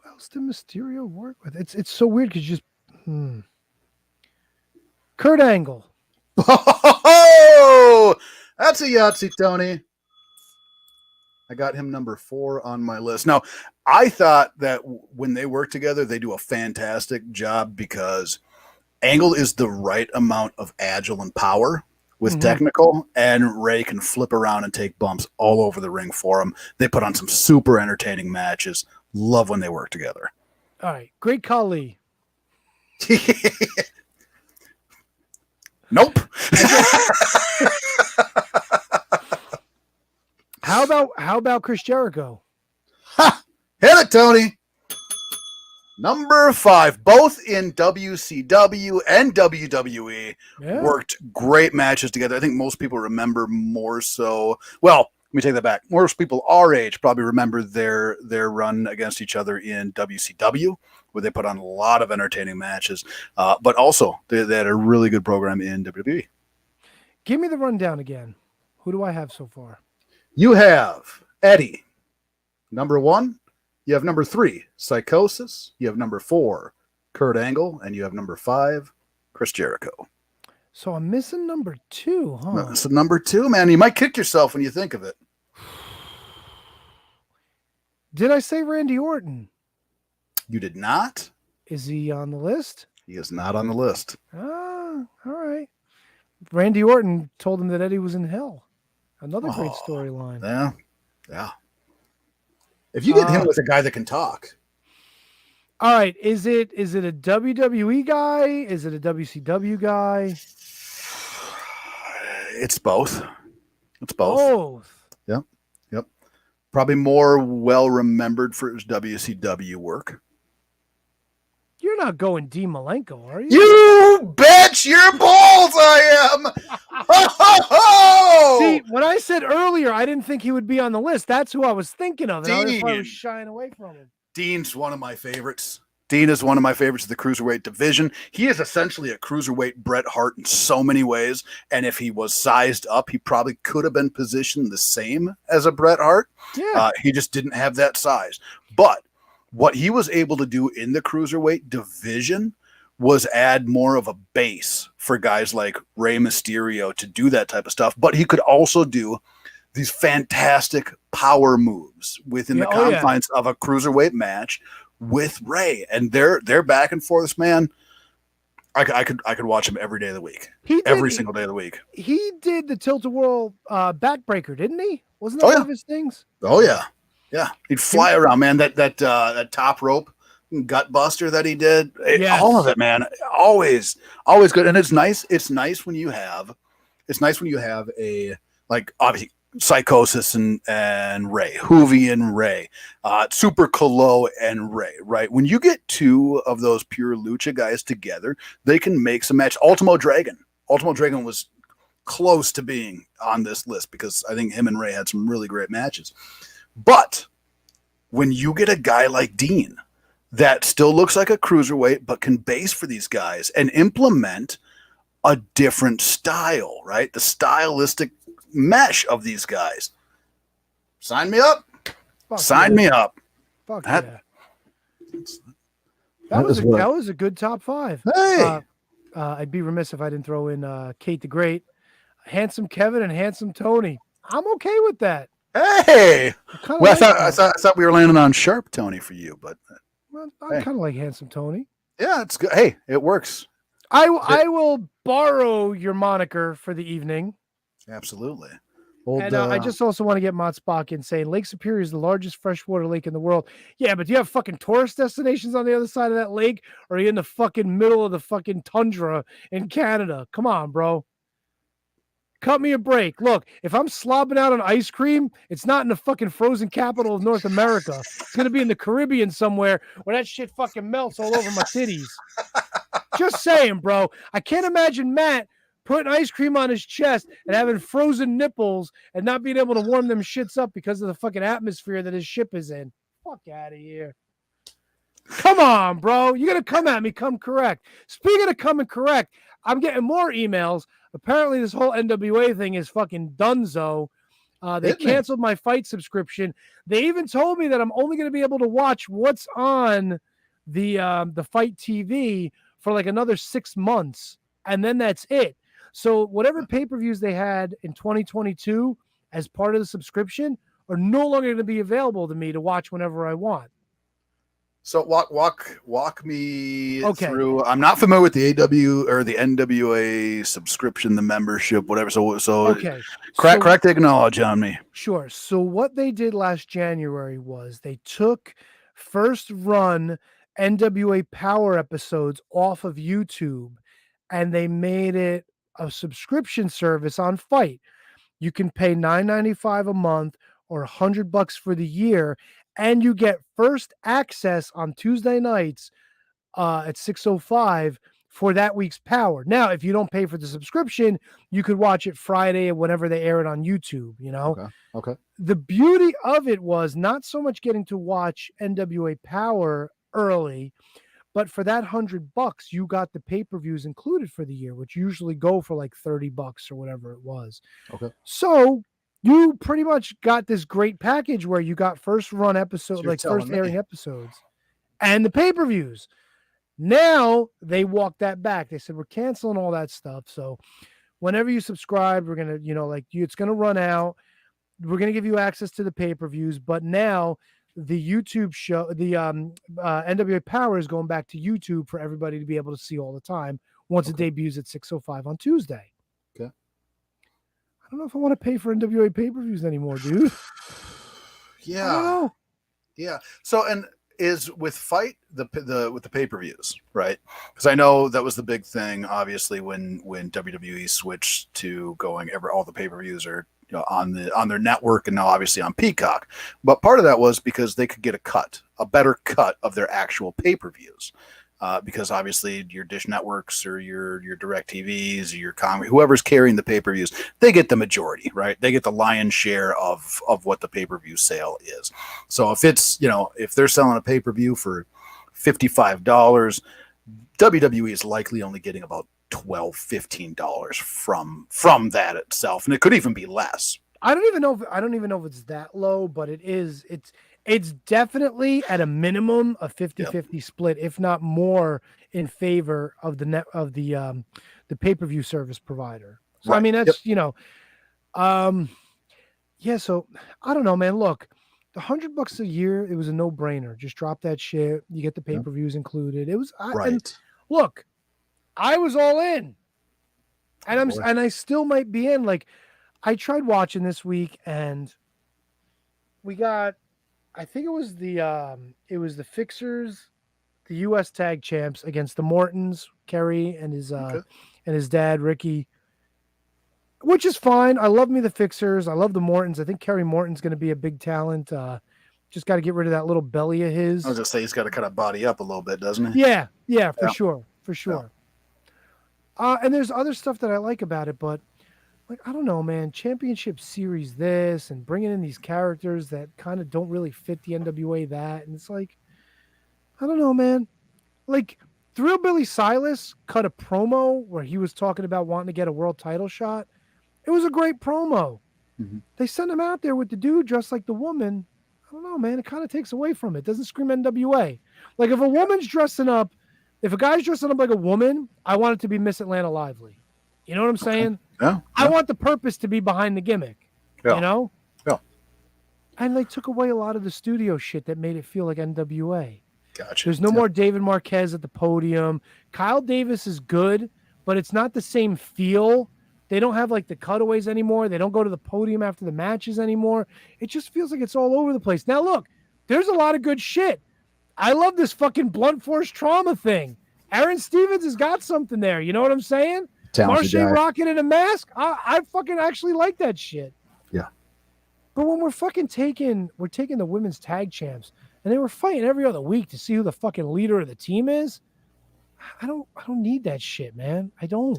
else did Mysterio work with? It's so weird because you just Kurt Angle. Oh, that's a Yahtzee, Tony. I got him number 4 on my list. Now, I thought that when they work together, they do a fantastic job because Angle is the right amount of agile and power with technical, and Rey can flip around and take bumps all over the ring for him. They put on some super entertaining matches. Love when they work together. All right. Great Khali. Nope. How about Chris Jericho? Ha! Hit it, Tony. Number 5, both in WCW and WWE, worked great matches together. I think most people remember more so. Well, let me take that back. Most people our age probably remember their run against each other in WCW, where they put on a lot of entertaining matches. But also, they had a really good program in WWE. Give me the rundown again. Who do I have so far? You have Eddie, number 1. You have number 3, Psychosis. You have number 4, Kurt Angle. And you have number 5, Chris Jericho. So I'm missing number 2, huh? So number 2, man, you might kick yourself when you think of it. Did I say Randy Orton? You did not. Is he on the list? He is not on the list. Ah, all right. Randy Orton told him that Eddie was in hell. Another great storyline. Yeah. Yeah. If you get him with a guy that can talk. All right. Is it a WWE guy? Is it a WCW guy? It's both. It's both. Both. Yep. Yep. Probably more well remembered for his WCW work. You're not going Dean Malenko, are you? You bet your balls I am. Ho, ho, ho! See, when I said earlier I didn't think he would be on the list, that's who I was thinking of. And that's why I was shying away from him. Dean's one of my favorites. Dean is one of my favorites of the cruiserweight division. He is essentially a cruiserweight Bret Hart in so many ways. And if he was sized up, he probably could have been positioned the same as a Bret Hart. Yeah. He just didn't have that size. But what he was able to do in the cruiserweight division was add more of a base for guys like Rey Mysterio to do that type of stuff. But he could also do these fantastic power moves within the confines of a cruiserweight match with Rey. And they're back and forth, man. I could watch him every day of the week. Every single day of the week. He did the Tilt-A-Whirl backbreaker, didn't he? Wasn't that one of his things? Oh yeah. Yeah. He'd fly around, man. That top rope gut buster that he did. All of it, man. Always good. And it's nice when you have a, like, obviously Psychosis and Rey, Hoovy and Rey, Super Colo and Rey, right? When you get two of those pure lucha guys together, they can make some match. Ultimo Dragon was close to being on this list because I think him and Rey had some really great matches. But when you get a guy like Dean that still looks like a cruiserweight but can base for these guys and implement a different style, right? The stylistic mesh of these guys. Sign me up. Sign me up. Fuck that, yeah. That was a good top 5. Hey. I'd be remiss if I didn't throw in Kate the Great, Handsome Kevin, and Handsome Tony. I'm okay with that. Hey. Well, I thought we were landing on Sharp Tony for you, but I kind of like Handsome Tony. Yeah, it's good. Hey, it works. I will borrow your moniker for the evening. Absolutely. I just also want to get Mott Spock in saying Lake Superior is the largest freshwater lake in the world. Yeah, but do you have fucking tourist destinations on the other side of that lake? Or are you in the fucking middle of the fucking tundra in Canada? Come on, bro. Cut me a break. Look, if I'm slobbing out on ice cream, it's not in the fucking frozen capital of North America. It's going to be in the Caribbean somewhere where that shit fucking melts all over my titties. Just saying, bro. I can't imagine Matt putting ice cream on his chest and having frozen nipples and not being able to warm them shits up because of the fucking atmosphere that his ship is in. Fuck out of here. Come on, bro. You're going to come at me. Come correct. Speaking of coming correct, I'm getting more emails. Apparently this whole NWA thing is fucking dunzo. They canceled my Fight subscription. They even told me that I'm only going to be able to watch what's on the Fight TV for like another 6 months. And then that's it. So whatever pay-per-views they had in 2022 as part of the subscription are no longer going to be available to me to watch whenever I want. So walk me through. I'm not familiar with the AW or the NWA subscription, the membership, whatever. So okay, crack the knowledge on me. Sure. So what they did last January was they took first run NWA Power episodes off of YouTube and they made it a subscription service on Fight. You can pay $9.95 a month or $100 for the year, and you get first access on Tuesday nights at 6:05 for that week's Power. Now, if you don't pay for the subscription, you could watch it Friday or whenever they air it on YouTube, you know? Okay. The beauty of it was not so much getting to watch NWA Power early, But for that $100, you got the pay-per-views included for the year, which usually go for like $30 or whatever it was. Okay. So you pretty much got this great package where you got first run episode, You're like first telling me. airing episodes, and the pay-per-views. Now they walked that back. They said we're canceling all that stuff. So whenever you subscribe, we're gonna, it's gonna run out. We're gonna give you access to the pay-per-views, but now the YouTube show, the NWA Power is going back to YouTube for everybody to be able to see all the time once it debuts at 6:05 on Tuesday. Okay. I don't know if I want to pay for NWA pay-per-views anymore, dude. I don't Yeah. know. Yeah. So, and is with Fight with the pay-per-views, right? Because I know that was the big thing, obviously, when WWE switched to going all the pay-per-views are on their network and now obviously on Peacock. But part of that was because they could get a better cut of their actual pay-per-views. Because obviously your Dish Networks or your DirecTVs or your Comedy, whoever's carrying the pay-per-views, they get the majority, right? They get the lion's share of what the pay-per-view sale is. So if it's, if they're selling a pay-per-view for $55, WWE is likely only getting about $12, $15 from that itself. And it could even be less. I don't even know if it's that low, but it's definitely at a minimum a 50-50 split, if not more, in favor of the pay-per-view service provider. So Right. I mean that's yeah, so I don't know, man. Look, the $100 a year, it was a no-brainer. Just drop that shit. You get the pay-per-views included. It was Right. And look, I was all in. And I still might be in. Like, I tried watching this week and we got, I think it was the Fixers, the US Tag Champs against the Mortons, Kerry and his dad, Ricky, which is fine. I love me the Fixers. I love the Mortons. I think Kerry Morton's going to be a big talent. Just got to get rid of that little belly of his. I was going to say, he's got to kind of body up a little bit, doesn't he? Yeah, for sure. And there's other stuff that I like about it, but like, I don't know, man, Championship Series this and bringing in these characters that kind of don't really fit the NWA that. And it's like, I don't know, man. Like, Thrillbilly Silas cut a promo where he was talking about wanting to get a world title shot. It was a great promo. Mhm. They sent him out there with the dude dressed like the woman. I don't know, man. It kind of takes away from it. It doesn't scream NWA. Like, if a woman's dressing up, if a guy's dressing up like a woman, I want it to be Miss Atlanta Lively. You know what I'm saying? Yeah. I want the purpose to be behind the gimmick. Yeah. You know? Yeah. And they took away a lot of the studio shit that made it feel like NWA. Gotcha. There's no more David Marquez at the podium. Kyle Davis is good, but it's not the same feel. They don't have like the cutaways anymore. They don't go to the podium after the matches anymore. It just feels like it's all over the place. Now, look, there's a lot of good shit. I love this fucking blunt force trauma thing. Aaron Stevens has got something there. You know what I'm saying? Marche Rocket in a mask. I fucking actually like that shit. Yeah. But when we're taking the women's tag champs and they were fighting every other week to see who the fucking leader of the team is, I don't need that shit, man. I don't.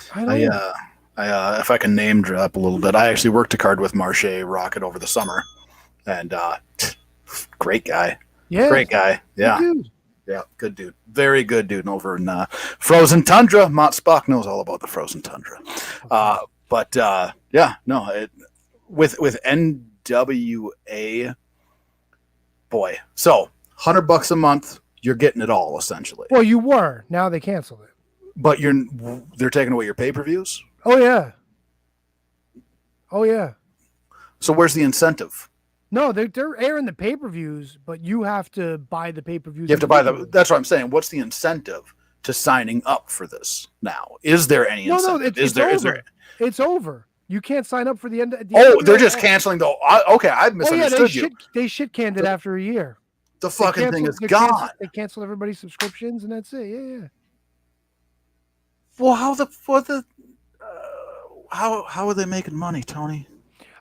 If I can name drop a little bit, I actually worked a card with Marche Rocket over the summer, and great guy. Yeah. Great guy. Yeah. Good dude. Yeah. Good dude. Very good dude. And over in Frozen Tundra, Mott Spock knows all about the Frozen Tundra. With NWA, boy. So $100 a month, you're getting it all essentially. Well, you were. Now they canceled it. But they're taking away your pay-per-views. Oh yeah. Oh yeah. So where's the incentive? No, they're airing the pay-per-views, but you have to buy the pay-per-views. You have to buy them. That's what I'm saying. What's the incentive to signing up for this now? Is there any incentive? No, it's over. It's over. You can't sign up for the end. They're just canceling the. Okay, I misunderstood you. They shit canned it after a year. The fucking thing is gone. They canceled everybody's subscriptions, and that's it. Yeah. Well, how are they making money, Tony?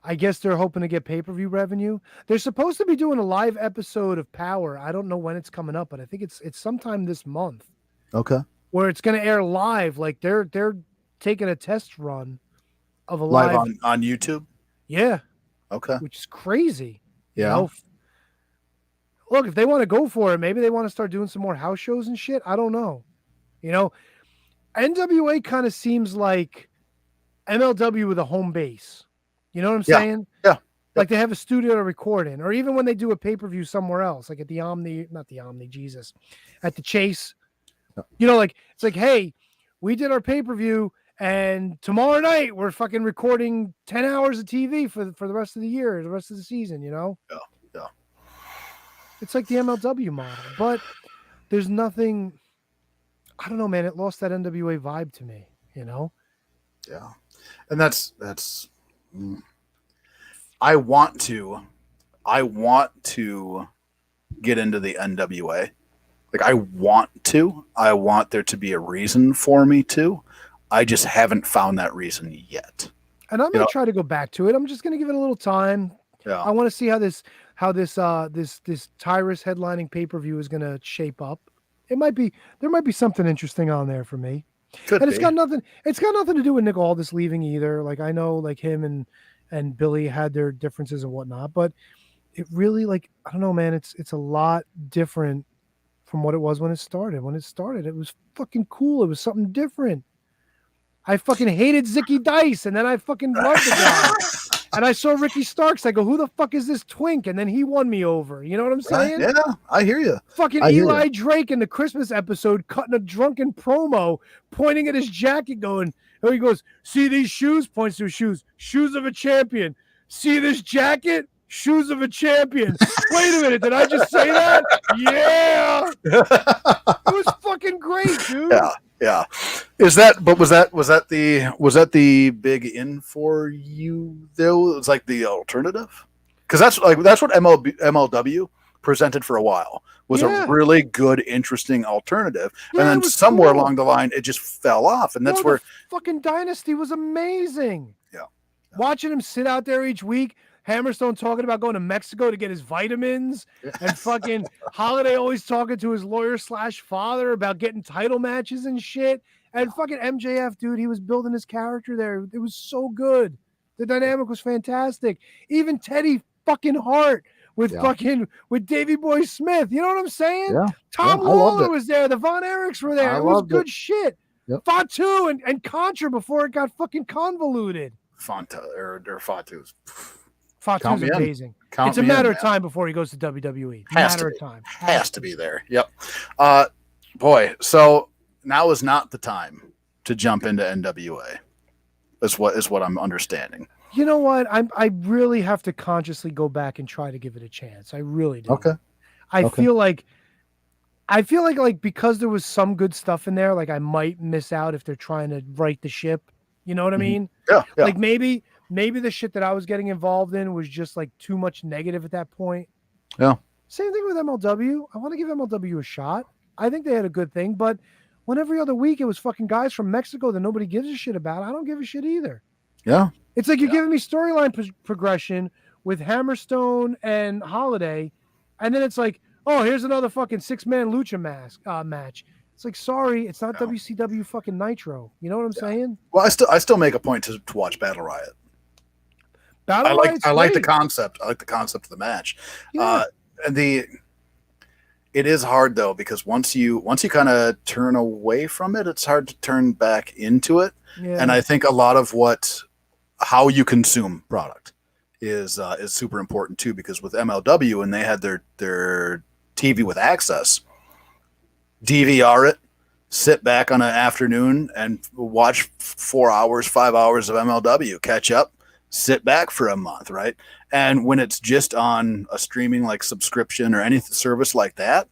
I guess they're hoping to get pay-per-view revenue. They're supposed to be doing a live episode of Power. I don't know when it's coming up, but I think it's sometime this month. Okay. Where it's going to air live. Like they're taking a test run of a live live on YouTube. Yeah. Okay. Which is crazy. Yeah. look, if they want to go for it, maybe they want to start doing some more house shows and shit. I don't know. You know, NWA kind of seems like MLW with a home base. You know what I'm saying? Yeah. Like they have a studio to record in, or even when they do a pay-per-view somewhere else, like at the Omni, not the Omni, Jesus, at the Chase. You know, like it's like, hey, we did our pay-per-view, and tomorrow night we're fucking recording 10 hours of TV for the rest of the year, the rest of the season, you know? Yeah. It's like the MLW model, but there's nothing, I don't know, man, it lost that NWA vibe to me, you know? Yeah. And that's I want to get into the NWA. Like I want there to be a reason for me to. I just haven't found that reason yet. And I'm going to try to go back to it. I'm just going to give it a little time. Yeah. I want to see how this Tyrus headlining pay-per-view is going to shape up. There might be something interesting on there for me. Could and be. it's got nothing to do with Nick Aldis leaving either. Like I know like him and Billy had their differences and whatnot, but it really, like, I don't know, man, it's a lot different from what it was when it started. When it started, it was fucking cool. It was something different. I fucking hated Zicky Dice, and then I fucking loved the guy. And I saw Ricky Starks. I go, who the fuck is this twink? And then he won me over. You know what I'm saying? Yeah, I hear you. Fucking Eli Drake in the Christmas episode cutting a drunken promo, pointing at his jacket, going, oh, he goes, see these shoes? Points to his shoes. Shoes of a champion. See this jacket? Shoes of a champion. Wait a minute. Did I just say that? Yeah. It was fucking great, dude. Yeah. Was that the big in for you though? It's like the alternative? Because that's what MLW presented for a while. Was a really good, interesting alternative. Yeah, and then somewhere along the line it just fell off. And that's where the fucking Dynasty was amazing. Yeah. Watching him sit out there each week. Hammerstone talking about going to Mexico to get his vitamins, and fucking Holiday always talking to his lawyer/father about getting title matches and shit. And fucking MJF, dude, he was building his character there. It was so good. The dynamic was fantastic. Even Teddy fucking Hart with Davey Boy Smith. You know what I'm saying? Yeah. Tom Lawler was there. The Von Erichs were there. It was good shit. Yep. Fatu and Contra before it got fucking convoluted. Fatu's. Fatu's amazing. It's a matter of time before he goes to WWE. Matter of time. Has to be there. Yep. Boy, so now is not the time to jump into NWA. Is what I'm understanding. You know what? I really have to consciously go back and try to give it a chance. I really do. Okay. I feel like because there was some good stuff in there, like I might miss out if they're trying to right the ship. You know what I mean? Yeah. Like maybe the shit that I was getting involved in was just like too much negative at that point. Yeah. Same thing with MLW. I want to give MLW a shot. I think they had a good thing, but when every other week it was fucking guys from Mexico that nobody gives a shit about, I don't give a shit either. Yeah. It's like you're giving me storyline progression with Hammerstone and Holiday, and then it's like, oh, here's another fucking 6-man lucha match. It's like, sorry, it's not WCW fucking Nitro. You know what I'm saying? Well, I still make a point to watch Battle Riot. I like the concept. I like the concept of the match. Yeah. It is hard though, because once you kind of turn away from it, it's hard to turn back into it. Yeah. And I think a lot of how you consume product is super important too, because with MLW, and they had their TV with access, DVR it, sit back on an afternoon and watch 4 hours, 5 hours of MLW, catch up, sit back for a month, right? And when it's just on a streaming like subscription or any service like that,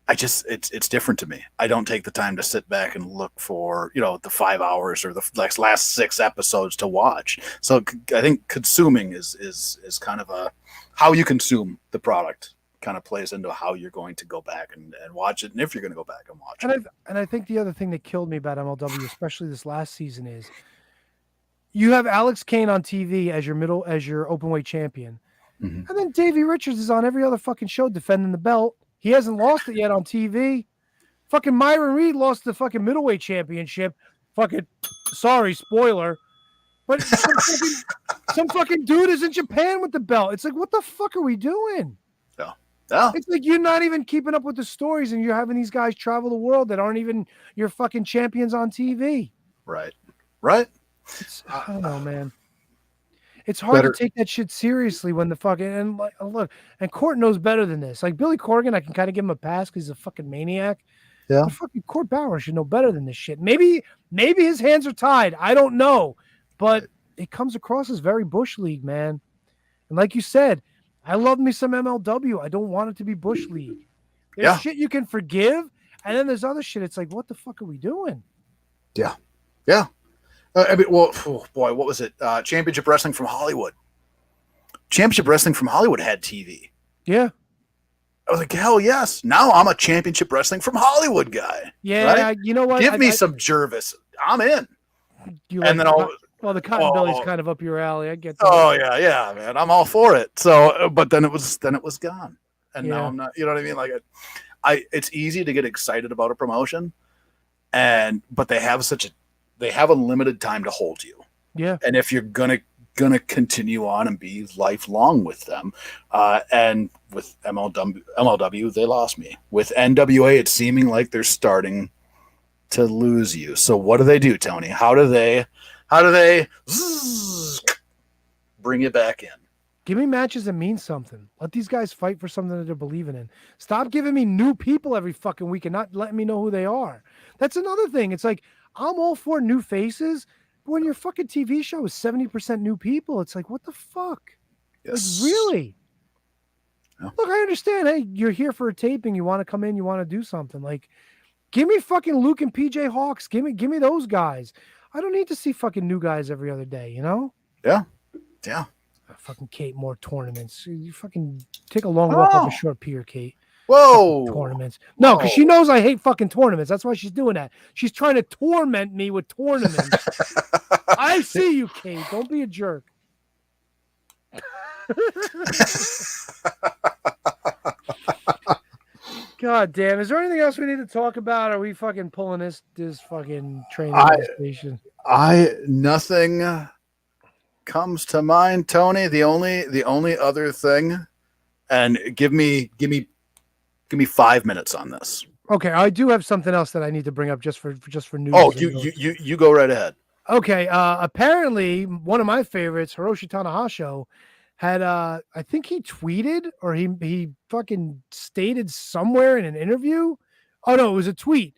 it's different to me. I don't take the time to sit back and look for, the 5 hours or the last 6 episodes to watch. So I think consuming is kind of how you consume the product kind of plays into how you're going to go back and watch it, and if you're going to go back and watch it. And I think the other thing that killed me about MLW, especially this last season, is you have Alex Kane on TV as your openweight champion, and then Davey Richards is on every other fucking show defending the belt. He hasn't lost it yet on TV. Fucking Myron Reed lost the fucking middleweight championship. Fucking sorry, spoiler. But some fucking dude is in Japan with the belt. It's like, what the fuck are we doing? Yeah. Yeah. It's like you're not even keeping up with the stories, and you're having these guys travel the world that aren't even your fucking champions on TV. Right. Right. I don't know, man. It's hard to take that shit seriously when the fucking and like look, and Court knows better than this. Like Billy Corgan, I can kind of give him a pass because he's a fucking maniac. Yeah. But fucking Court Bauer should know better than this shit. Maybe his hands are tied. I don't know, but it comes across as very Bush League, man. And like you said, I love me some MLW. I don't want it to be Bush League. There's shit you can forgive, and then there's other shit. It's like, what the fuck are we doing? Yeah. Yeah. I mean, well, oh boy, what was it? Championship Wrestling from Hollywood. Championship Wrestling from Hollywood had TV. Yeah. I was like, hell yes. Now I'm a Championship Wrestling from Hollywood guy. Yeah. Right? You know what? Give me some Jervis. I'm in. And then the Cotton Belly's kind of up your alley. I get that. Oh yeah, man. I'm all for it. So, but then it was gone, and now I'm not. You know what I mean? Like, it's easy to get excited about a promotion, but they have a limited time to hold you. Yeah. And if you're gonna continue on and be lifelong with them, and with MLW, they lost me. With NWA, it's seeming like they're starting to lose you. So what do, Tony? How do they bring you back in? Give me matches that mean something. Let these guys fight for something that they're believing in. Stop giving me new people every fucking week and not letting me know who they are. That's another thing. It's like, I'm all for new faces, but when your fucking TV show is 70% new people, it's like, what the fuck? Yes. Like, really? Yeah. Look, I understand. Hey, you're here for a taping. You want to come in. You want to do something. Like, give me fucking Luke and PJ Hawks. Give me those guys. I don't need to see fucking new guys every other day, you know? Yeah. Yeah. Fucking Kate, more tournaments. You fucking take a long walk up a short pier, Kate. Whoa. Tournaments. No, because she knows I hate fucking tournaments. That's why she's doing that. She's trying to torment me with tournaments. I see you, Kate. Don't be a jerk. God damn. Is there anything else we need to talk about? Are we fucking pulling this fucking train at the station? Nothing comes to mind, Tony. The only other thing, and give me 5 minutes on this. Okay, I do have something else that I need to bring up just for news. Oh, you go right ahead. Okay, apparently one of my favorites, Hiroshi Tanahashi, had I think he tweeted or he fucking stated somewhere in an interview. Oh no, it was a tweet.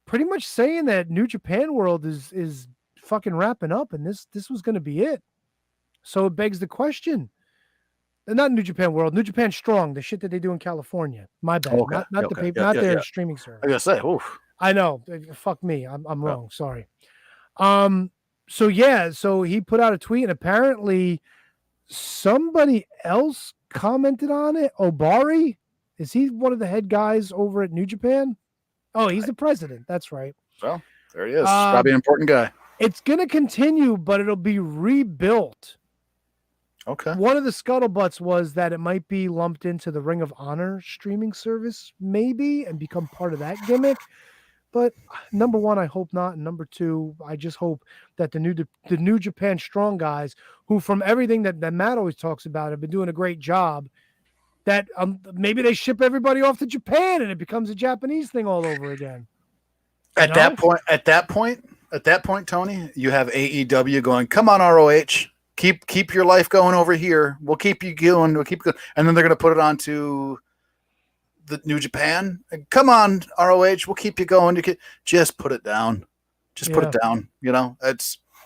Pretty much saying that New Japan World is fucking wrapping up and this was going to be it. So it begs the question. Not New Japan World, New Japan Strong, the shit that they do in California. My bad. Okay. Not the paper, not their streaming service. I gotta say, oof. I know. Fuck me. I'm wrong. Sorry. So he put out a tweet and apparently somebody else commented on it. Obari, is he one of the head guys over at New Japan? Oh, he's the president. That's right. Well, there he is. Probably an important guy. It's gonna continue, but it'll be rebuilt. Okay. One of the scuttlebutts was that it might be lumped into the Ring of Honor streaming service, maybe, and become part of that gimmick. But number one, I hope not. And number two, I just hope that the New Japan Strong guys, who from everything that Matt always talks about, have been doing a great job, that maybe they ship everybody off to Japan and it becomes a Japanese thing all over again. At that point, Tony, you have AEW going, come on, ROH. Keep your life going over here. We'll keep you going. And then they're going to put it onto the New Japan. Come on, ROH. We'll keep you going. Just put it down. Put it down. You know,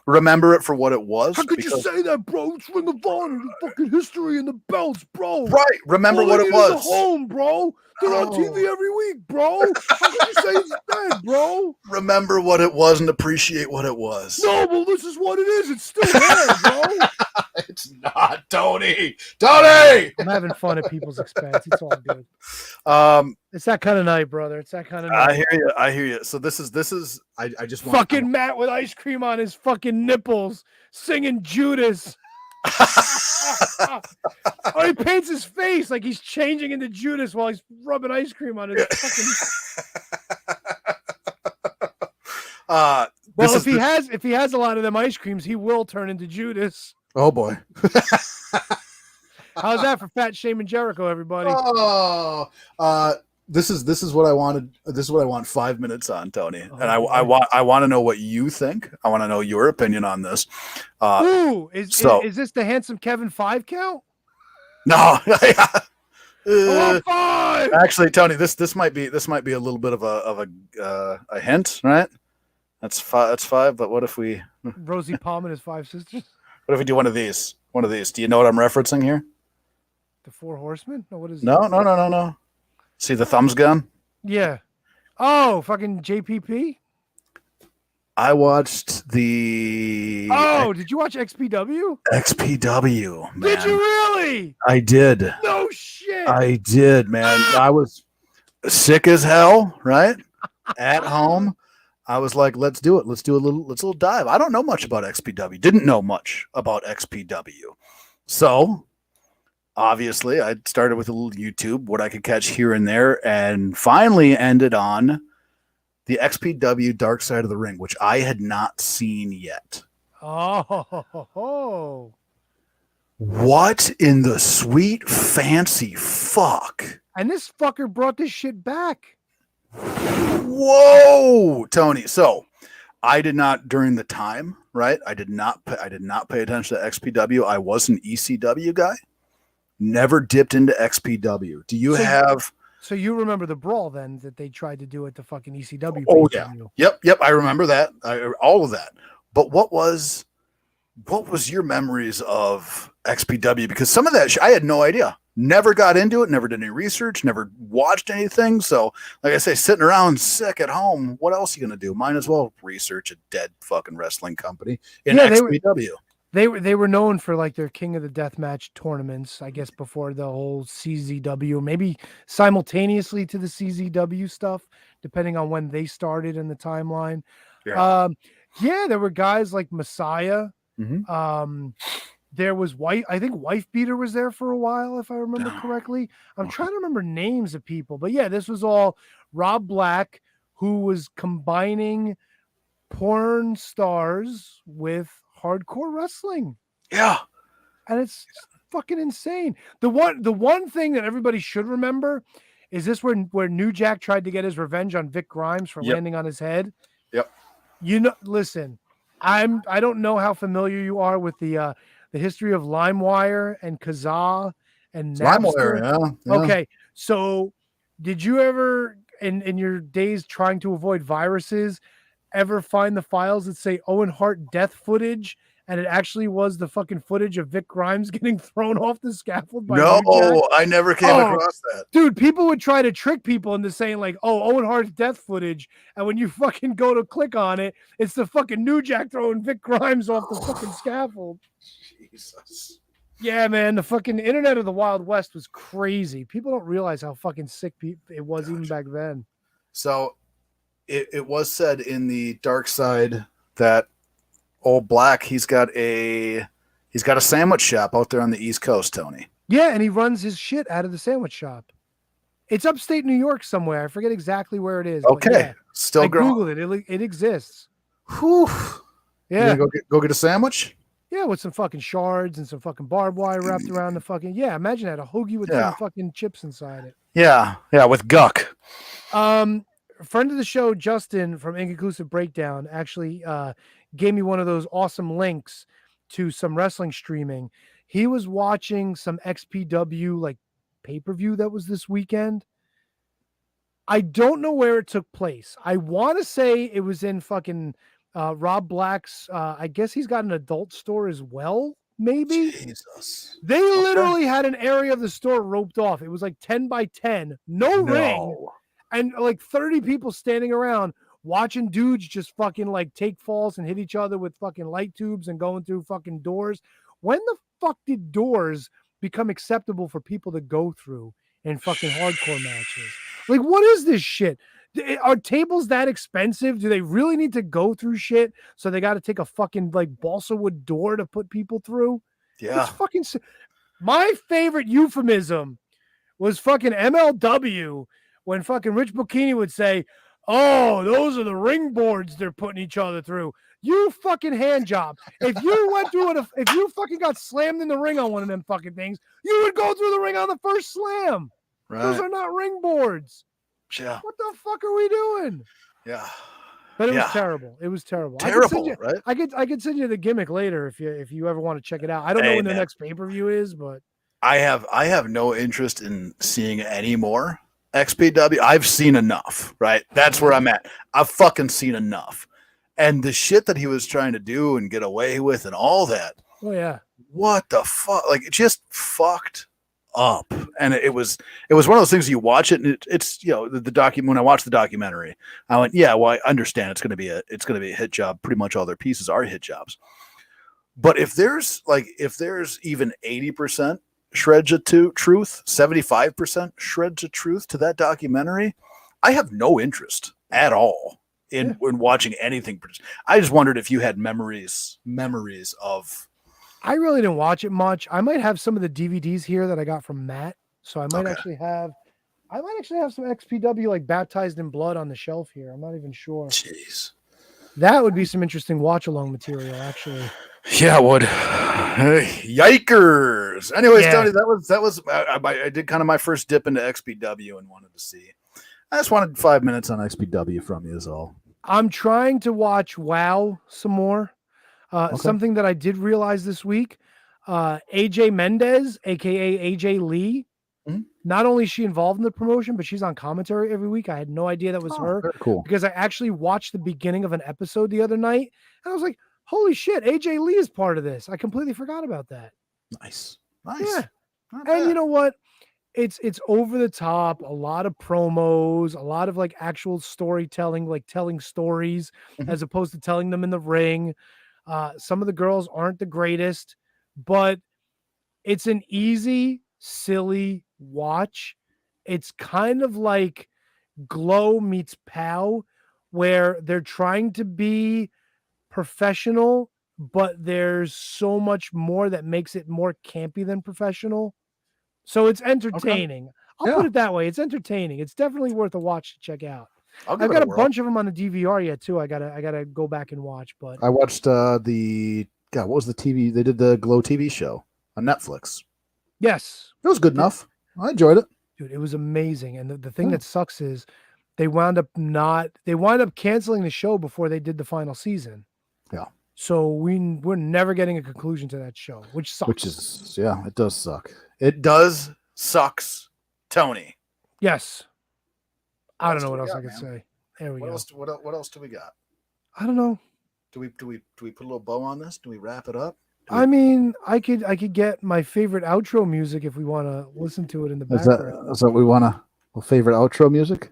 remember it for what it was. How could you say that, bro? It's Ring of Honor, the fucking history and the belts, bro. Right. Remember what it was. Home, bro. They're on TV every week, bro. How could you say it's dead, bro? Remember what it was and appreciate what it was. No, but this is what it is. It's still there, bro. It's not, Tony. Tony! I'm having fun at people's expense. It's all good. It's that kind of night, brother. It's that kind of night. I hear you. So this is I just want fucking Matt with ice cream on his fucking nipples singing Judas. He paints his face like he's changing into Judas while he's rubbing ice cream on his fucking. If he has a lot of them ice creams, he will turn into Judas. Oh boy. How's that for Fat Shaman Jericho, everybody? Oh, this is what I wanted. This is what I want 5 minutes on, Tony. And I Okay. want to know what you think. I want to know your opinion on this. Ooh, is this the handsome Kevin 5 count? No, Oh, 5! actually, Tony, this might be a little bit of a hint, right? That's 5. That's 5. But what if we Rosie Palm and his 5 sisters? what if we do one of these? One of these. Do you know what I'm referencing here? The 4 Horsemen? No, what is No, it? no. See the thumbs gun? Yeah. Oh, fucking JPP? I watched the Oh, did you watch XPW? XPW, man. Did you really? I did. No shit. I did, man. I was sick as hell, right? At home. I was like, let's do it. Let's do a little dive. I don't know much about XPW. Didn't know much about XPW. So obviously I started with a little YouTube, what I could catch here and there, and finally ended on the XPW Dark Side of the Ring, which I had not seen yet. Oh. What in the sweet fancy fuck? And this fucker brought this shit back. Whoa, Tony. So I did not during the time, right? I did not pay attention to XPW. I was an ECW guy. Never dipped into XPW. Do you have? So you remember the brawl then that they tried to do at the fucking ECW? Oh yeah. pay-per-view? Yep. I remember that. All of that. But what was your memories of XPW? Because some of that I had no idea. Never got into it. Never did any research. Never watched anything. So, like I say, sitting around sick at home. What else are you gonna do? Might as well research a dead fucking wrestling company in XPW. They were known for like their King of the Deathmatch tournaments, I guess, before the whole CZW, maybe simultaneously to the CZW stuff, depending on when they started in the timeline. Yeah. There were guys like Messiah. Mhm. There was I think Wife Beater was there for a while, if I remember correctly. I'm trying to remember names of people, but yeah, this was all Rob Black, who was combining porn stars with hardcore wrestling. Yeah. And it's fucking insane. The one thing that everybody should remember is this where New Jack tried to get his revenge on Vic Grimes for landing on his head. Yep. Listen, I don't know how familiar you are with the history of LimeWire and Kazaa and Napster. LimeWire, yeah. Okay, so did you ever in your days trying to avoid viruses ever find the files that say Owen Hart death footage, and it actually was the fucking footage of Vic Grimes getting thrown off the scaffold by New Jack? No, I never came across that. Dude, people would try to trick people into saying like, oh, Owen Hart's death footage, and when you fucking go to click on it, it's the fucking New Jack throwing Vic Grimes off the fucking scaffold. Jesus. Yeah, man, the fucking internet of the Wild West was crazy. People don't realize how fucking sick it was even back then. So it was said in the Dark Side that old Black, he's got a sandwich shop out there on the East Coast, Tony. Yeah, and he runs his shit out of the sandwich shop. It's upstate New York somewhere. I forget exactly where it is. Okay, yeah, still I growing. Googled it. It exists. Whew. Yeah. You gonna go get a sandwich? Yeah, with some fucking shards and some fucking barbed wire wrapped around the fucking. Yeah, imagine that, a hoagie with some fucking chips inside it. Yeah, with guck. Friend of the show, Justin from Inconclusive Breakdown, actually gave me one of those awesome links to some wrestling streaming. He was watching some XPW like pay-per-view that was this weekend. I don't know where it took place. I want to say it was in fucking Rob Black's. I guess he's got an adult store as well. Maybe. Jesus. They literally had an area of the store roped off. It was like 10 by 10, no ring, and like 30 people standing around watching dudes just fucking like take falls and hit each other with fucking light tubes and going through fucking doors. When the fuck did doors become acceptable for people to go through in fucking hardcore matches? Like, what is this shit? Are tables that expensive? Do they really need to go through shit? So they got to take a fucking like balsa wood door to put people through? Yeah. It's fucking. My favorite euphemism was fucking MLW when fucking Rich Bocchini would say, "Oh, those are the ring boards they're putting each other through." You fucking hand job. If you went through it, if you fucking got slammed in the ring on one of them fucking things, you would go through the ring on the first slam. Those Right. are not ring boards. Yeah. What the fuck are we doing? Yeah. But it was Yeah. terrible. It was terrible. Terrible, right? I could send you the gimmick later if you ever want to check it out. I don't know Hey, when the man. next pay-per-view is, but I have no interest in seeing any more XPW. I've seen enough, right? That's where I'm at. I've fucking seen enough. And the shit that he was trying to do and get away with and all that, oh yeah. what the fuck? Like, it just fucked up. And it was one of those things you watch it and it's you know, the document. When I watched the documentary, I went, yeah, well, I understand it's gonna be a hit job. Pretty much all their pieces are hit jobs. But if there's even 80% shreds of truth, 75% shreds of truth to that documentary, I have no interest at all in watching anything. I just wondered if you had memories of. I really didn't watch it much. I might have some of the DVDs here that I got from Matt, so I might actually have some XPW like Baptized in Blood on the shelf here. I'm not even sure. Jeez. That would be some interesting watch along material, actually. Yeah, it would. Yikers. Anyways, Yeah. Tony, that was I did kind of my first dip into XPW and wanted to see. I just wanted 5 minutes on XPW from you is all. I'm trying to watch WoW some more. Something that I did realize this week, AJ Mendez, aka AJ Lee. Mhm. Not only is she involved in the promotion, but she's on commentary every week. I had no idea that was her Very cool. because I actually watched the beginning of an episode the other night and I was like, holy shit, AJ Lee is part of this. I completely forgot about that. Nice. Yeah. Not And you bad. know what? It's over the top, a lot of promos, a lot of like actual storytelling, like telling stories Mhm. as opposed to telling them in the ring. Some of the girls aren't the greatest, but it's an easy, silly watch. It's kind of like Glow meets Pow, where they're trying to be professional, but there's so much more that makes it more campy than professional. So it's entertaining. I'll put Yeah. it that way. It's entertaining. It's definitely worth a watch to check out. I'll give I've it got a whirl. bunch of them on the DVR yet too. I gotta go back and watch. But I watched what was the TV? They did the Glow TV show on Netflix. yes, It was good enough. I enjoyed it. dude, it was amazing. And the thing Yeah. that sucks is they wound up canceling the show before they did the final season. Yeah. So we're never getting a conclusion to that show, which sucks. Which is it does suck. It does sucks, Tony. yes. I don't else know do what we else got, I could man? say. There we What go. else? What else do we got? I don't know. Do we put a little bow on this? Do we wrap it up? I mean, I could get my favorite outro music if we want to listen to it in the Is background. that what we want to? Favorite outro music?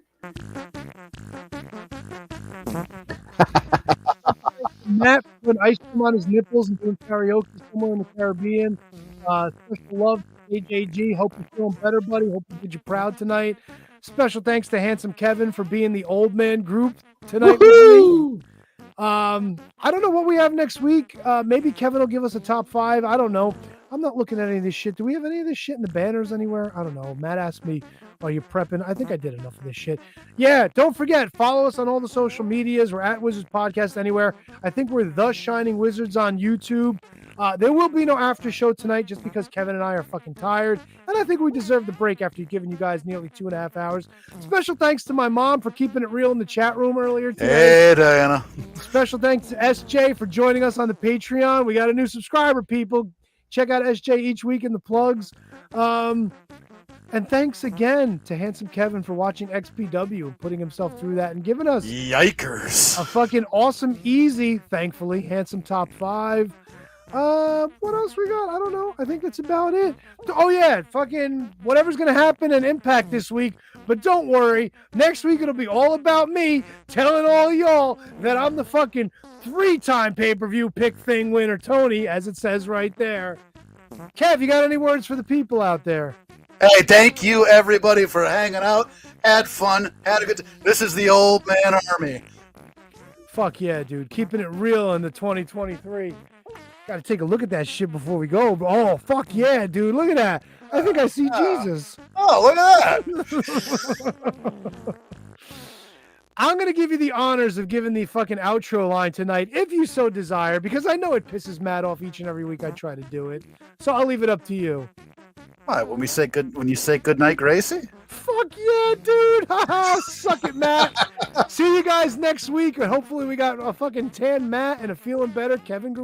Matt putting ice cream on his nipples and doing karaoke somewhere in the Caribbean. Special love to AJG. Hope you're feeling better, buddy. Hope we did you proud tonight. Special thanks to Handsome Kevin for being the old man group tonight. With me. I don't know what we have next week. Maybe Kevin will give us a top 5. I don't know. I'm not looking at any of this shit. Do we have any of this shit in the banners anywhere? I don't know. Matt asked me, are you prepping? I think I did enough of this shit. Yeah, don't forget, follow us on all the social medias. We're at Wizards Podcast anywhere. I think we're The Shining Wizards on YouTube. There will be no after show tonight just because Kevin and I are fucking tired. And I think we deserve the break after giving you guys nearly 2.5 hours. Special thanks to my mom for keeping it real in the chat room earlier today. Hey, Diana. Special thanks to SJ for joining us on the Patreon. We got a new subscriber, people. Check out SJ each week in the plugs. And thanks again to Handsome Kevin for watching XPW and putting himself through that and giving us Yikers. a fucking awesome, easy, thankfully, handsome top 5. What else we got? I don't know. I think that's about it. Oh yeah, fucking whatever's gonna happen in Impact this week. But don't worry, next week it'll be all about me telling all y'all that I'm the fucking 3-time pay-per-view pick thing winner, Tony, as it says right there. Kev, you got any words for the people out there? Hey, thank you everybody for hanging out. Had fun. Had a good. This is the old man army. Fuck yeah, dude. Keeping it real in the 2023. Got to take a look at that shit before we go. Oh, fuck yeah, dude. Look at that. I think I see Jesus. Oh, look at that. I'm going to give you the honors of giving the fucking outro line tonight, if you so desire, because I know it pisses Matt off each and every week I try to do it. So I'll leave it up to you. All right, when you say good night, Gracie. Fuck yeah, dude. Suck it, Matt. See you guys next week. And hopefully we got a fucking tan Matt and a feeling better Kevin Garrido.